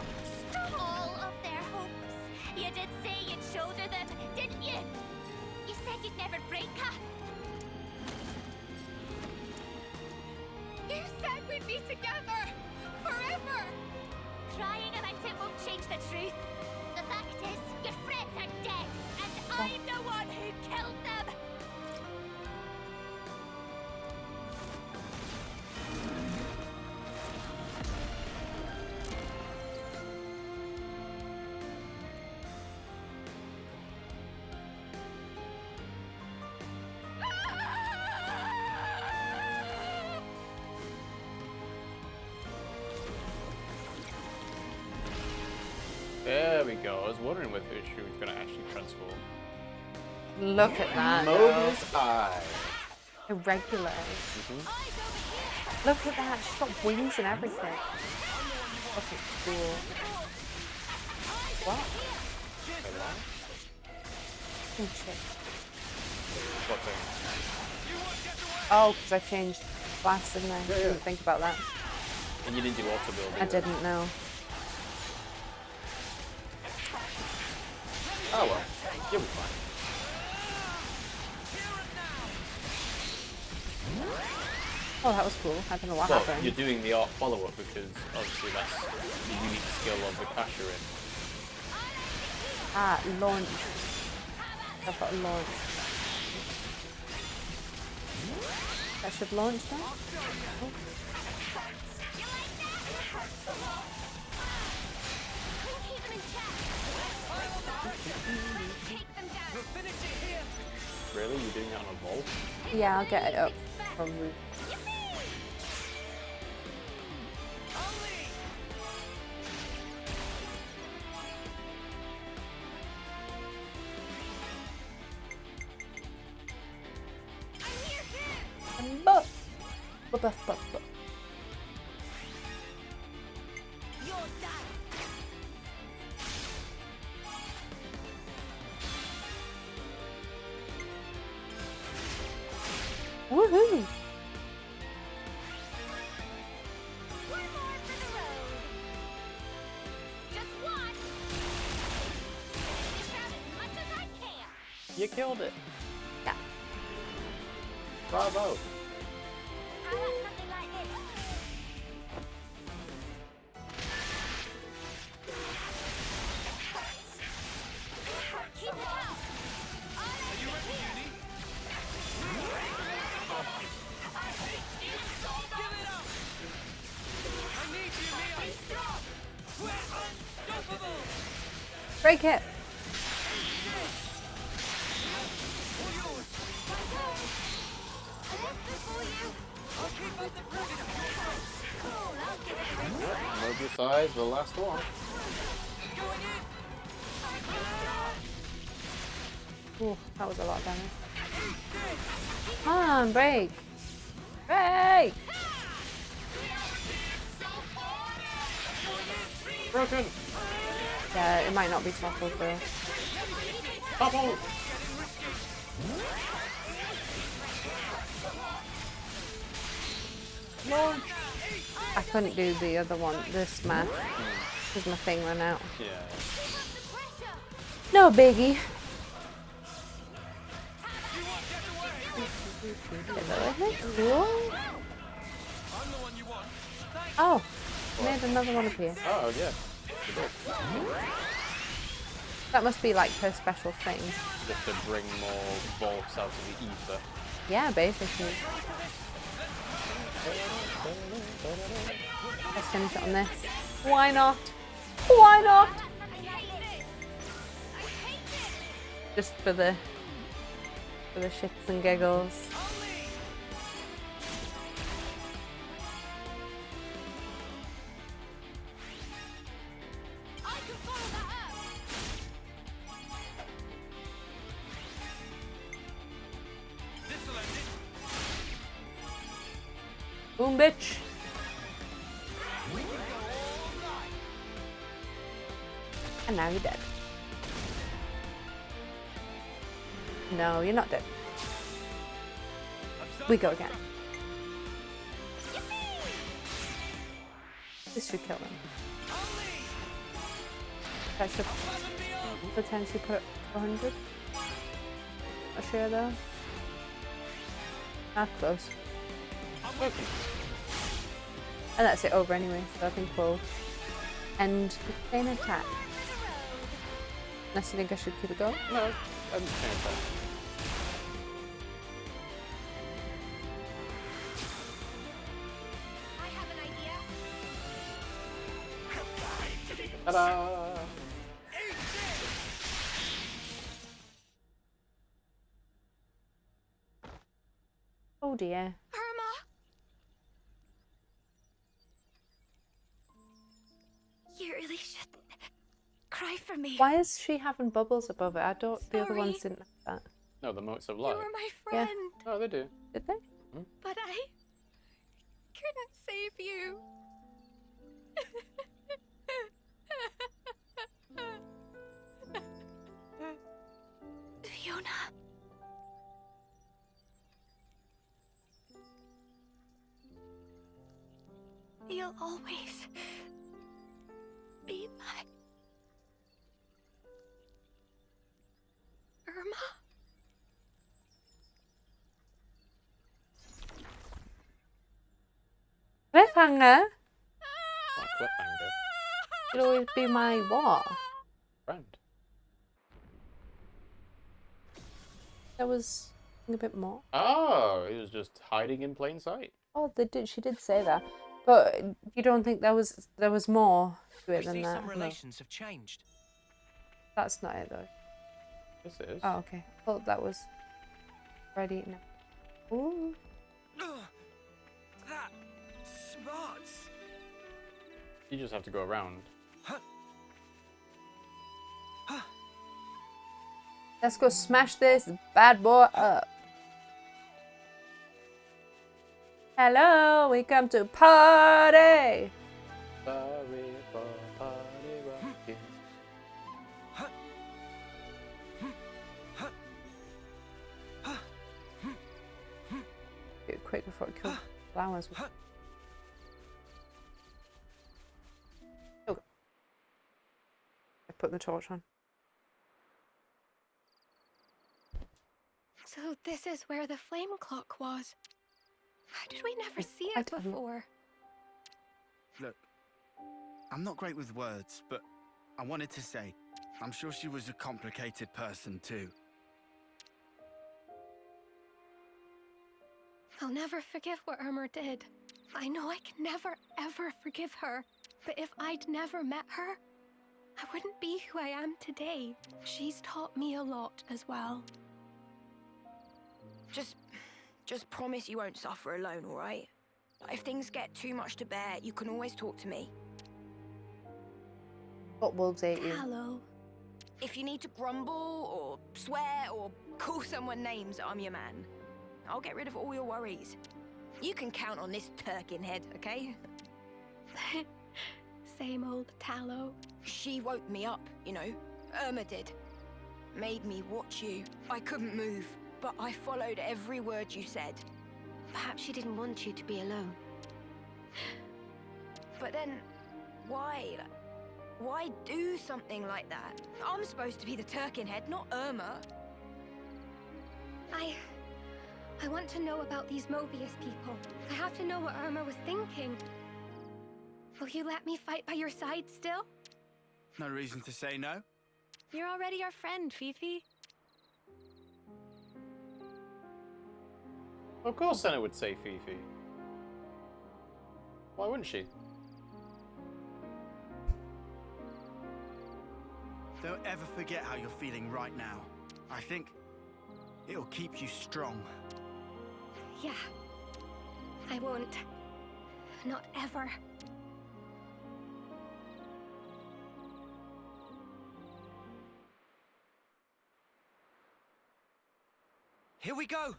stop! All of their hopes. You did say you'd shoulder them, didn't you? You said you'd never break her.
You said we'd be together forever.
Crying about it won't change the truth. The fact is, your friends are dead, and I'm the one who killed them.
There we go. I was wondering whether she was going to actually transform.
Look at that.
Moebius eye.
Irregular. Look at that. She's got wings and everything. Okay, cool. What? Oh, shit.
What thing?
Oh, because I changed class, didn't I?
Yeah,
Didn't
yeah.
think about that.
And you didn't do auto building.
I didn't know.
Oh well, you'll be fine.
Oh, that was cool. I don't know what
Well,
happened.
you're doing the art follow-up because obviously that's the unique skill of the Kasherin.
Ah, launch. I've got a launch. That should launch now. Oh.
Take them down.
We'll finish it here.
Really? You're doing it on a vault?
Yeah, I'll get it up from roof. But. Woohoo!
You killed it.
Yeah.
Bravo.
Break it.
Moebius eyes, the last one.
Ooh, that was a lot of damage. Come on, break. Break!
Broken.
Yeah, it might not be toppled though.
Toppled. Launch.
I couldn't do the other one, the smash, because my thing ran out.
Yeah.
No biggie. Oh, made another one appear.
Oh, yeah.
That must be like her special thing.
Just to bring more bolts out of the ether.
Yeah, basically. Let's finish it on this. Why not? Why not? Just for the shits and giggles. Boom, bitch. And now you're dead. No, you're not dead. We go again. This should kill him. That should potentially put it to 100. Not sure though. Ah, close. And that's it over anyway, so I think we'll end the chain attack. Unless you think I should keep it going?
No, I'm chain attack.
I have an idea.
Ta-da!
Oh dear.
You really shouldn't cry for me.
Why is she having bubbles above it? I don't. The other
Sorry.
ones didn't have that.
No, the motes of
You
light.
were my friend.
Oh, they do.
Did they?
But I couldn't save you. Fiona. You'll always be my Irma.
Cliffhanger?
Not cliffhanger.
You'll always be my what?
Friend.
There was a bit more.
Oh, he was just hiding in plain sight.
Oh, they did. She did say that, but you don't think there was more to it
I
than
see
that?
some
No.
relations have changed.
That's not it though.
This is.
Oh, okay. I thought that was. Ready now. Ooh.
That smarts.
You just have to go around.
Let's go smash this bad boy up. Hello, we come to party.
Sorry for party rocking.
Do it quick before it kills flowers. Okay. I put the torch on.
So this is where the flame clock was. How did we never see
I
it
don't know.
before?
Look, I'm not great with words, but I wanted to say, I'm sure she was a complicated person too.
I'll never forgive what Irma did. I know I can never, ever forgive her. But if I'd never met her, I wouldn't be who I am today. She's taught me a lot as well.
Just promise you won't suffer alone, all right? If things get too much to bear, you can always talk to me.
What wolves ate you?
Hello.
If you need to grumble or swear or call someone names, I'm your man. I'll get rid of all your worries. You can count on this Turkin head, okay?
Same old Tallow.
She woke me up, you know. Irma did. Made me watch you. I couldn't move, but I followed every word you said.
Perhaps she didn't want you to be alone.
But then, why? Why do something like that? I'm supposed to be the Turkin head, not Irma.
I want to know about these Moebius people. I have to know what Irma was thinking. Will you let me fight by your side still?
No reason to say no.
You're already our friend, Fifi.
Of course Sena would say Fifi. Why wouldn't she?
Don't ever forget how you're feeling right now. I think it'll keep you strong.
Yeah. I won't. Not ever.
Here we go.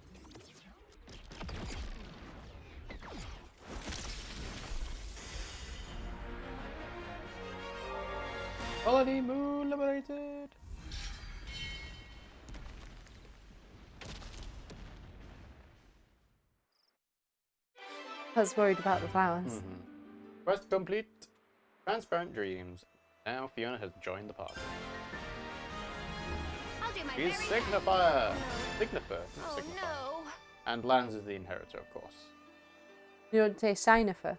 Colony moon liberated.
I was worried about the flowers.
Quest complete. Transparent dreams. Now Fiona has joined the party.
I'll do my
She's
very
Signifier. Signifer.
Oh no.
And Lanz is the inheritor, of course.
You don't say Signifer.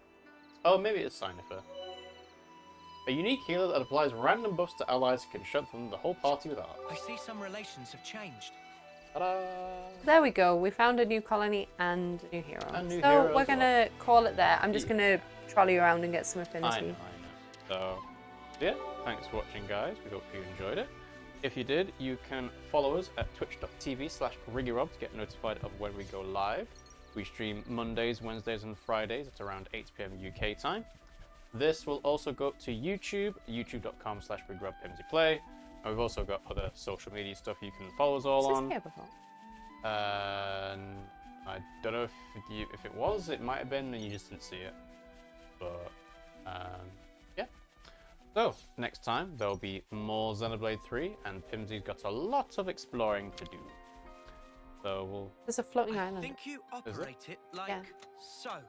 Oh, maybe it's Signifer. A unique healer that applies random buffs to allies can strengthen the whole party with art.
I see some relations have changed.
Ta-da!
There we go. We found a new colony and a new hero.
And new
so
hero
we're
as well.
gonna call it there. I'm just gonna trolley around and get some affinity.
I know. So, yeah, thanks for watching, guys. We hope you enjoyed it. If you did, you can follow us at twitch.tv/RiggyRob to get notified of when we go live. We stream Mondays, Wednesdays, and Fridays at around 8 PM UK time. This will also go up to YouTube, youtube.com/RiggyRobPimmsyPlay. And we've also got other social media stuff you can follow us all on.
Here before?
I don't know if it was. It might have been, and you just didn't see it. But yeah. So next time there'll be more Xenoblade 3, and Pimmsy's got a lot of exploring to do. So we'll.
There's a floating
I
island.
think you operate it like so.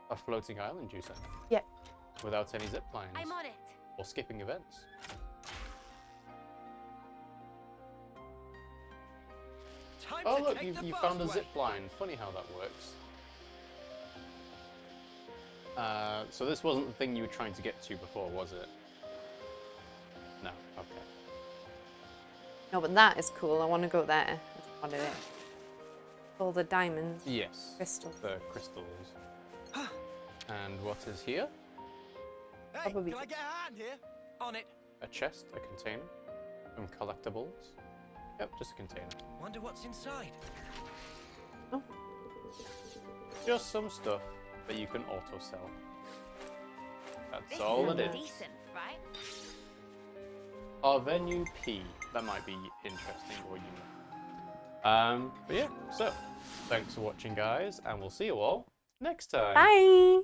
A floating island, you said?
Yeah.
Without any zip lines.
I'm on it.
Or skipping events.
Time
Oh
to
look,
take the
you
fast
found a
way.
zip line. Funny how that works. So this wasn't the thing you were trying to get to before, was it? No. Okay.
No, but that is cool. I want to go there. That's what it is. All the diamonds.
Yes.
Crystals.
The crystals. And what is here?
Hey,
Probably
can I get a hand here? On it.
A chest, a container, some collectibles, Yep, just a container.
Wonder what's inside.
Just some stuff that you can auto-sell. That's
This
all it is.
Decent, right?
Our venue P. That might be interesting or unique. But yeah, so thanks for watching, guys, and we'll see you all next time.
Bye!